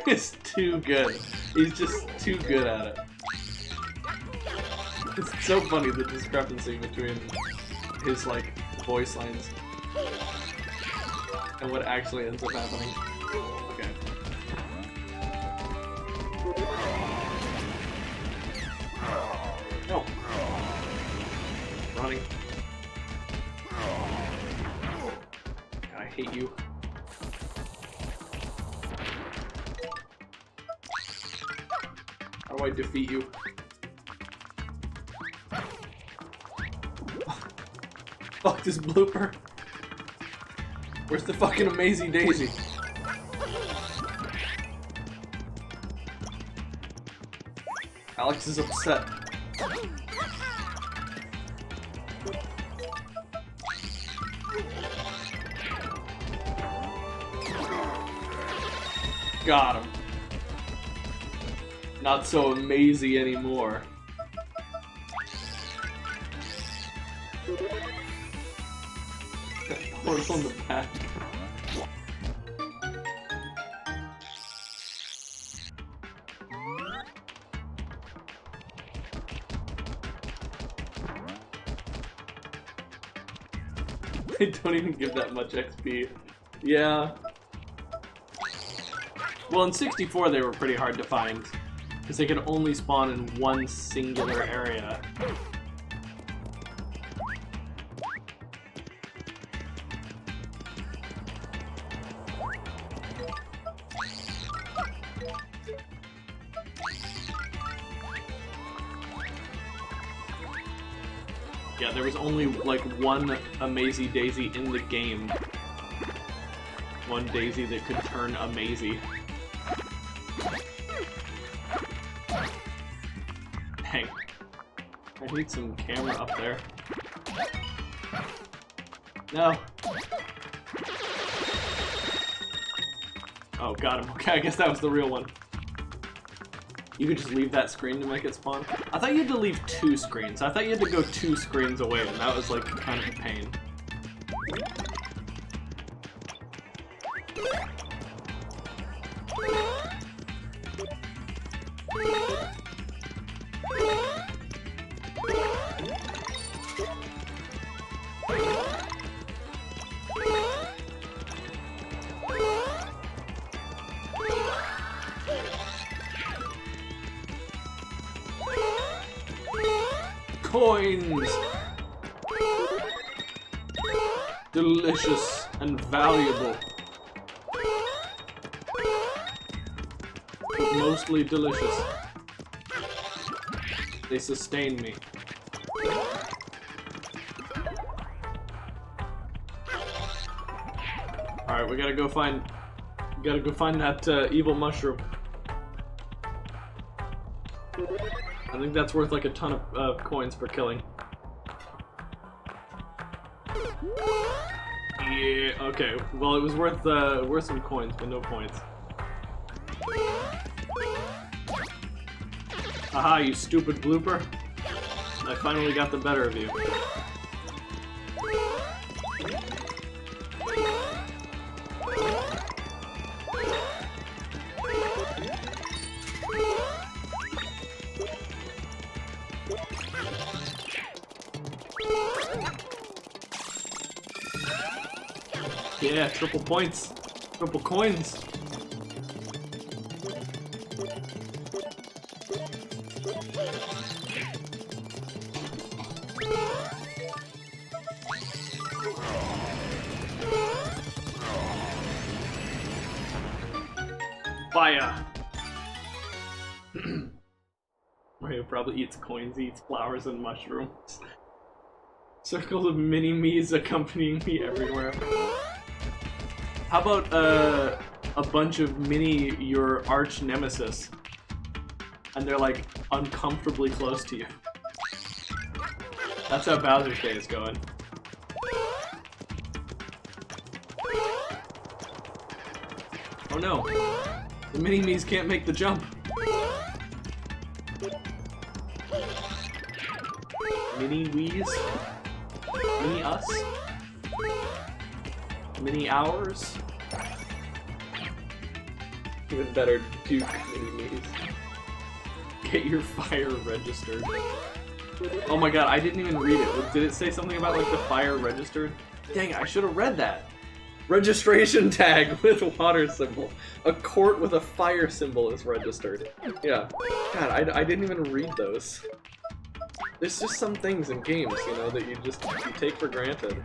[SPEAKER 1] It's too good. He's just too good at it. It's so funny, the discrepancy between his like voice lines and what actually ends up happening. Okay. No. Running. God, I hate you. How do I defeat you? Fuck this blooper. Where's the fucking Amazing Daisy? Alex is upset. Got him. Not so amazing anymore. Portal in the back. They don't even give that much XP. Yeah. Well, in 64 they were pretty hard to find, because they could only spawn in one singular area. Yeah, there was only like one Amazing Daisy in the game. One Daisy that could turn Amazy. Dang. I need some camera up there. No. Oh, got him. Okay, I guess that was the real one. You could just leave that screen to make it spawn? I thought you had to leave 2 screens. I thought you had to go 2 screens away, and that was like kind of a pain. Coins! Delicious and valuable. But mostly delicious. They sustain me. Alright, we gotta go find that evil mushroom. I think that's worth like a ton of coins for killing. Yeah, okay. Well, it was worth some coins, but no points. Haha, you stupid blooper. I finally got the better of you. Yeah, triple points. Triple coins. Fire! Mario probably eats coins, eats flowers and mushrooms. Circles of mini-me's accompanying me everywhere. How about a bunch of mini your arch nemesis, and they're like uncomfortably close to you? That's how Bowser's Day is going. Oh no, the mini-me's can't make the jump. Mini-wees? Mini-us? Mini-hours? Even better, Duke mini-me's. Get your fire registered. Oh my god, I didn't even read it. Did it say something about like the fire registered? Dang it, I should have read that. Registration tag with water symbol. A court with a fire symbol is registered. Yeah. God, I didn't even read those. There's just some things in games, you know, that you take for granted.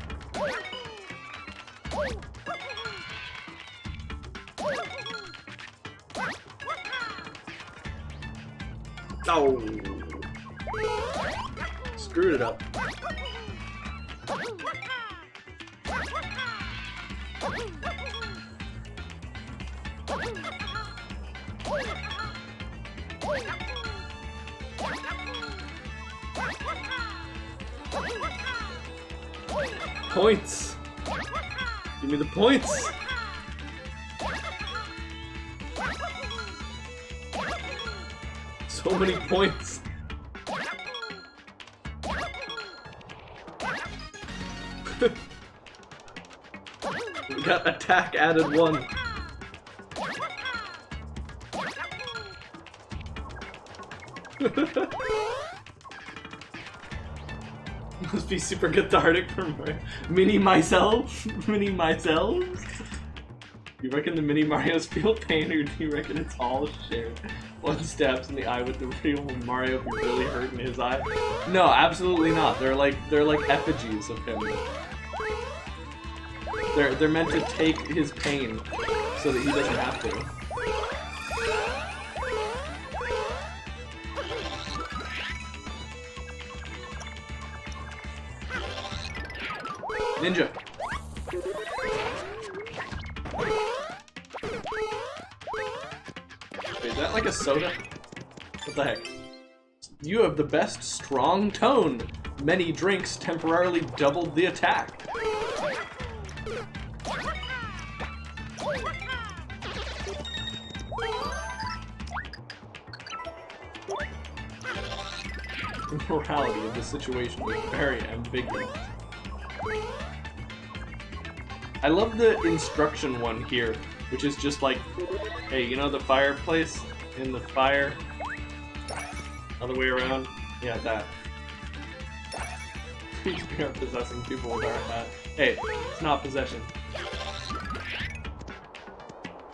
[SPEAKER 1] Oh! Screwed it up. Points! Give me the points! So many points! We got attack added 1. Must be super cathartic for mini myself? Mini myself? You reckon the mini Marios feel pain, or do you reckon it's all shared? One stabs in the eye with the real Mario be really hurting his eye? No, absolutely not. They're like effigies of him. They're meant to take his pain so that he doesn't have to. Ninja. Wait, is that like a soda? What the heck? You have the best strong tone. Many drinks temporarily doubled the attack. The morality of the situation is very ambiguous. I love the instruction one here, which is just like, hey, you know the fireplace in the fire? Other way around? Yeah, that. We are possessing people with our hat. Hey, it's not possession.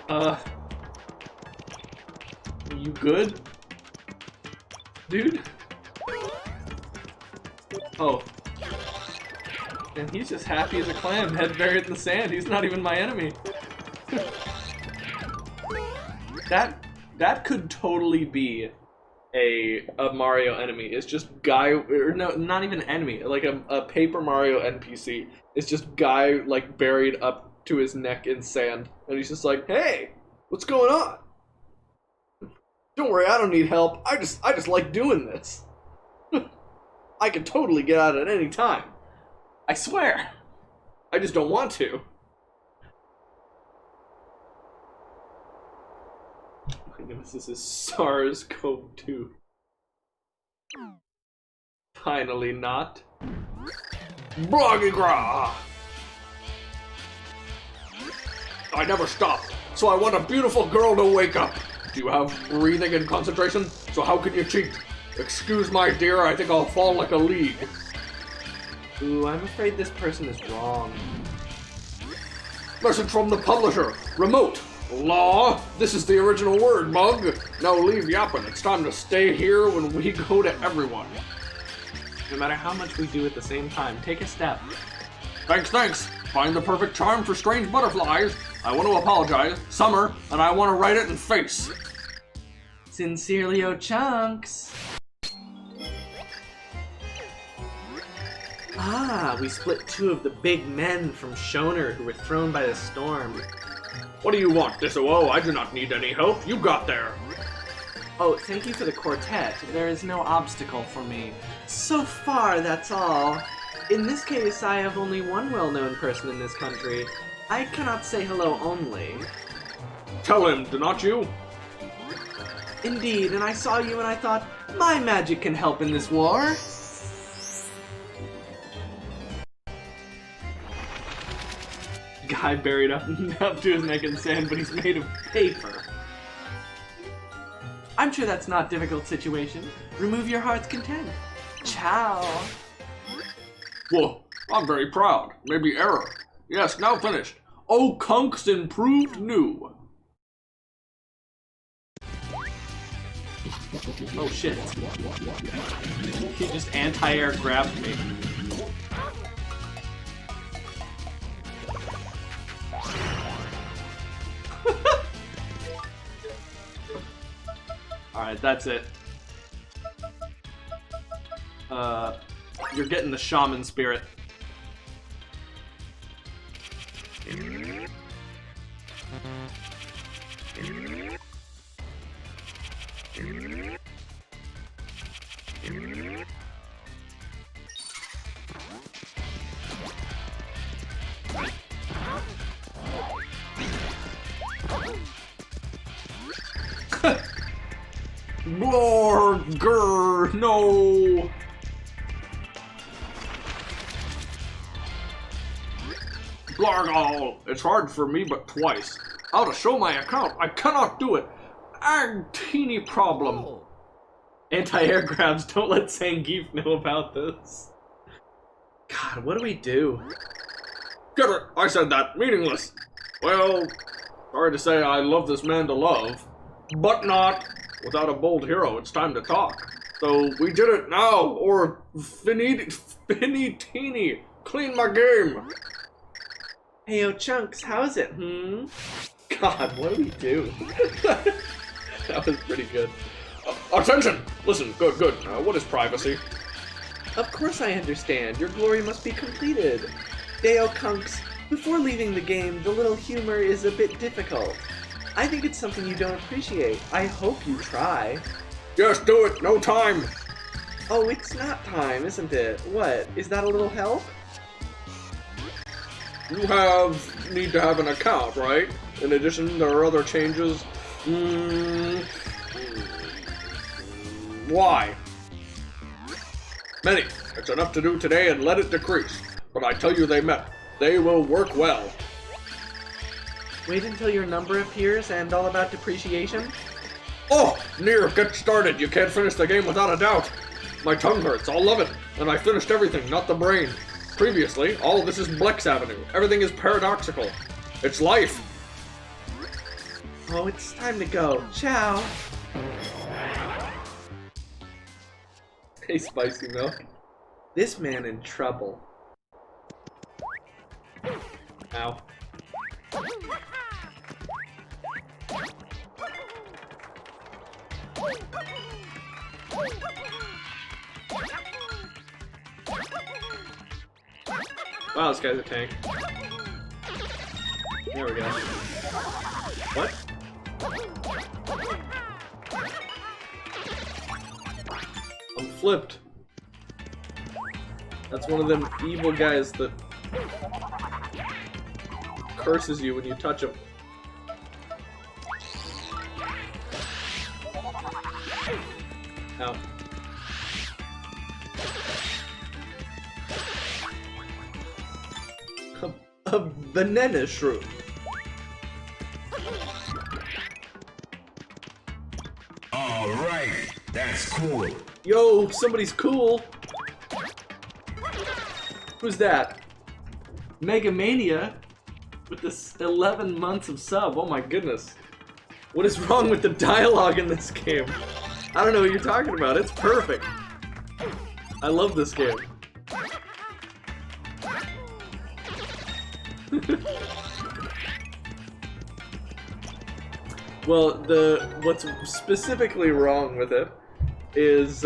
[SPEAKER 1] Are you good? Dude? Oh. And he's just happy as a clam, head buried in the sand. He's not even my enemy. That could totally be a Mario enemy. It's just guy, or no, not even enemy, like a Paper Mario NPC. It's just guy like buried up to his neck in sand, and he's just like, hey, what's going on? Don't worry, I don't need help. I just like doing this. I can totally get out at any time. I swear. I just don't want to. Oh my goodness, this is SARS-CoV-2. Finally not. Bloggy-gra! I never stop, so I want a beautiful girl to wake up. Do you have breathing and concentration? So how can you cheat? Excuse my dear, I think I'll fall like a league. Ooh, I'm afraid this person is wrong. Message from the publisher. Remote. Law. This is the original word, mug. Now leave yapping. It's time to stay here when we go to everyone. No matter how much we do at the same time, take a step. Thanks. Find the perfect charm for strange butterflies. I want to apologize. Summer, and I want to write it in face. Sincerely, Chunks. Ah, we split two of the big men from Shoner who were thrown by the storm. What do you want, Disso? I do not need any help. You got there. Oh, thank you for the quartet. There is no obstacle for me. So far, that's all. In this case, I have only one well-known person in this country. I cannot say hello only. Tell him, do not you? Indeed, and I saw you and I thought, my magic can help in this war. Guy buried up to his neck in sand, but he's made of paper. I'm sure that's not a difficult situation. Remove your heart's content. Ciao. Whoa, I'm very proud. Maybe error. Yes, now finished. Oh, Kunks improved new. Oh shit. He just anti-air grabbed me. Alright, that's it. You're getting the shaman spirit. Grr, no! Blargal, it's hard for me but twice. How to show my account? I cannot do it. Teeny problem. Anti-air grabs, don't let Zangief know about this. God, what do we do? Get it! I said that. Meaningless. Well, sorry to say I love this man to love, but not. Without a bold hero, it's time to talk. So we did it now, or finitini. Clean my game. Hey, yo, Chunks, how's it, God, what do we do? That was pretty good. Attention! Listen, good. What is privacy? Of course I understand. Your glory must be completed. Deo Kunks, before leaving the game, the little humor is a bit difficult. I think it's something you don't appreciate. I hope you try. Yes, do it. No time. Oh, it's not time, isn't it? What? Is that a little help? You need to have an account, right? In addition, there are other changes. Why?
[SPEAKER 7] Many. It's enough to do today and let it decrease. But I tell you they met. They will work well.
[SPEAKER 3] Wait until your number appears and all about depreciation?
[SPEAKER 7] Oh, Nier, get started. You can't finish the game without a doubt. My tongue hurts, I'll love it. And I finished everything, not the brain. Previously, all of this is Blex Avenue. Everything is paradoxical. It's life.
[SPEAKER 3] Oh, it's time to go. Ciao.
[SPEAKER 7] Hey, Spicy Milk.
[SPEAKER 3] This man in trouble.
[SPEAKER 7] Ow. Wow, this guy's a tank. There we go. What? I'm flipped. That's one of them evil guys that curses you when you touch him. Ow.
[SPEAKER 3] A banana shroom.
[SPEAKER 5] Alright, that's cool.
[SPEAKER 3] Yo, somebody's cool. Who's that? Mega Mania with this 11 months of sub. Oh my goodness. What is wrong with the dialogue in this game? I don't know what you're talking about. It's perfect. I love this game. Well, what's specifically wrong with it is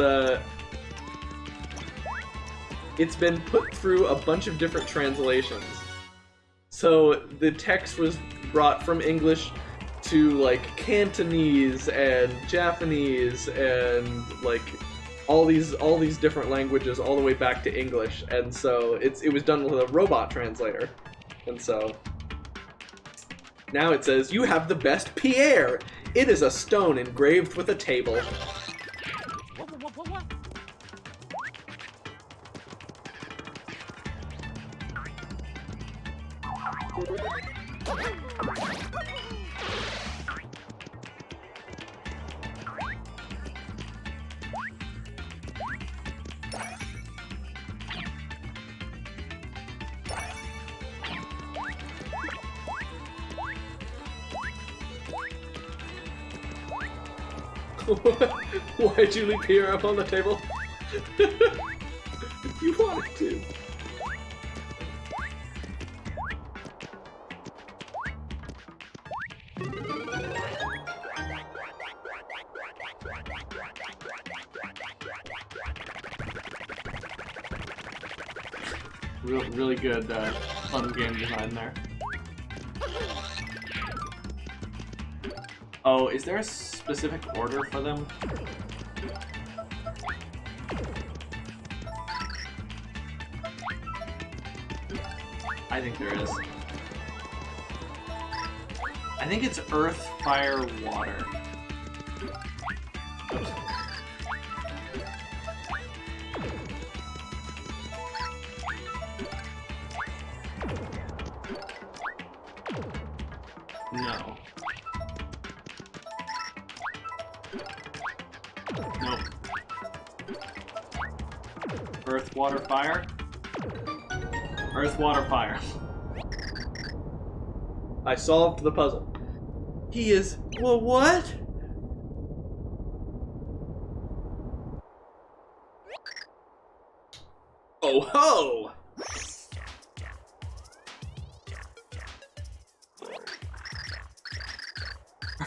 [SPEAKER 3] it's been put through a bunch of different translations. So the text was brought from English to like Cantonese and Japanese and like all these different languages all the way back to English, and so it was done with a robot translator, and so now it says, "You have the best Pierre. It is a stone engraved with a table." Why'd you leave Pierre up on the table? You wanted to.
[SPEAKER 1] Really good, fun game design there. Oh, is there a specific order for them? I think there is. I think it's earth, fire, water. Oops. No. Nope. Earth, water, fire? Earth, water, fire.
[SPEAKER 3] I solved the puzzle. He is... Well, what? Oh ho!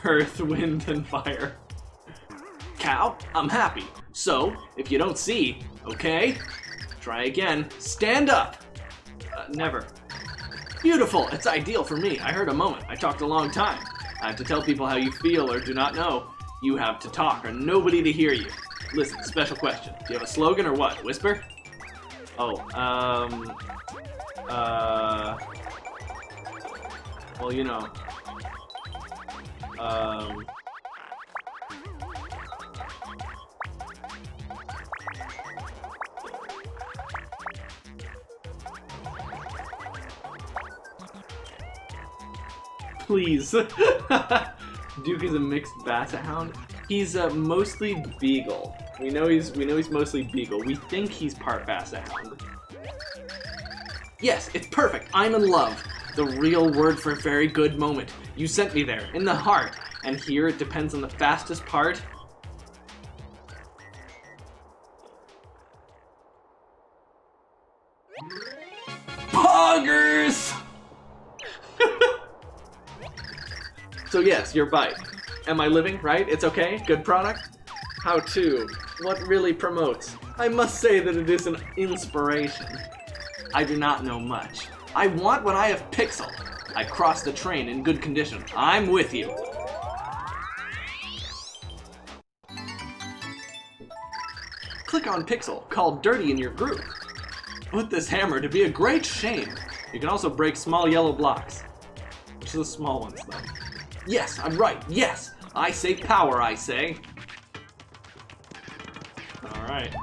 [SPEAKER 1] Earth, wind, and fire.
[SPEAKER 6] Cow, I'm happy. So, if you don't see, okay? Try again. Stand up!
[SPEAKER 1] Never.
[SPEAKER 6] Beautiful! It's ideal for me. I heard a moment. I talked a long time. I have to tell people how you feel or do not know. You have to talk or nobody to hear you. Listen, special question. Do you have a slogan or what? Whisper?
[SPEAKER 1] Oh, well, you know.
[SPEAKER 3] please. Duke is a mixed basset hound. He's mostly beagle. We know he's mostly beagle. We think he's part basset hound. Yes, it's perfect. I'm in love. The real word for very good moment. You sent me there, in the heart. And here it depends on the fastest part. Poggers! So yes, your bike. Am I living, right? It's okay? Good product? How to? What really promotes? I must say that it is an inspiration. I do not know much. I want what I have Pixel. I crossed the train in good condition. I'm with you. Click on Pixel, called Dirty in your group. Put this hammer to be a great shame. You can also break small yellow blocks. Which are the small ones, though. Yes, I'm right, yes! I say power, I say. Alright.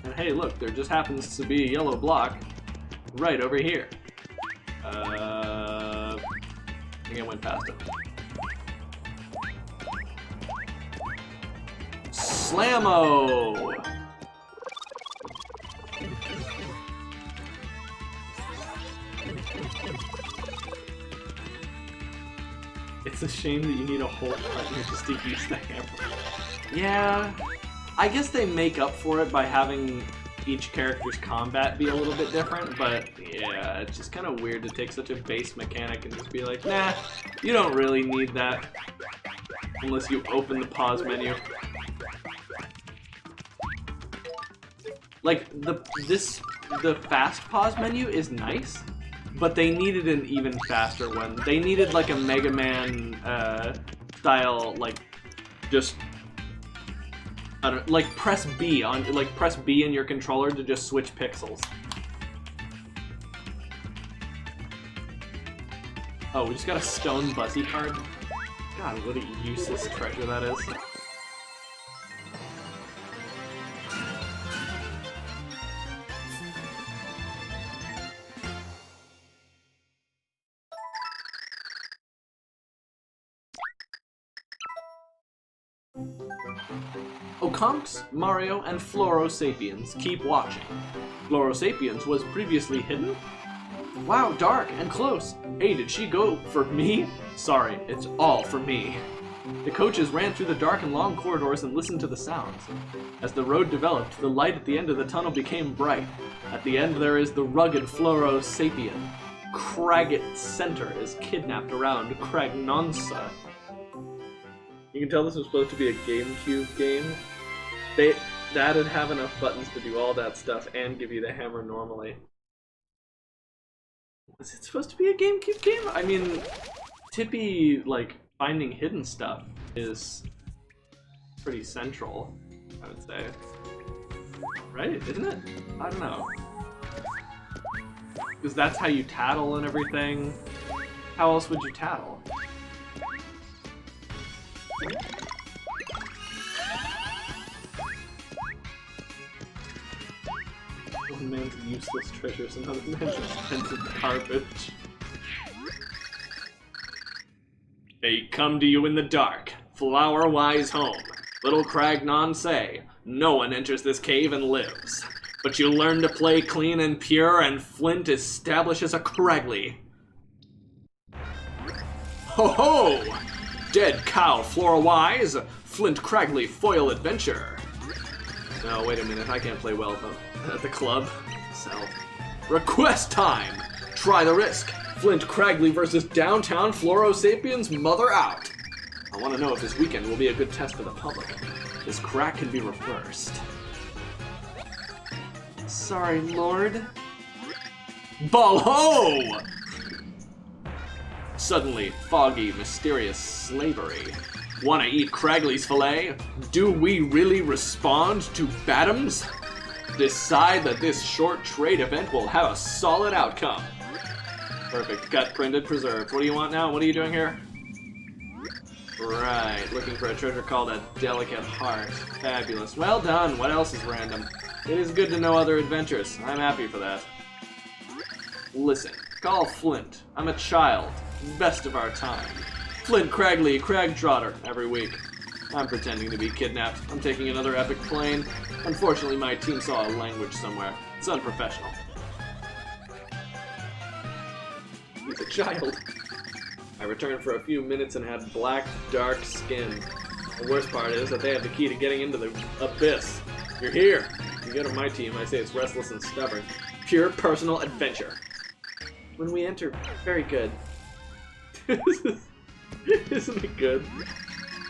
[SPEAKER 3] And hey, look, there just happens to be a yellow block right over here. I think I went past it. Slammo! It's a shame that you need a whole partner just to use the hammer. Yeah, I guess they make up for it by having each character's combat be a little bit different, but yeah, it's just kind of weird to take such a base mechanic and just be like, nah, you don't really need that. Unless you open the pause menu. Like, the fast pause menu is nice, but they needed an even faster one. They needed like a Mega Man style, like, just, I don't know, like press B in your controller to just switch pixels. Oh, we just got a stone Buzzy card? God, what a useless treasure that is. Oconks, Mario, and Floro-Sapiens keep watching. Floro-Sapiens was previously hidden? Wow, dark and close. Hey, did she go for me? Sorry, it's all for me. The coaches ran through the dark and long corridors and listened to the sounds. As the road developed, the light at the end of the tunnel became bright. At the end there is the rugged Floro-Sapien. Cragget Center is kidnapped around Cragnonsa. You can tell this was supposed to be a GameCube game. That'd have enough buttons to do all that stuff and give you the hammer normally. Is it supposed to be a GameCube game? I mean, Tippy, like, finding hidden stuff is pretty central, I would say. Right? Isn't it? I don't know. Because that's how you tattle and everything. How else would you tattle? One man's useless treasures, another man's expensive garbage. They come to you in the dark, flower-wise home. Little Cragnon say, no one enters this cave and lives. But you learn to play clean and pure, and Flint establishes a Cragley. Ho-ho! Dead cow, Flora-wise, Flint Cragley foil adventure. No, wait a minute, I can't play well at the club. So, request time! Try the risk. Flint Cragley versus downtown Floro-Sapiens mother out. I want to know if this weekend will be a good test for the public. This crack can be reversed. Sorry, Lord. Ball-ho! Suddenly, foggy, mysterious slavery. Wanna eat Cragley's fillet? Do we really respond to Badams? Decide that this short trade event will have a solid outcome. Perfect. Cut, printed, preserved. What do you want now? What are you doing here? Right. Looking for a treasure called a delicate heart. Fabulous. Well done. What else is random? It is good to know other adventures. I'm happy for that. Listen.
[SPEAKER 1] Call Flint. I'm a child. Best of our time. Flint Cragley, Cragtrotter, every week. I'm pretending to be kidnapped. I'm taking another epic plane. Unfortunately, my team saw a language somewhere. It's unprofessional. He's a child. I returned for a few minutes and had black, dark skin. The worst part is that they have the key to getting into the abyss. You're here. You get on my team, I say it's restless and stubborn. Pure personal adventure. When we enter, very good. Isn't it good?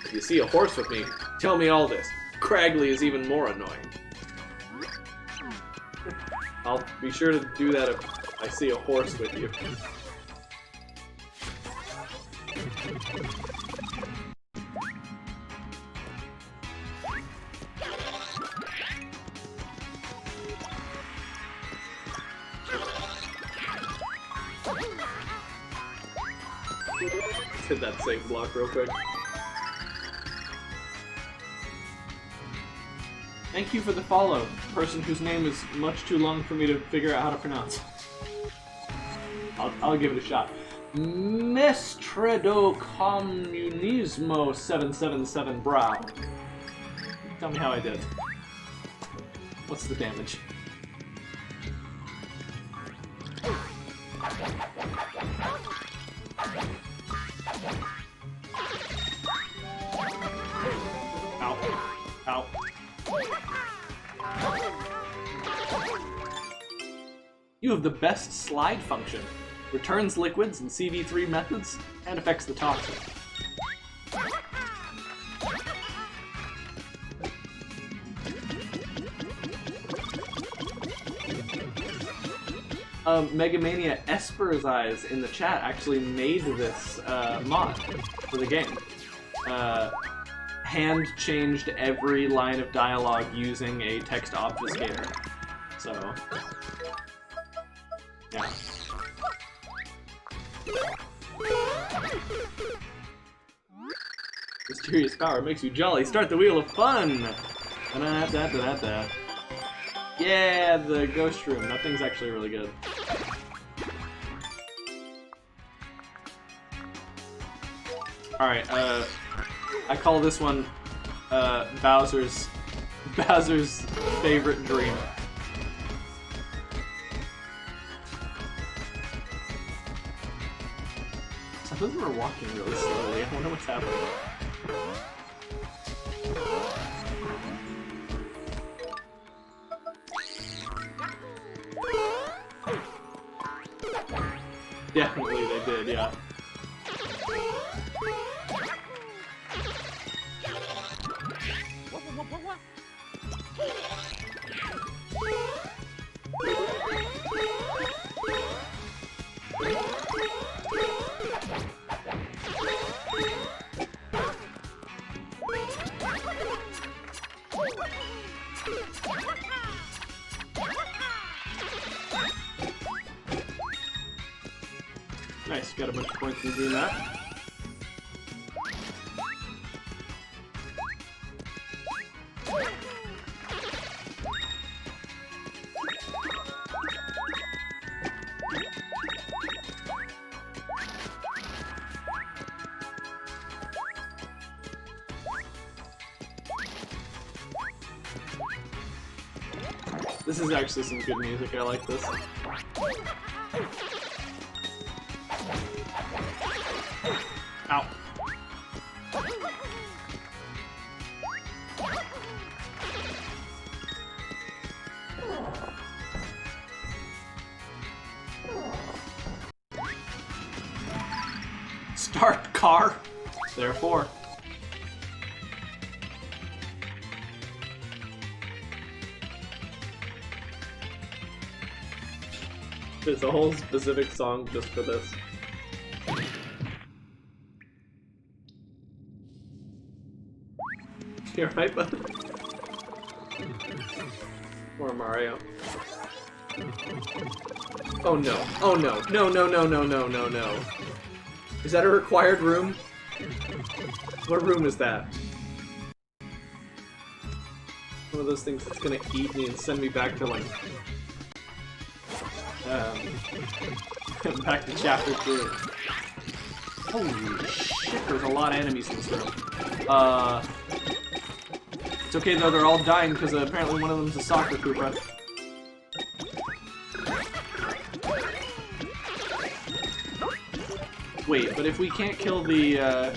[SPEAKER 1] If you see a horse with me, tell me all this. Cragley is even more annoying. I'll be sure to do that if I see a horse with you. Hit that save block real quick. Thank you for the follow, person whose name is much too long for me to figure out how to pronounce. I'll give it a shot. Mestredo Comunismo 777 Brow. Tell me how I did. What's the damage? Ow. Ow. You have the best slide function. Returns liquids and CV3 methods, and affects the toxin. Megamania Esper's Eyes in the chat actually made this mod for the game. Hand changed every line of dialogue using a text obfuscator. So, yeah. Mysterious power makes you jolly. Start the wheel of fun! Da-da-da-da-da-da. Yeah, the ghost room. That thing's actually really good. Alright, I call this one Bowser's favorite dream. Some of them are walking really slowly. I wonder what's happening. Definitely they did, yeah. Nice, got a bunch of points from doing that. This is actually some good music, I like this. Ow. Start car, therefore. There's a whole specific song just for this. You alright, bud? Poor Mario. Oh no. Oh no. No, no, no, no, no, no, no. Is that a required room? What room is that? One of those things that's gonna eat me and send me back to, like... Back to chapter 3. Holy shit, there's a lot of enemies in this room. It's okay though, they're all dying because apparently one of them's a soccer Koopa. Wait, but if we can't kill the,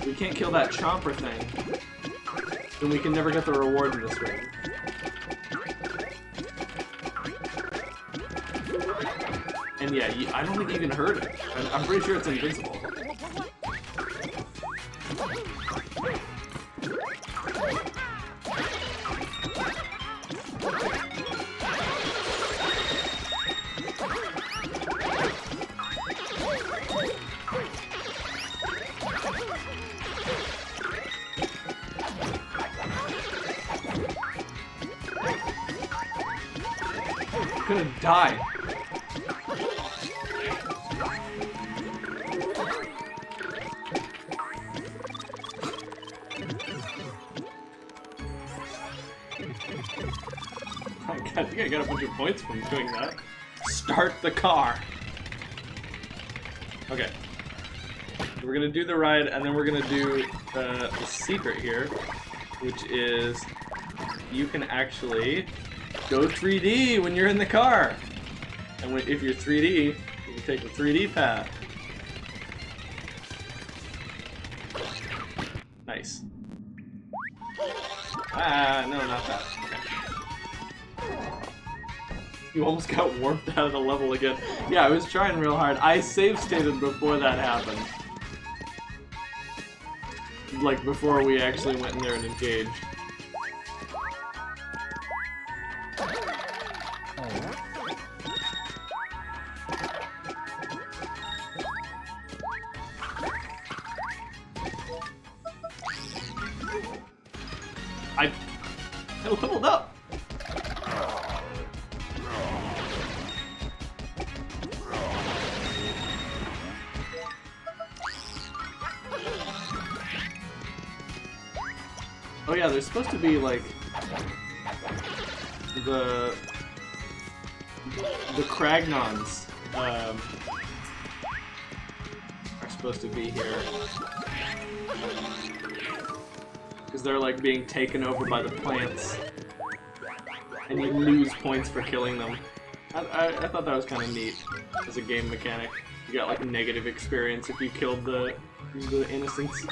[SPEAKER 1] we can't kill that chomper thing, then we can never get the reward in this room. And yeah, I don't think you can hurt it. I'm pretty sure it's invincible. I'm gonna die. I think I got a bunch of points from doing that. Start the car. Okay. We're gonna do the ride, and then we're gonna do the secret here, which is you can actually go 3D when you're in the car. And if you're 3D, you can take the 3D path. Nice. Ah, no, not that. Okay. You almost got warped out of the level again. Yeah, I was trying real hard. I save stated before that happened. Like, before we actually went in there and engaged. I leveled up! Oh yeah, there's supposed to be like the Kragnons are supposed to be here. Because they're like being taken over by the plants. And you lose points for killing them. I thought that was kind of neat as a game mechanic. You got like negative experience if you killed the innocents.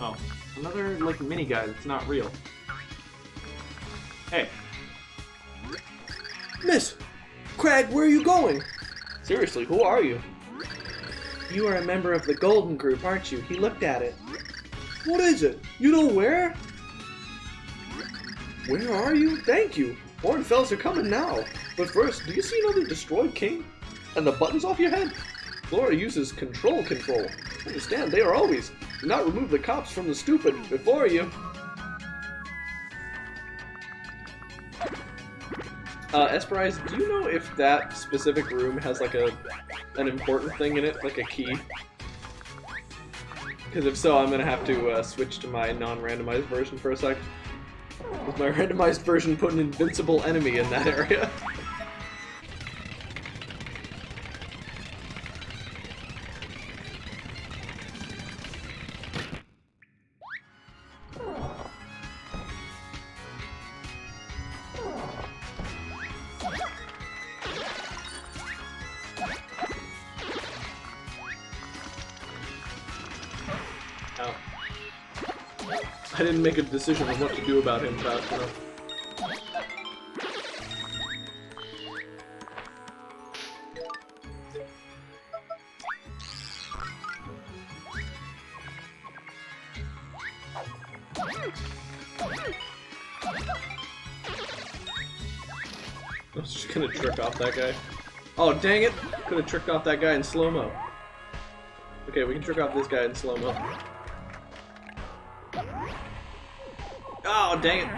[SPEAKER 1] Oh, another like mini guy that's not real. Hey.
[SPEAKER 8] Miss! Crag, where are you going?
[SPEAKER 1] Seriously, who are you?
[SPEAKER 8] You are a member of the Golden Group, aren't you? He looked at it. What is it? You know where? Where are you? Thank you. Hornfells are coming now. But first, do you see another destroyed king? And the buttons off your head? Flora uses control. Understand, they are always. Do not remove the cops from the stupid before you.
[SPEAKER 1] Esperise, do you know if that specific room has like an important thing in it, like a key? Because if so, I'm gonna have to switch to my non-randomized version for a sec. With my randomized version, put an invincible enemy in that area. Oh. I didn't make a decision on what to do about him fast enough. I was just gonna trick off that guy. Oh, dang it! Could have tricked off that guy in slow-mo. Okay, we can trick off this guy in slow-mo. Oh, dang it!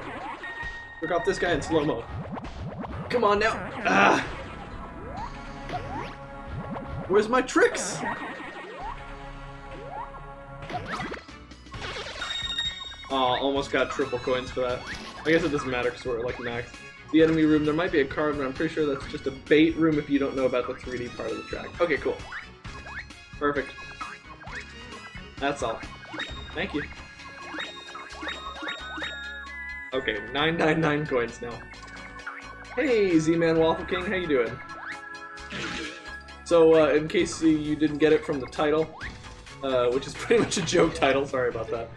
[SPEAKER 1] Trick off this guy in slow-mo. Come on now! Ah! Where's my tricks? Oh, almost got triple coins for that.
[SPEAKER 8] I guess it doesn't matter because we're like max. The enemy room, there might be a card, but I'm pretty sure that's just a bait room if you don't know about the 3D part of the track. Okay, cool. Perfect. That's all. Thank you. Okay, 999 coins now. Hey, Z-Man Waffle King, how you doing? So, in case you didn't get it from the title, which is pretty much a joke title, sorry about that.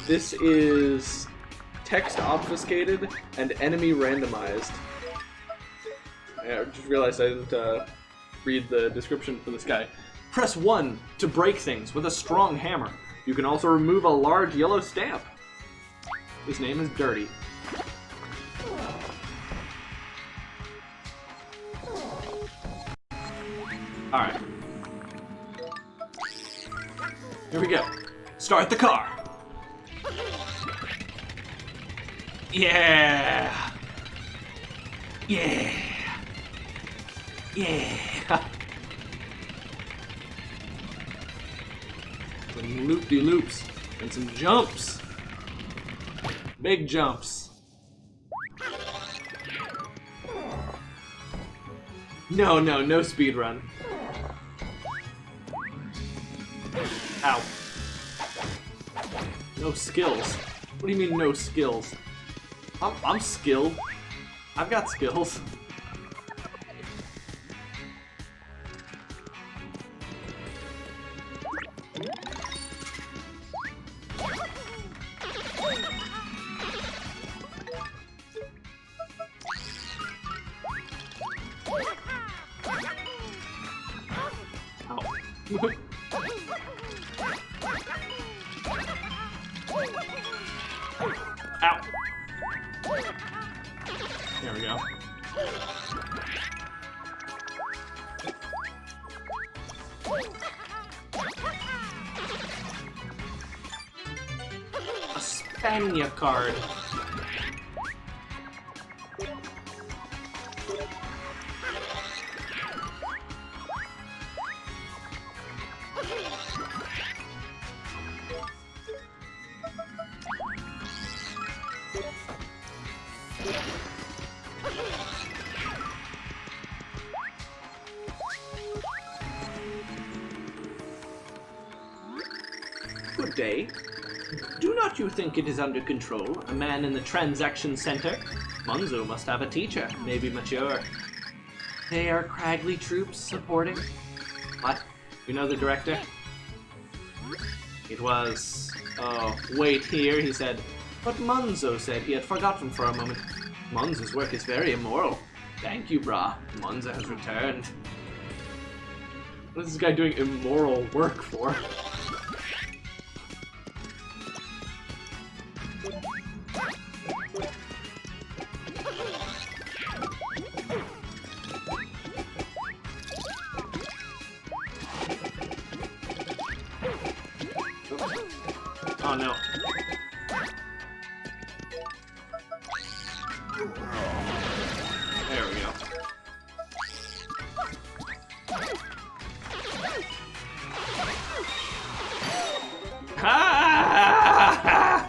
[SPEAKER 8] This is text obfuscated and enemy randomized. I just realized I didn't read the description for this guy. Press 1 to break things with a strong hammer. You can also remove a large yellow stamp. His name is Dirty. Alright. Here we go. Start the car. Yeah. Yeah. Yeah. Some loop-de-loops and some jumps. Big jumps. No speed run. Ow. No skills. What do you mean no skills? I'm skilled. I've got skills. Ow. There we go. A Spania card.
[SPEAKER 6] Good day. Do not you think it is under control? A man in the transaction center? Munzo must have a teacher, maybe mature. They are Cragley troops supporting? What? You know the director? It was... Oh, wait here, he said. But Munzo said he had forgotten for a moment. Munzo's work is very immoral. Thank you, brah. Munzo has returned.
[SPEAKER 8] What is this guy doing immoral work for?
[SPEAKER 6] Oh no. There we go. Ah!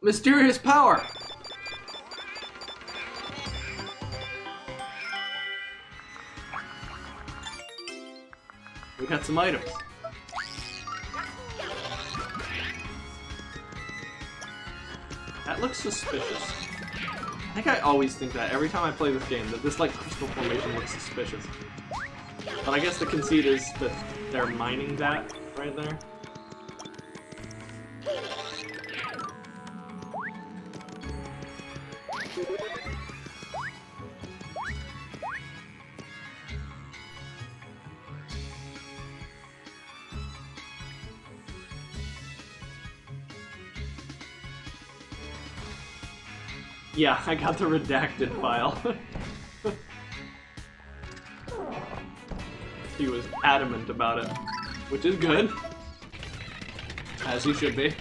[SPEAKER 6] Mysterious power. We got some items. That looks suspicious. I think I always think that every time I play this game, that this like crystal formation looks suspicious. But I guess the conceit is that they're mining that right there. Yeah, I got the redacted file. He was adamant about it, which is good. As he should be.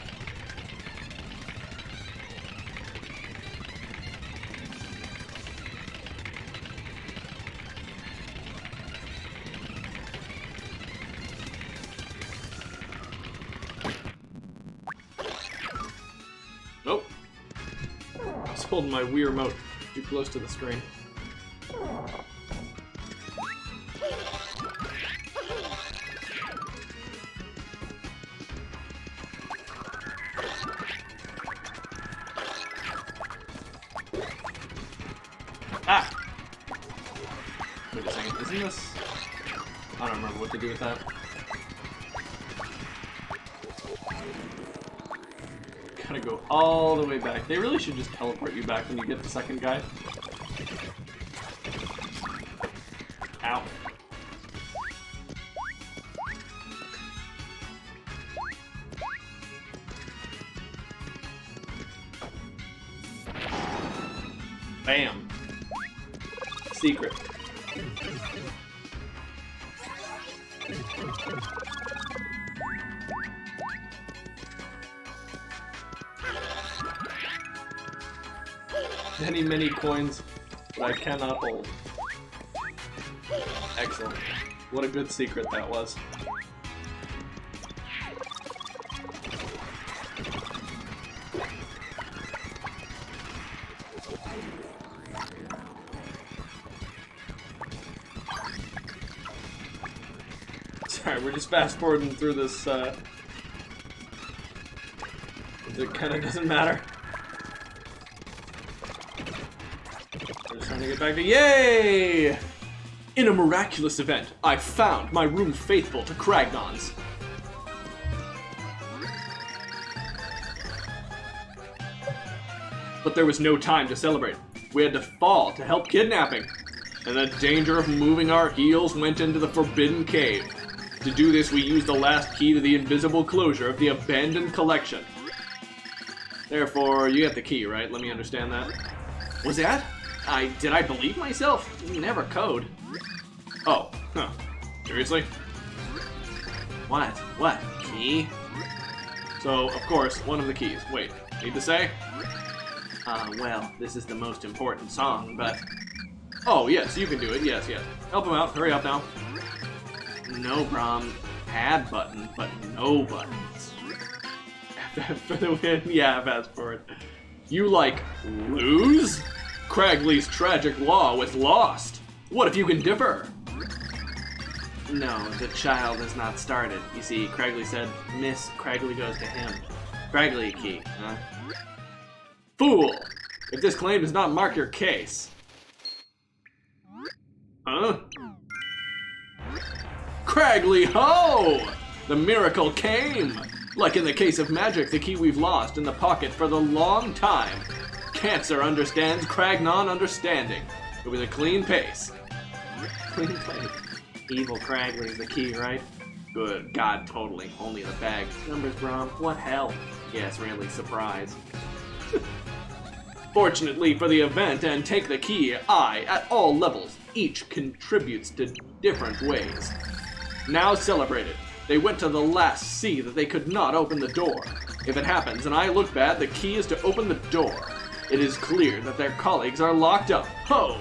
[SPEAKER 1] holding my Wii remote too close to the screen. Ah! Wait a second, isn't this... I don't remember what to do with that. Gotta go all the way back. They really should just teleport you back when you get the second guy. Ow. Bam. Secret. Many coins that I cannot hold. Excellent. What a good secret that was. Sorry, we're just fast forwarding through this, it kinda doesn't matter. We're just trying to get back to yay! In a miraculous event, I found my room faithful to Kragnon's. But there was no time to celebrate. We had to fall to help kidnapping. And the danger of moving our heels went into the forbidden cave. To do this, we used the last key to the invisible closure of the abandoned collection. Therefore, you get the key, right? Let me understand that. Was that? Did I believe myself? Never code. Oh, huh. Seriously? What? What? Key? So, of course, one of the keys. Wait, need to say? Well, this is the most important song, but... Oh, yes, you can do it. Yes, yes. Help him out. Hurry up now. No, Brom. Add button, but no buttons. For the win? Yeah, fast forward. You, like, lose? Cragley's tragic law was lost. What if you can differ? No, the child has not started. You see, Cragley said, Miss Cragley goes to him. Cragley key, huh? Fool! If this claim does not mark your case. Huh? Cragley ho! The miracle came! Like in the case of magic, the key we've lost in the pocket for the long time. Cancer understands, Kragnon understanding. It was a clean pace. Clean pace. Evil Cragley is the key, right? Good God, totally. Only in the bag. Numbers, Brom. What hell? Yes, really, surprise. Fortunately for the event and take the key, I, at all levels, each contributes to different ways. Now celebrated. They went to the last sea that they could not open the door. If it happens and I look bad, the key is to open the door. It is clear that their colleagues are locked up. Ho!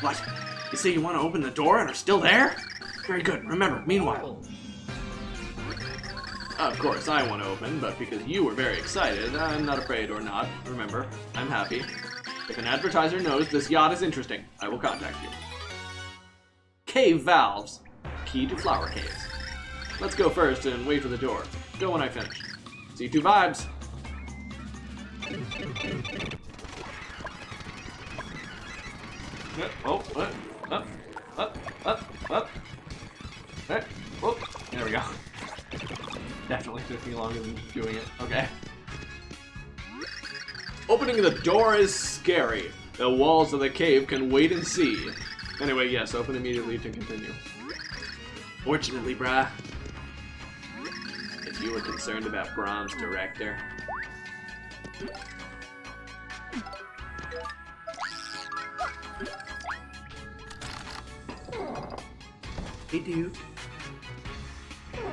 [SPEAKER 1] What? You say you want to open the door and are still there? Very good. Remember, meanwhile. Of course, I want to open, but because you were very excited, I'm not afraid or not. Remember, I'm happy. If an advertiser knows this yacht is interesting, I will contact you. Cave valves. Key to flower caves. Let's go first and wait for the door. Go when I finish. C2 vibes. Oh, what? Up. Hey, oh, there we go. Definitely took me longer than doing it. Okay. Opening the door is scary. The walls of the cave can wait and see. Anyway, yes, open immediately to continue. Fortunately, brah. If you were concerned about Brom's director. Hey, dude.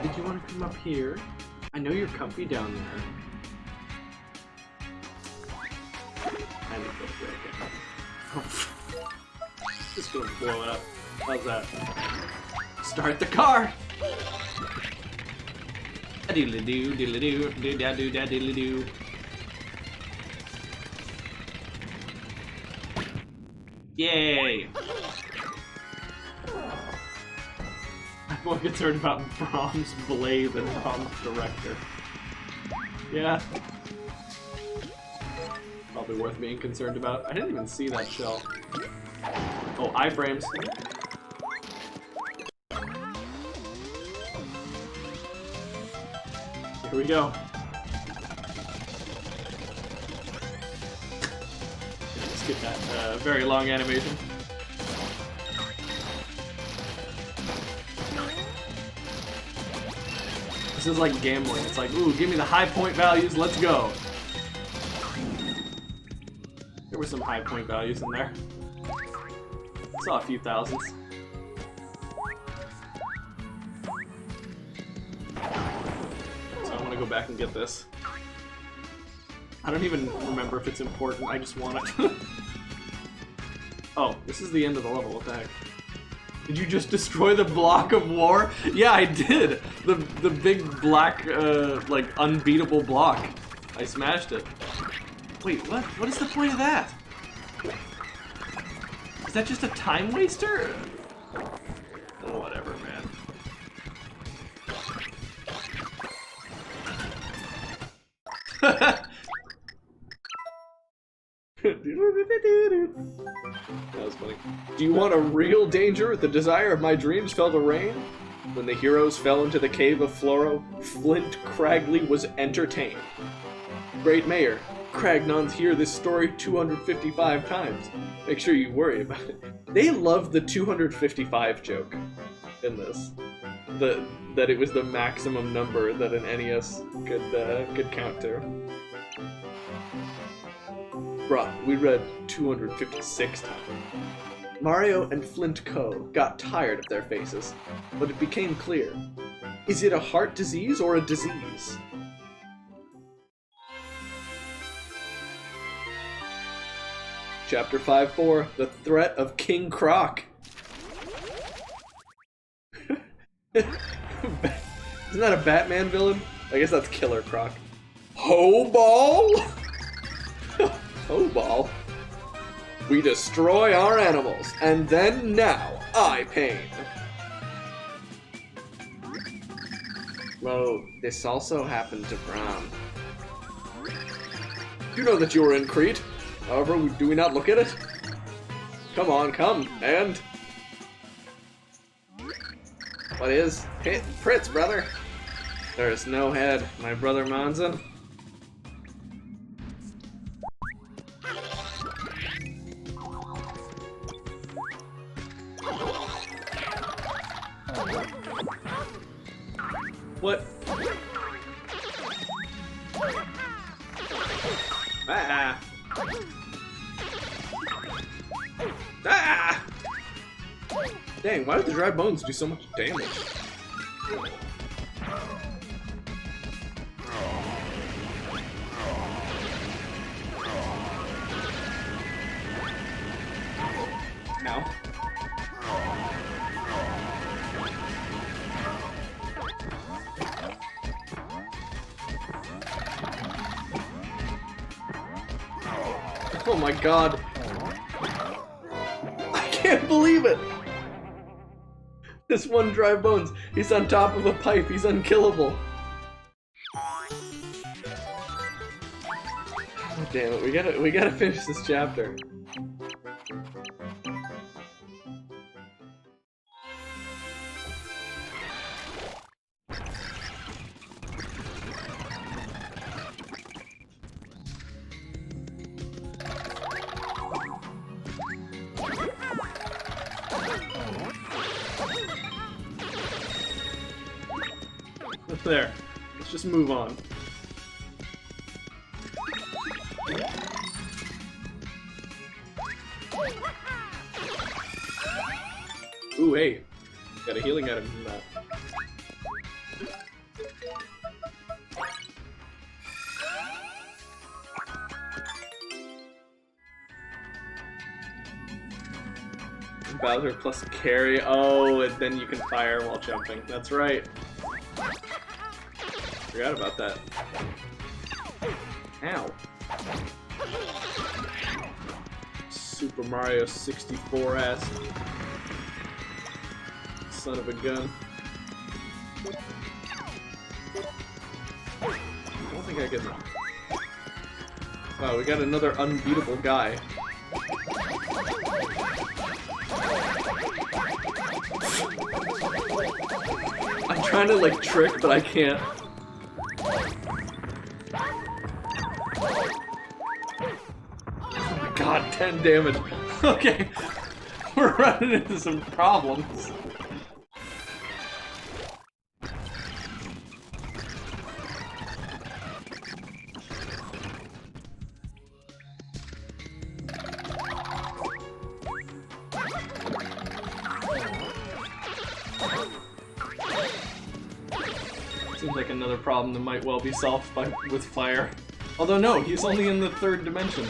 [SPEAKER 1] Did you want to come up here? I know you're comfy down there. I need to go break it. Just gonna blow it up. How's that? Start the car! A-doodle-doo, doodle-doo, doo-da-doo-da-doodle-doo. Yay! I'm more concerned about Brahms' blade than Brahms' director. Yeah. Probably worth being concerned about. I didn't even see that shell. Oh, iframes. Here we go. Let's get that very long animation. This is like gambling. It's like, ooh, give me the high point values, let's go. There were some high point values in there. Saw a few thousands. So I want to go back and get this. I don't even remember if it's important, I just want it. Oh, this is the end of the level, what the heck? Did you just destroy the block of war? Yeah, I did! The big black, like, unbeatable block. I smashed it. Wait, what? What is the point of that? Is that just a time waster? Oh, whatever, man. That was funny. Do you want a real danger? The desire of my dreams fell to rain? When the heroes fell into the cave of Floro, Flint Cragley was entertained. Great Mayor, Cragnons hear this story 255 times. Make sure you worry about it. They love the 255 joke in this. That it was the maximum number that an NES could count to. Bruh, we read 256 times. Mario and Flint Co. got tired of their faces, but it became clear. Is it a heart disease or a disease? Chapter 5-4, The Threat of King Croc. Isn't that a Batman villain? I guess that's Killer Croc. Ho-ball? Ho-ball? We destroy our animals, and then now I pain. Well, this also happened to Brahm. You know that you were in Crete. However, do we not look at it? Come on, come, and... What is? Hit Pritz, brother. There is no head, my brother Monzon. What? Ah! Ah! Dang, why did the dry bones do so much damage? Ow. Oh my god. I can't believe it! This one dry bones, he's on top of a pipe, he's unkillable. Oh, damn it, we gotta finish this chapter. There. Let's just move on. Ooh, hey. Got a healing item from that. Bowser plus carry. Oh, and then you can fire while jumping. That's right. Forgot about that. Ow.
[SPEAKER 8] Super Mario 64-esque. Son of a gun. I don't think I can... Wow, we got another unbeatable guy. I'm trying to, like, trick, but I can't. Oh my god, 10 damage.
[SPEAKER 1] Okay, we're running into some problems. Seems like another problem that might well be solved with fire. Although no, he's only in the 3rd dimension.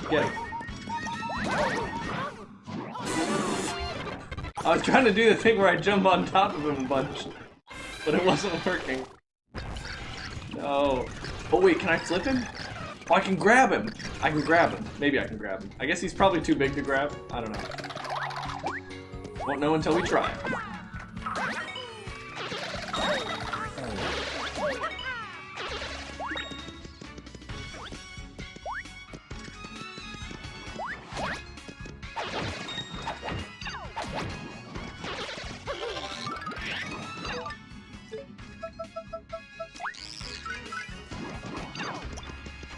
[SPEAKER 1] Get him. I was trying to do the thing where I jump on top of him a bunch, but it wasn't working. No. Oh wait, can I flip him? Oh, I can grab him! I can grab him. Maybe I can grab him. I guess he's probably too big to grab. I don't know. Won't know until we try.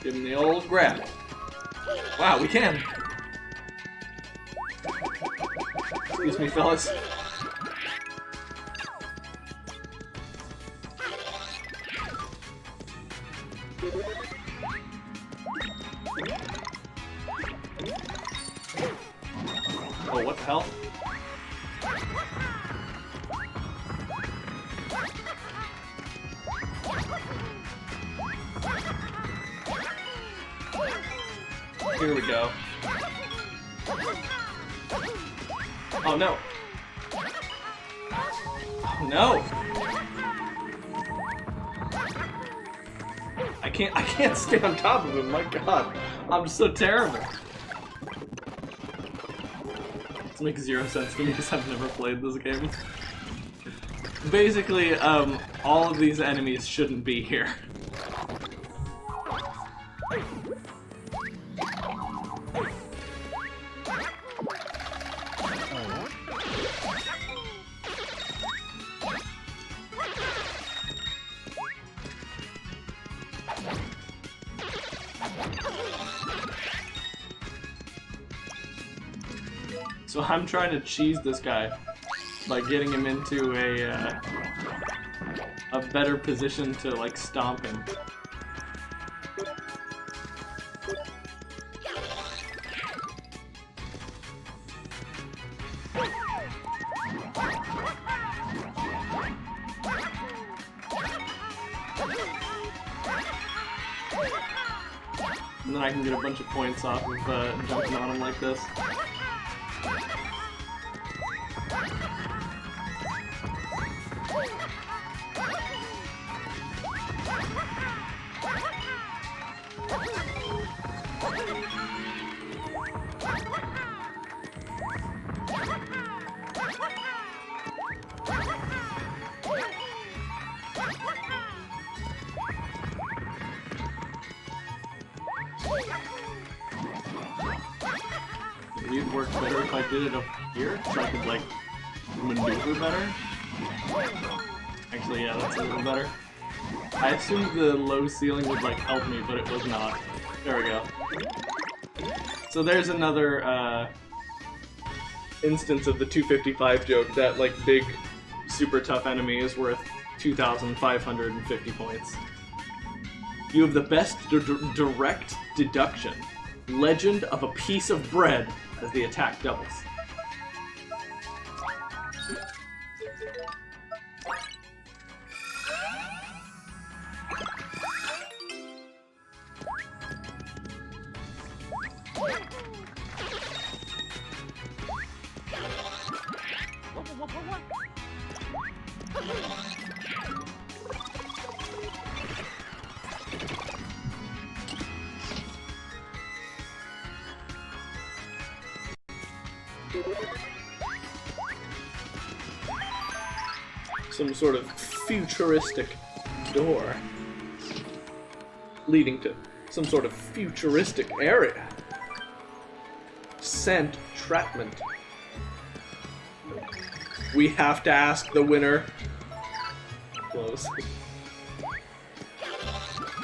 [SPEAKER 1] Give him the old grab. Wow, we can! Excuse me, fellas. Oh, what the hell? Here we go. Oh no! Oh no! I can't stay on top of him, my god. I'm so terrible. This makes 0 sense to me because I've never played this game. Basically, all of these enemies shouldn't be here. So I'm trying to cheese this guy by getting him into a better position to like stomp him. And then I can get a bunch of points off of jumping on him like this. Maybe it'd work better if I did it up here, so I could, like, maneuver better. Actually, yeah, that's a little better. I assumed the low ceiling would, like, help me, but it was not. There we go. So there's another, instance of the 255 joke, that, like, big, super tough enemy is worth 2,550 points. You have the best direct deduction. Legend of a piece of bread as the attack doubles.
[SPEAKER 8] Some sort of futuristic door leading to some sort of futuristic area. Scent trapment. We have to ask the winner. Close.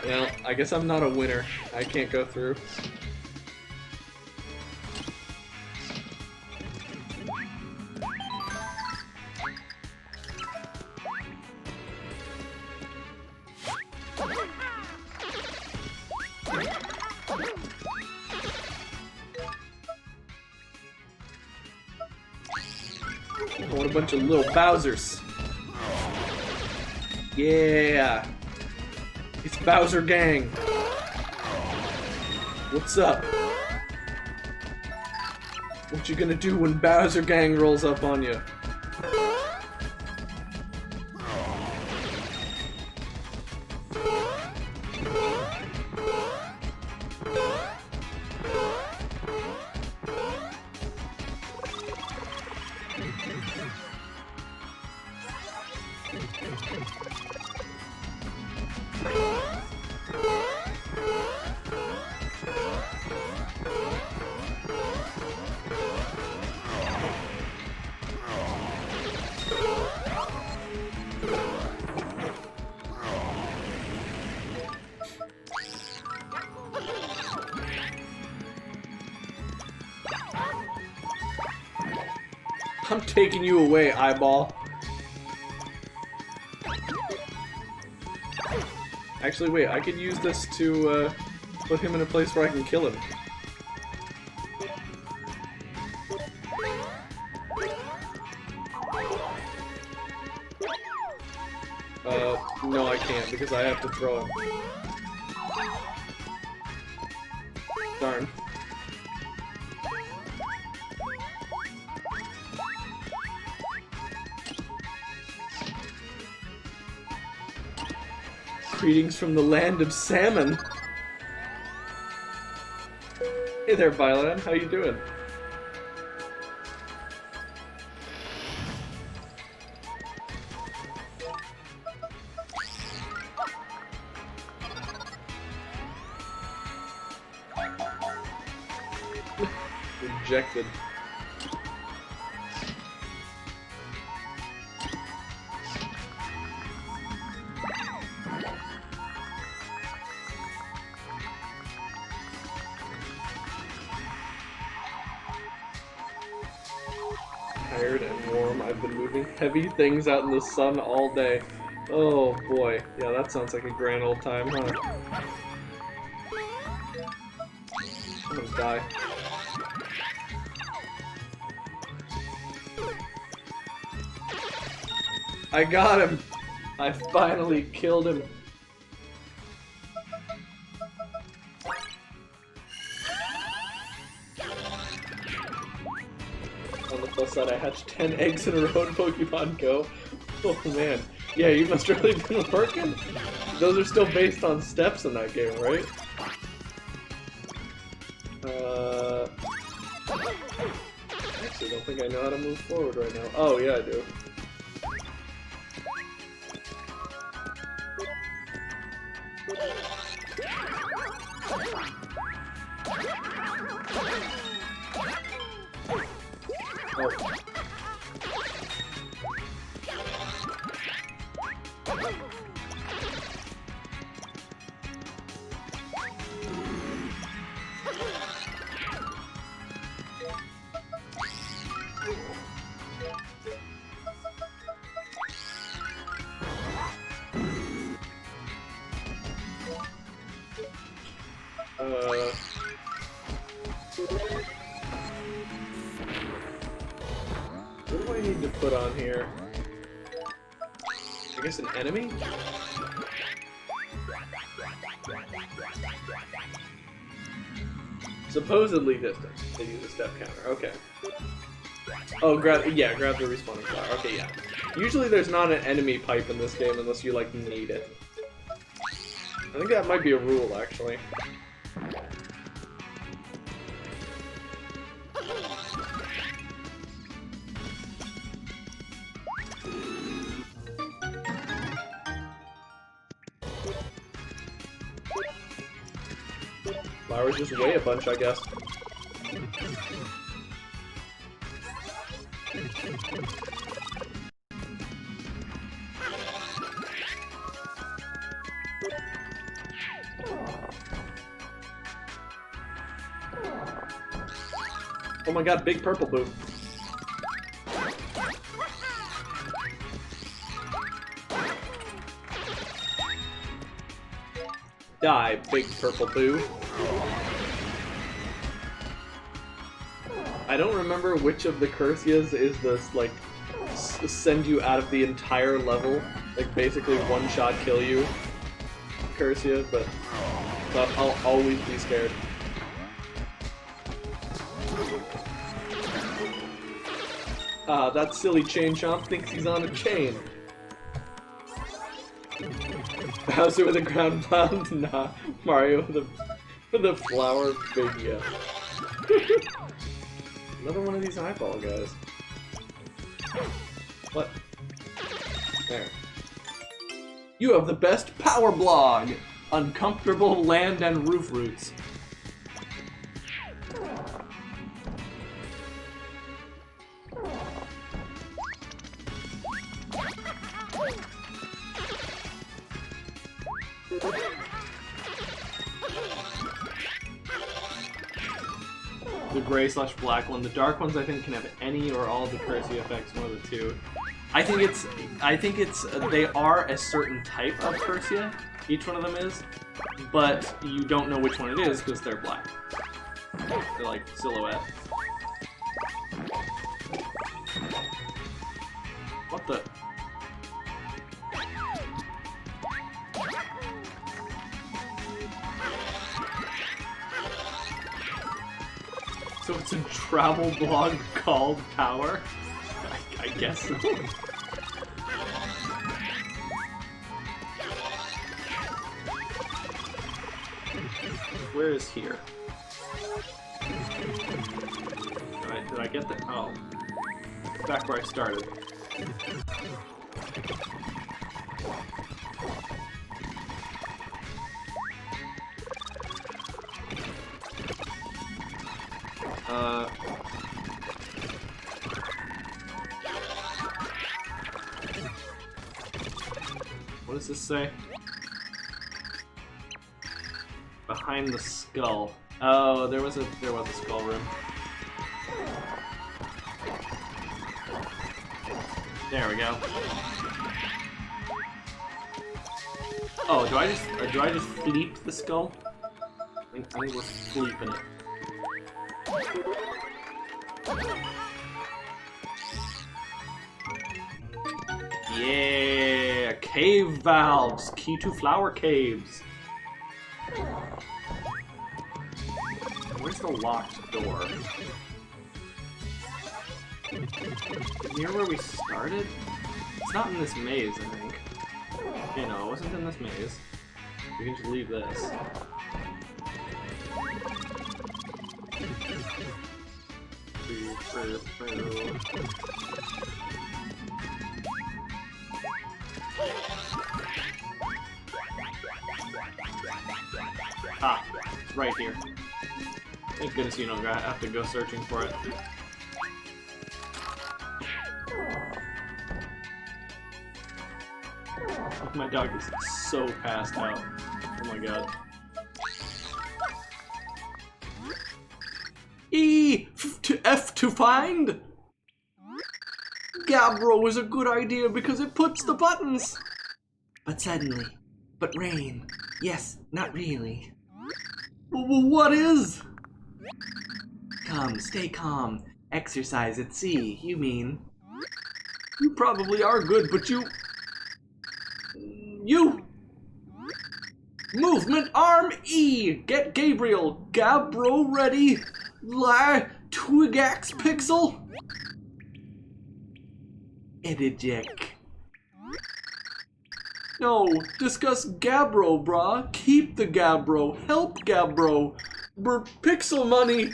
[SPEAKER 8] Well, I guess I'm not a winner. I can't go through. I want a bunch of little Bowsers. Yeah. It's Bowser Gang. What's up? What you gonna do when Bowser Gang rolls up on you? I'm taking you away, eyeball. Actually, wait, I could use this to put him in a place where I can kill him. No I can't, because I have to throw him. Darn. Greetings from the land of salmon. Hey there, Violet. How you doing? Rejected. Tired and warm. I've been moving heavy things out in the sun all day. Oh boy. Yeah, that sounds like a grand old time, huh? I'm gonna die. I got him! I finally killed him. On the plus side, I hatched 10 eggs in a row in Pokemon Go. Oh man. Yeah, you must really been working. Those are still based on steps in that game, right? I actually don't think I know how to move forward right now. Oh yeah, I do. What do I need to put on here? I guess an enemy? Supposedly distant. They use a step counter. Okay. Oh, grab the respawning flower. Okay, yeah. Usually there's not an enemy pipe in this game unless you, like, need it. I think that might be a rule, actually. Flowers just weigh a bunch, I guess. Oh my god, big purple boo. Die, big purple boo. I don't remember which of the Cursias is this, like, send you out of the entire level, like, basically one-shot kill you Cursia, but I'll always be scared. Ah, that silly chain chomp thinks he's on a chain. Bowser with a ground pound? Nah. Mario with a flower big yeah. Another one of these eyeball guys. What? There. You have the best power blog! Uncomfortable land and roof roots.
[SPEAKER 1] The gray/black one. The dark ones I think can have any or all of the Cursia effects, one of the two. I think it's they are a certain type of Cursia, each one of them is, but you don't know which one it is because they're black. They're like silhouette. What the? So it's a travel blog called Power? I guess so. Where is here? Did I get that? Oh. Back where I started. What does this say? Behind the skull. Oh, there was a skull room. There we go. Oh, do I just fleep the skull? I think we're fleeping it. Yeah, cave valves, key to flower caves. Where's the locked door? Near where we started? It's not in this maze, I think. Okay, no, it wasn't in this maze. We can just leave this. Ah, it's right here. Thank goodness you don't have to go searching for it. My dog is so passed out. Oh my god. F to find? Gabbro is a good idea because it puts the buttons. But suddenly. But rain. Yes, not really. What is? Come, stay calm. Exercise at sea, you mean. You probably are good, but you... Movement arm E! Get Gabriel! Gabbro ready! Twigax pixel! Edijek. No, discuss Gabbro, brah. Keep the Gabbro. Help Gabbro. Pixel money.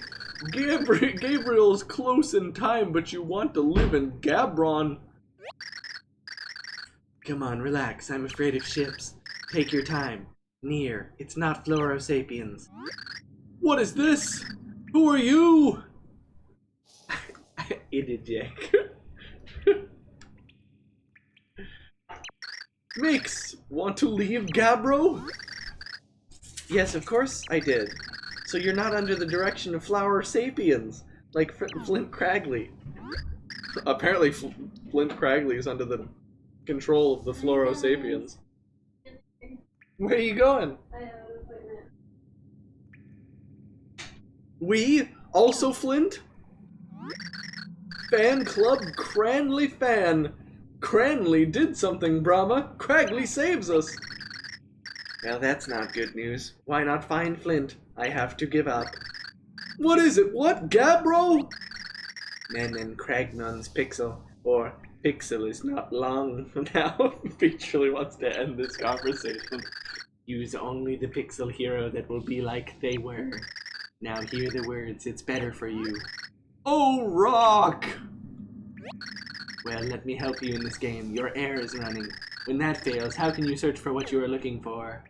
[SPEAKER 1] Gabriel's close in time, but you want to live in Gabbron. Come on, relax. I'm afraid of ships. Take your time. Near. It's not Floro Sapiens. What is this? Who are you?
[SPEAKER 3] Idiot.
[SPEAKER 8] Mix, want to leave, Gabbro?
[SPEAKER 3] Yes, of course I did. So you're not under the direction of Flower Sapiens, like Flint Cragley.
[SPEAKER 8] Apparently, Flint Cragley is under the control of the Floro Sapiens. Where are you going?
[SPEAKER 4] I have an appointment.
[SPEAKER 8] We? Also Flint? Fan Club Cranley Fan. Cranley did something, Brahma. Cragley saves us.
[SPEAKER 3] Well, that's not good news. Why not find Flint? I have to give up.
[SPEAKER 8] What is it? What? Gabbro?
[SPEAKER 3] Men and Cragnon's Pixel, or Pixel is not long
[SPEAKER 1] Now, Peach wants to end this conversation.
[SPEAKER 3] Use only the Pixel hero that will be like they were. Now hear the words, it's better for you.
[SPEAKER 1] Oh, rock!
[SPEAKER 3] Well, let me help you in this game. Your air is running. When that fails, how can you search for what you are looking for?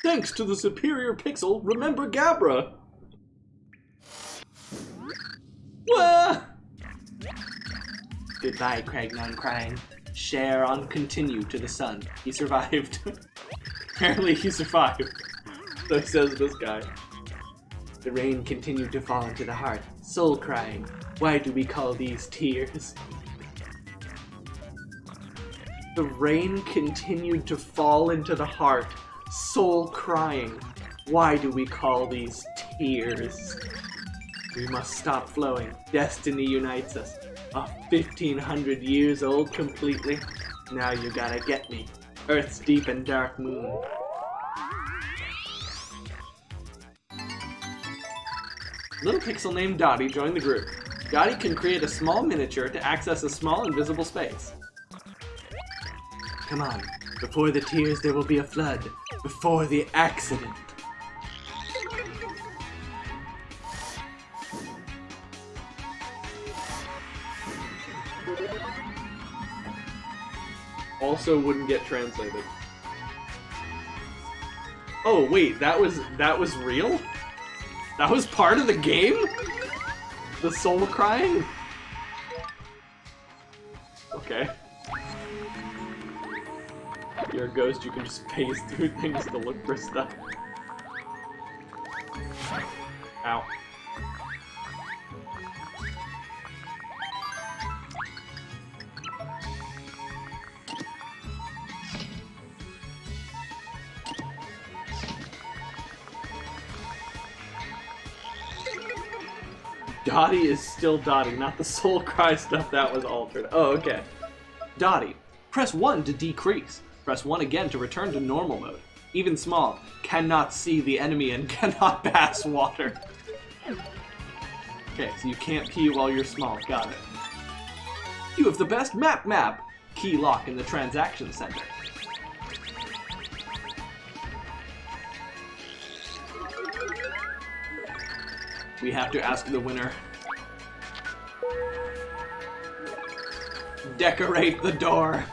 [SPEAKER 1] Thanks to the superior Pixel, remember Gabra! Wah!
[SPEAKER 3] Goodbye, Cragnon crying. Share on continue to the sun. He survived.
[SPEAKER 1] Apparently he survived. So says this guy.
[SPEAKER 3] The rain continued to fall into the heart. Soul crying. Why do we call these tears? The rain continued to fall into the heart. Soul crying. Why do we call these tears? We must stop flowing. Destiny unites us. 1,500 years old completely. Now you gotta get me. Earth's deep and dark moon.
[SPEAKER 1] Little pixel named Dottie joined the group. Dottie can create a small miniature to access a small invisible space.
[SPEAKER 3] Come on. Before the tears there will be a flood. Before the accident.
[SPEAKER 1] Also wouldn't get translated. Oh wait, that was real? That was part of the game? The soul crying? Okay. You're a ghost, you can just pace through things to look for stuff. Ow. Dottie is still Dottie, not the soul cry stuff that was altered. Oh, okay. Dottie, press 1 to decrease. Press 1 again to return to normal mode. Even small, cannot see the enemy and cannot pass water. Okay, so you can't pee while you're small. Got it. You have the best map. Key lock in the transaction center. We have to ask the winner. Decorate the door.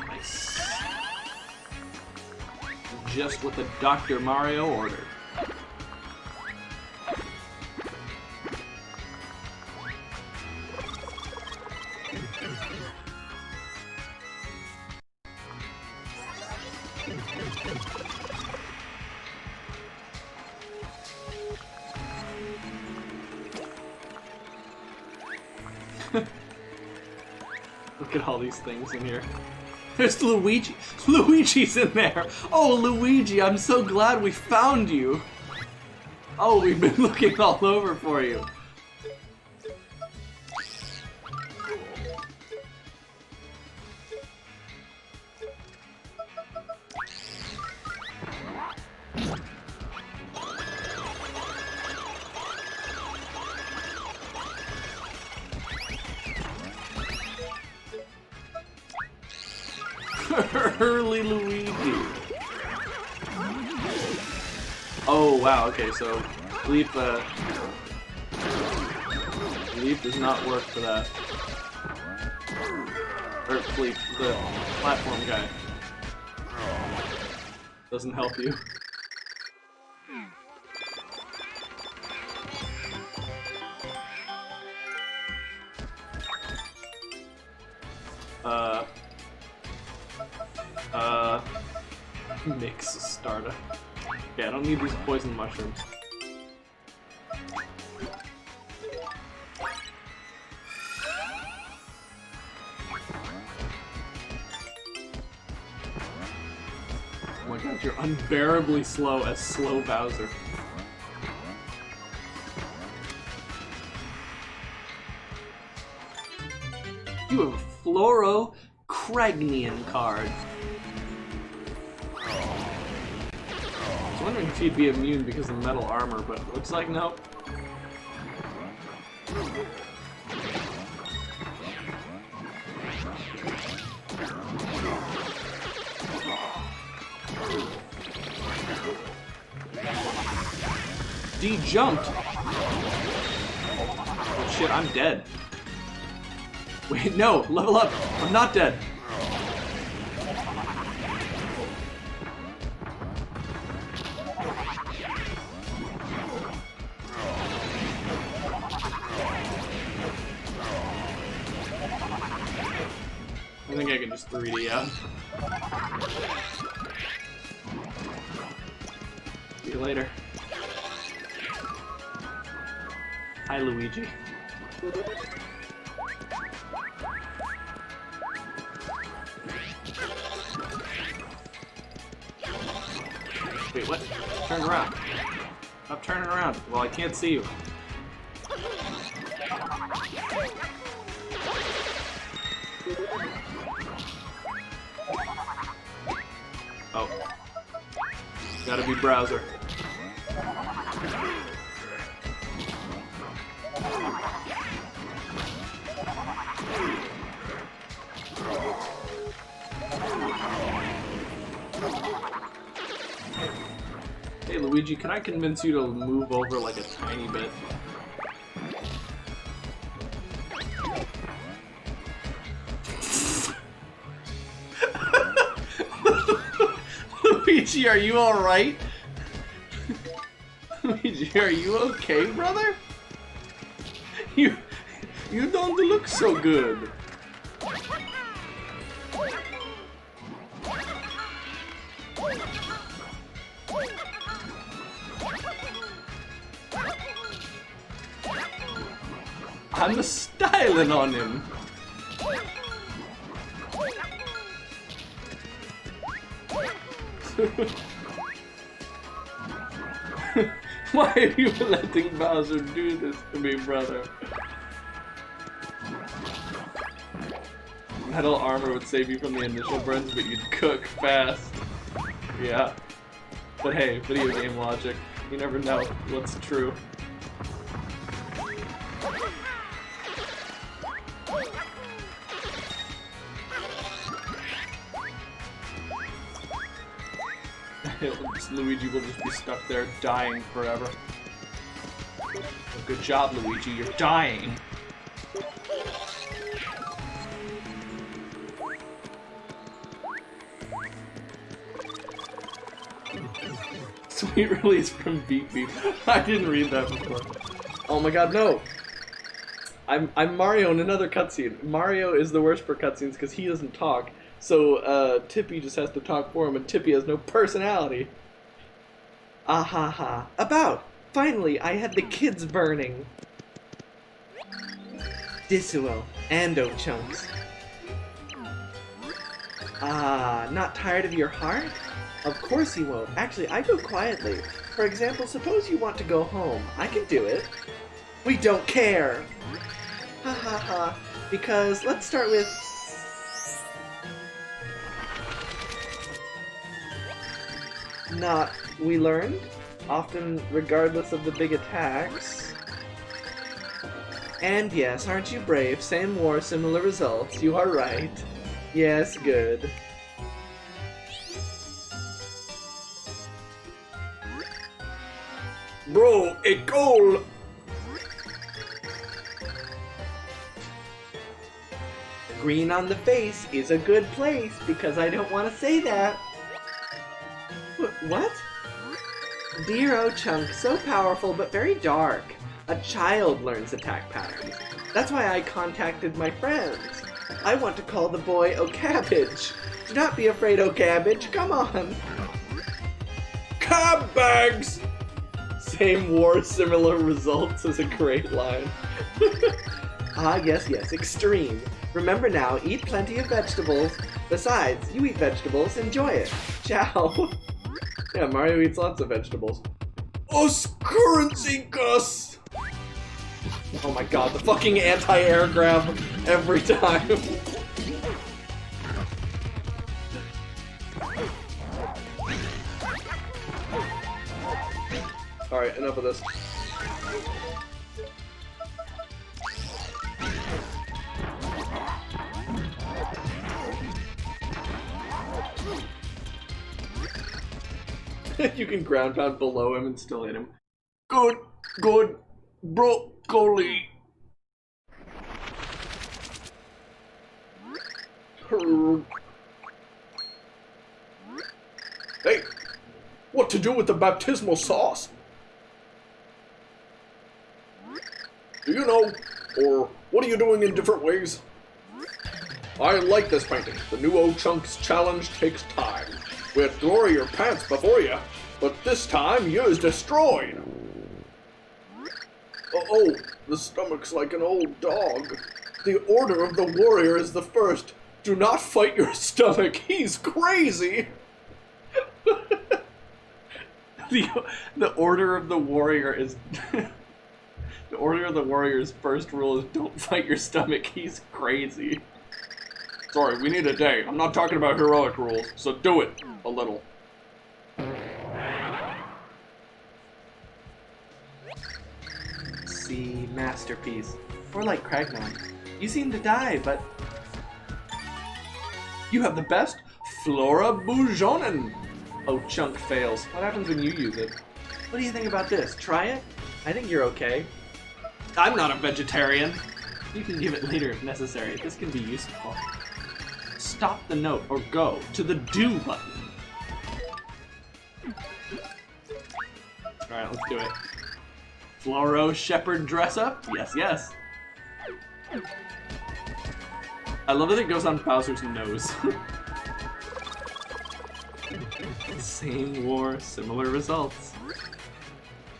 [SPEAKER 1] Nice. Just what the Dr. Mario ordered. Look at all these things in here. There's Luigi. Luigi's in there. Oh, Luigi, I'm so glad we found you. Oh, we've been looking all over for you. Early Luigi. Oh wow, okay, so Leap Leap does not work for that. Or Leap, the platform guy. Doesn't help you. Mix starter. Yeah, I don't need these poison mushrooms. Oh my god, you're unbearably slow as Slow Bowser. You have a Floro-Cragnian card. I was wondering if he'd be immune because of metal armor, but it looks like nope. D-jumped! Oh shit, I'm dead. Wait, no! Level up! I'm not dead! I think I can just 3D out. See you later. Hi, Luigi. Wait, what? Turn around. Stop turning around. Well, I can't see you. Oh. Gotta be browser. Hey Luigi, can I convince you to move over like a tiny bit? Luigi, are you alright? Luigi, are you okay, brother? You don't look so good. I'm styling on him. Why are you letting Bowser do this to me, brother? Metal armor would save you from the initial burns, but you'd cook fast. Yeah. But hey, video game logic. You never know what's true. Luigi will just be stuck there dying forever. Good job, Luigi, you're dying! Sweet release from Beep Beep. I didn't read that before.
[SPEAKER 8] Oh my god, no! I'm Mario in another cutscene. Mario is the worst for cutscenes because he doesn't talk. So, Tippy just has to talk for him, and Tippy has no personality. Ahaha. About! Finally, I had the kids burning. Disuo. Ando chunks. Ah, not tired of your heart? Of course you won't. Actually, I go quietly. For example, suppose you want to go home. I can do it. We don't care! Ha ha ha. Because, let's start with... Not, we learned, often regardless of the big attacks. And yes, aren't you brave? Same war, similar results. You are right. Yes, good.
[SPEAKER 7] Bro, a goal!
[SPEAKER 3] Green on the face is a good place because I don't want to say that. What? Dear O-Chunk, so powerful but very dark. A child learns attack patterns. That's why I contacted my friends. I want to call the boy O-Cabbage. Do not be afraid, O-Cabbage. Come on.
[SPEAKER 8] Cab bags! Same war, similar results is a great line.
[SPEAKER 3] Ah, yes, extreme. Remember now, eat plenty of vegetables. Besides, you eat vegetables, enjoy it. Ciao.
[SPEAKER 8] Yeah, Mario eats lots of vegetables. Us currency, Gus! Oh my god, the fucking anti-air grab every time. Alright, enough of this. You can ground pound below him and still hit him. Good broccoli. Hey, what to do with the baptismal sauce? Do you know, or what are you doing in different ways? I like this painting. The new O-Chunk's challenge takes time. We had glory your pants before you, but this time yours destroyed. Oh, the stomach's like an old dog. The order of the warrior is the first. Do not fight your stomach, he's crazy!
[SPEAKER 1] The order of the warrior is... The order of the warrior's first rule is don't fight your stomach, he's crazy.
[SPEAKER 7] Sorry, we need a day. I'm not talking about heroic rules, so do it a little.
[SPEAKER 3] See, masterpiece. Or like Kragnon. You seem to die, but...
[SPEAKER 7] You have the best Flora Bujonen.
[SPEAKER 3] O-Chunk fails. What happens when you use it? What do you think about this? Try it? I think you're okay.
[SPEAKER 1] I'm not a vegetarian. You can give it later if necessary. This can be useful. Stop the note or go to the do button. Alright, let's do it. Floro Shepherd dress up? Yes. I love that it goes on Bowser's nose. Same war, similar results.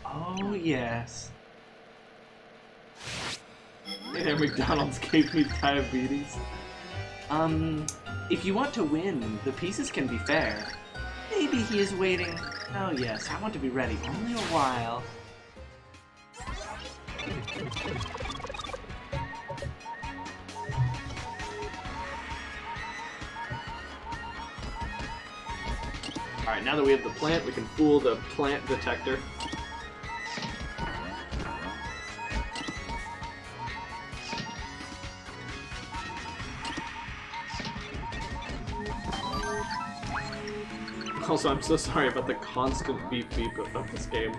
[SPEAKER 1] Oh, yes. Hey there, McDonald's gave me diabetes.
[SPEAKER 3] If you want to win, the pieces can be fair. Maybe he is waiting. Oh yes, I want to be ready. Only a while.
[SPEAKER 1] Alright, now that we have the plant, we can fool the plant detector. Also, I'm so sorry about the constant beep of this game.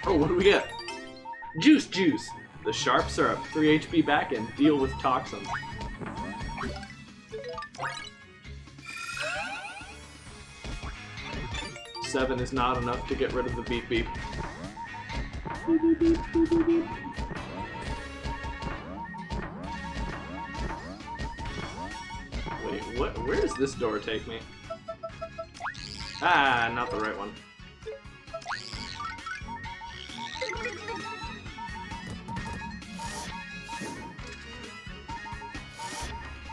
[SPEAKER 1] Oh, what do we get? Juice! The sharp syrup, 3 HP back and deal with toxins. Seven is not enough to get rid of the beep. Beep, beep, beep, beep, beep. Wait, what? Where does this door take me? Ah, not the right one.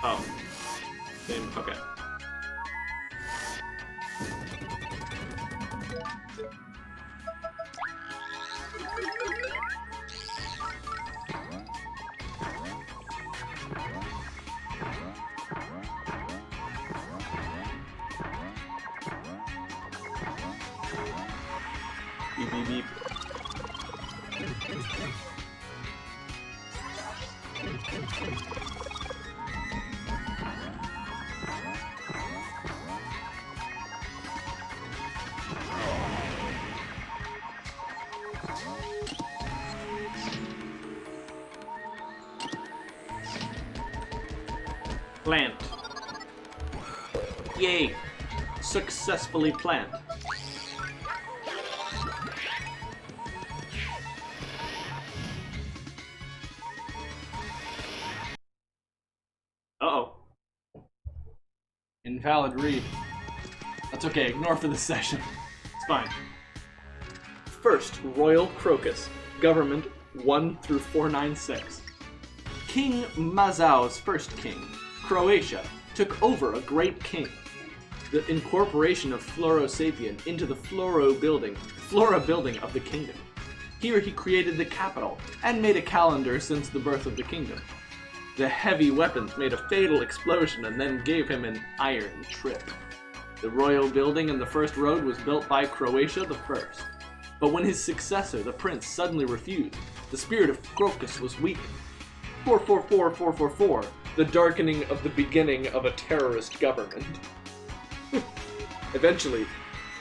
[SPEAKER 1] Oh. Same, okay. Beep, beep, beep. Plant. Yay! Successfully plant. Uh-oh. Invalid read. That's okay, ignore for this session. It's fine.
[SPEAKER 3] First, Royal Crocus, Government 1 through 496. King Mazau's first king, Croatia, took over a great king. The incorporation of Florosapien into the Flora building of the kingdom. Here he created the capital and made a calendar since the birth of the kingdom. The heavy weapons made a fatal explosion and then gave him an iron trip. The royal building and the first road was built by Croatia the First. But when his successor, the prince, suddenly refused, the spirit of Crocus was weakened. 444, the darkening of the beginning of a terrorist government. Eventually,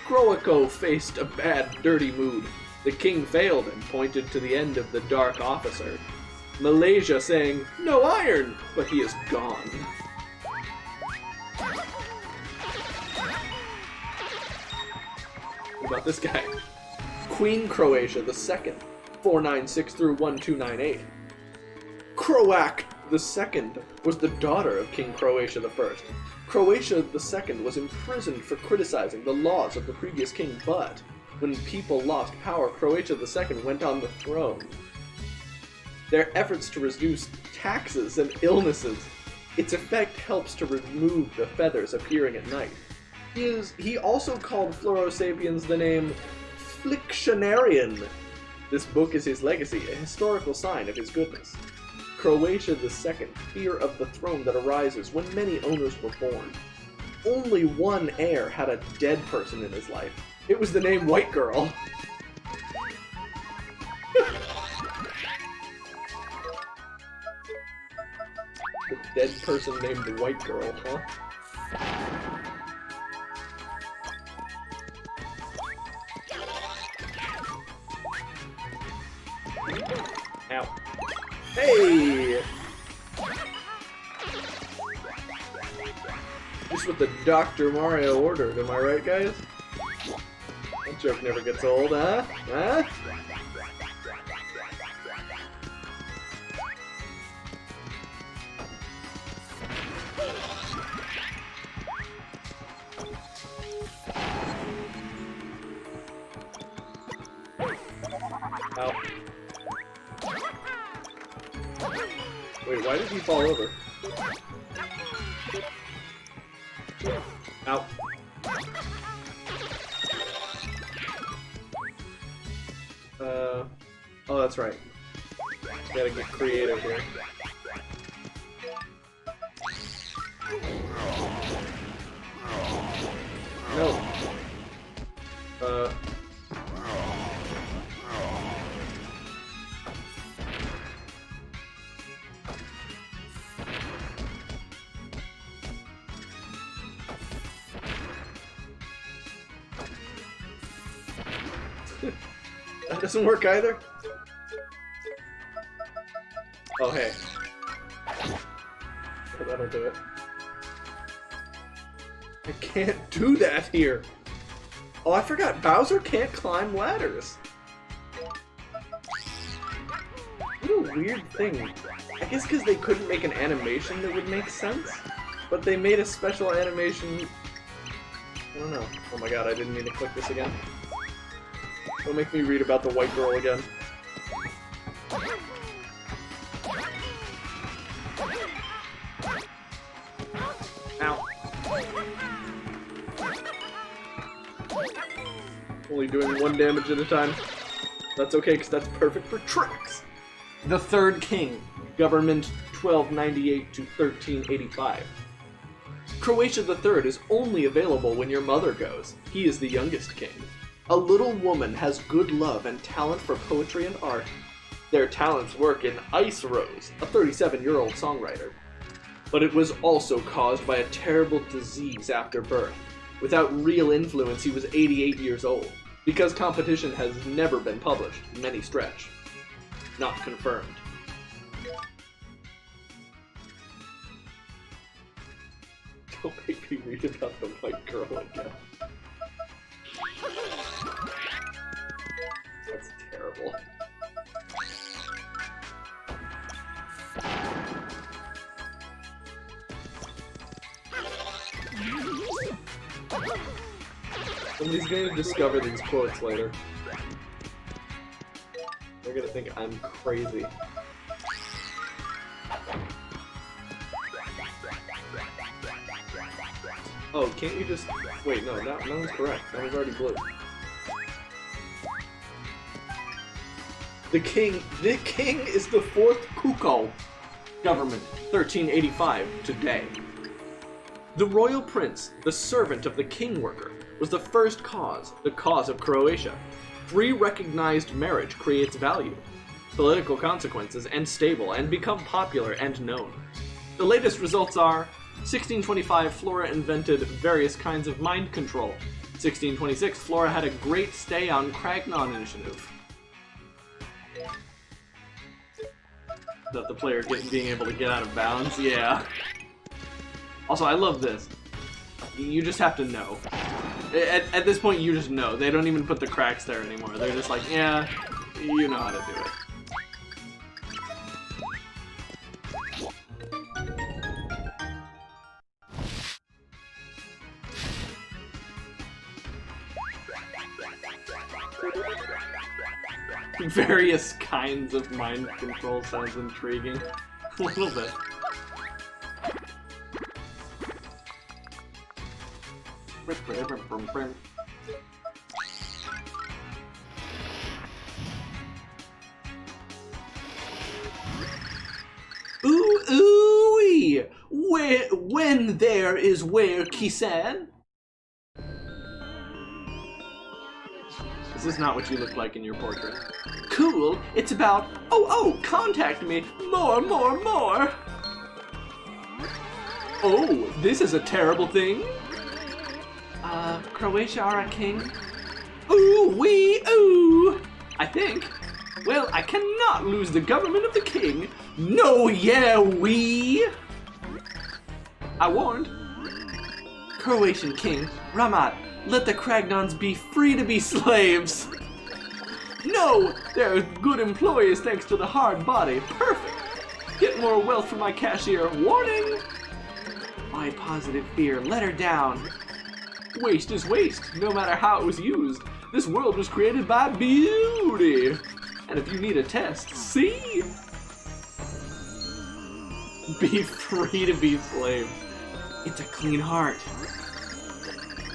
[SPEAKER 3] Croaco faced a bad, dirty mood. The king failed and pointed to the end of the dark officer. Malaysia saying, "No iron," but he is gone. What about this guy? Queen Croatia II, 496 through 1298. Croac II was the daughter of King Croatia I. Croatia II was imprisoned for criticizing the laws of the previous king, but when people lost power, Croatia II went on the throne. Their efforts to reduce taxes and illnesses, its effect helps to remove the feathers appearing at night. He also called Florosapiens the name Flictionarian. This book is his legacy, a historical sign of his goodness. Croatia II, fear of the throne that arises when many owners were born. Only one heir had a dead person in his life. It was the name White Girl. The dead person named the White Girl, huh? Ow. Hey! Just what the Dr. Mario ordered, am I right, guys? That joke never gets old, huh? Huh? Ow. Wait, why did he fall over? Ow. Oh, that's right. Gotta get creative here. No. That doesn't work either? Oh, hey. Oh, that'll do it. I can't do that here! Oh, I forgot, Bowser can't climb ladders! What a weird thing. I guess because they couldn't make an animation that would make sense? But they made a special animation... I don't know. Oh my god, I didn't mean to click this again. Don't make me read about the white girl again. Ow. Only doing 1 damage at a time. That's okay, because that's perfect for tricks. The Third King, Government 1298 to 1385. Croatia III is only available when your mother goes. He is the youngest king. A little woman has good love and talent for poetry and art. Their talents work in Ice Rose, a 37-year-old songwriter. But it was also caused by a terrible disease after birth. Without real influence, he was 88 years old. Because competition has never been published, many stretch. Not confirmed.
[SPEAKER 8] Don't make me read about the white girl again. That's terrible. Somebody's gonna discover these quotes later. They're gonna think I'm crazy. Oh, can't you just... Wait, no, that one's correct. That was already blue. The king is the 4th Kuko. Government, 1385, today. The royal prince, the servant of the king worker, was the first cause, the cause of Croatia. Free recognized marriage creates value, political consequences, and stable, and become popular and known. The latest results are 1625, Flora invented various kinds of mind control. 1626, Flora had a great stay on Cragnon initiative. That the player being able to get out of bounds, yeah. Also, I love this. You just have to know. At this point, you just know. They don't even put the cracks there anymore. They're just like, yeah, you know how to do it. Various kinds of mind control sounds intriguing. A little bit. Ooh-ooey! When there is where Kisan? This is not what you look like in your portrait. Cool, it's about, oh, contact me, more. Oh, this is a terrible thing. Croatia are a king? Ooh. I think. Well, I cannot lose the government of the king. No, yeah, we. I warned. Croatian king, Ramat, let the Kragnons be free to be slaves. No, they're good employees thanks to the hard body. Perfect. Get more wealth from my cashier. Warning. My positive fear, let her down. Waste is waste, no matter how it was used. This world was created by beauty. And if you need a test, see? Be free to be slave. It's a clean heart.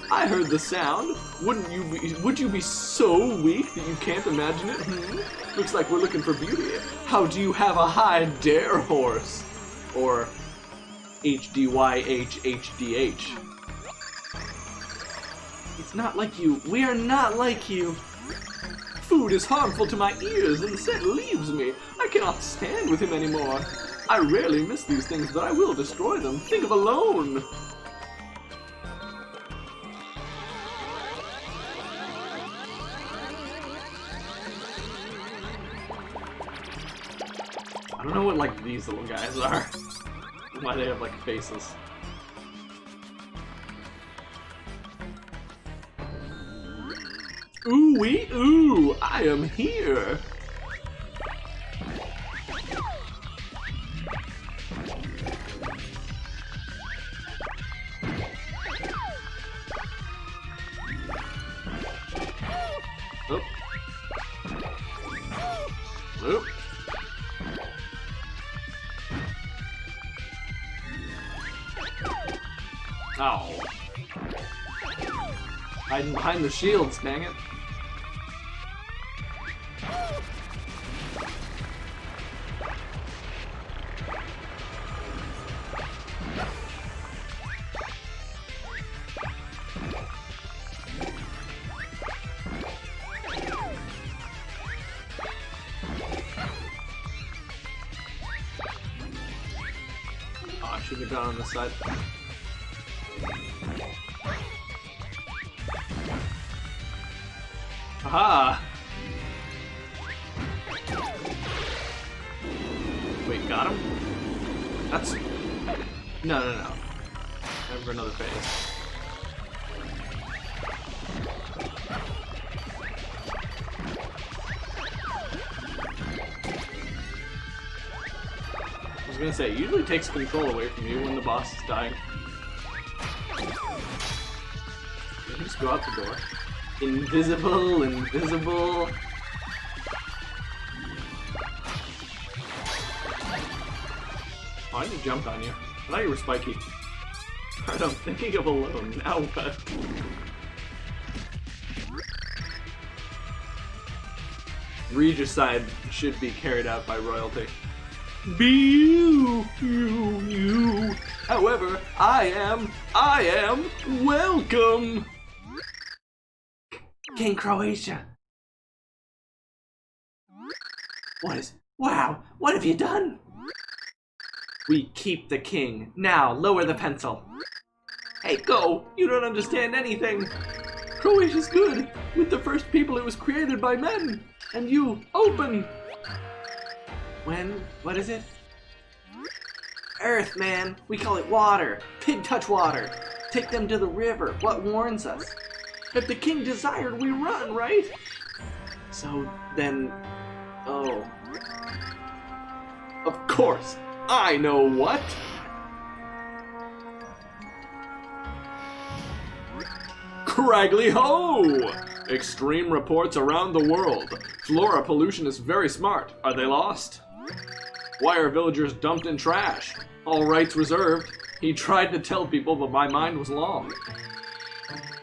[SPEAKER 8] I heard the sound. Would you be so weak that you can't imagine it? Looks like we're looking for beauty. How do you have a high dare horse? Or HDYHHDH. It's not like you. We are not like you. Food is harmful to my ears and the scent leaves me. I cannot stand with him anymore. I rarely miss these things, but I will destroy them. Think of alone. I don't know what, like, these little guys are. Why they have, like, faces. Ooh-wee, ooh, I am here. Oh. Oop. Ow. Hiding behind the shields, dang it. Oh, I should have gone on this side. Aha! Wait, got him? That's... No.
[SPEAKER 1] for another phase. I was gonna say, it usually takes control away from you when the boss is dying. You just go out the door. Invisible, invisible. Oh, I just jumped on you. I thought you were spiky. Alright, I'm thinking of alone. Now what? Regicide should be carried out by royalty. Be you. However, I am welcome. King Croatia. Wow, what have you done? We keep the king. Now, lower the pencil. Hey, go! You don't understand anything. Croatia's good. With the first people, it was created by men. And you, open. What is it? Earth, man. We call it water. Pig touch water. Take them to the river. What warns us? If the king desired, we run, right? So, then... Oh. Of course. I know what. Craggly Ho! Extreme reports around the world. Flora pollution is very smart. Are they lost? Why are villagers dumped in trash? All rights reserved. He tried to tell people, but my mind was long.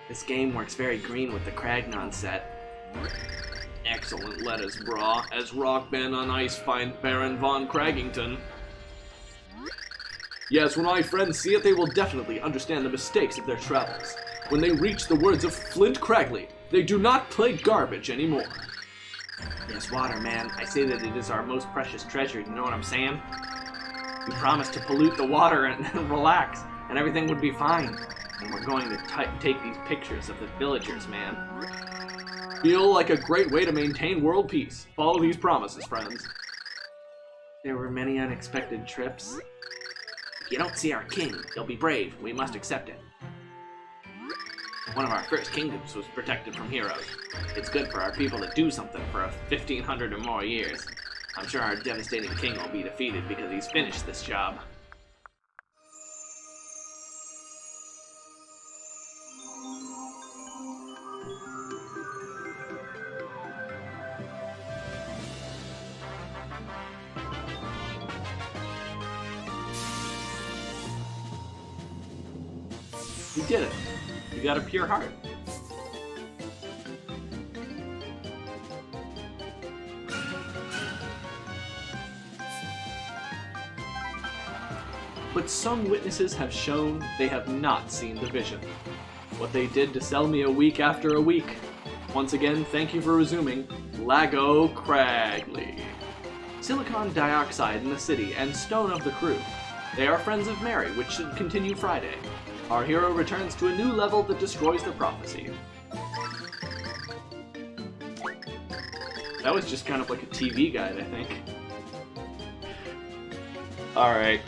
[SPEAKER 1] This game works very green with the Kragnon set. Excellent letters, brah. As rock band on ice find Baron von Craggington. Yes, when my friends see it, they will definitely understand the mistakes of their travels. When they reach the words of Flint Cragley, they do not play garbage anymore. Yes, water, man. I say that it is our most precious treasure, you know what I'm saying? We promised to pollute the water and relax, and everything would be fine. And we're going to take these pictures of the villagers, man. Feel like a great way to maintain world peace. Follow these promises, friends. There were many unexpected trips. If you don't see our king, he'll be brave. We must accept it. One of our first kingdoms was protected from heroes. It's good for our people to do something for 1,500 or more years. I'm sure our devastating king will be defeated because he's finished this job. We did it. We got a pure heart. But some witnesses have shown they have not seen the vision. What they did to sell me a week after a week. Once again, thank you for resuming. Lago Cragley. Silicon dioxide in the city and stone of the crew. They are friends of Mary, which should continue Friday. Our hero returns to a new level that destroys the prophecy. That was just kind of like a TV guide, I think. Alright.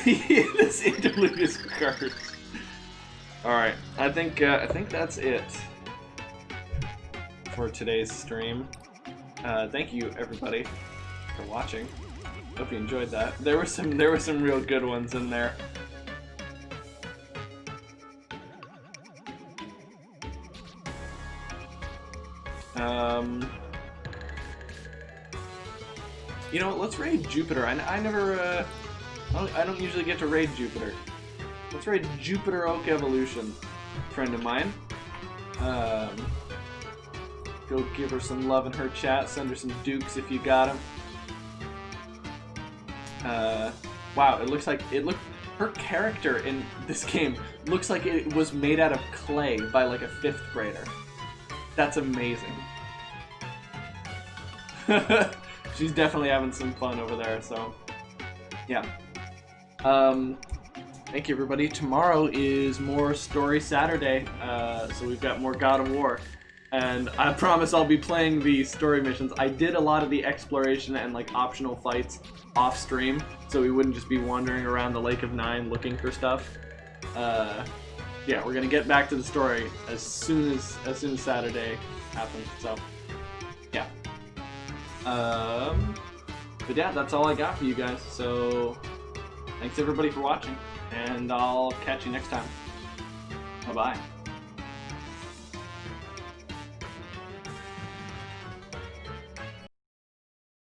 [SPEAKER 1] This interlude is cursed. Alright, I think that's it for today's stream. Thank you everybody for watching. Hope you enjoyed that. There were some real good ones in there. You know what, let's raid Jupiter. I never, I don't usually get to raid Jupiter. Let's raid Jupiter Oak Evolution, friend of mine. Go give her some love in her chat, send her some dukes if you got them. Wow, it looks like, her character in this game looks like it was made out of clay by like a 5th grader. That's amazing. She's definitely having some fun over there, so yeah. Thank you everybody. Tomorrow is more Story Saturday, so we've got more God of War.
[SPEAKER 3] And I promise I'll be playing the story missions. I did a lot of the exploration and like optional fights off stream, so we wouldn't just be wandering around the Lake of Nine looking for stuff. Yeah, we're gonna get back to the story as soon as Saturday happens. So, yeah. But yeah, that's all I got for you guys. So, thanks everybody for watching, and I'll catch you next time. Bye bye.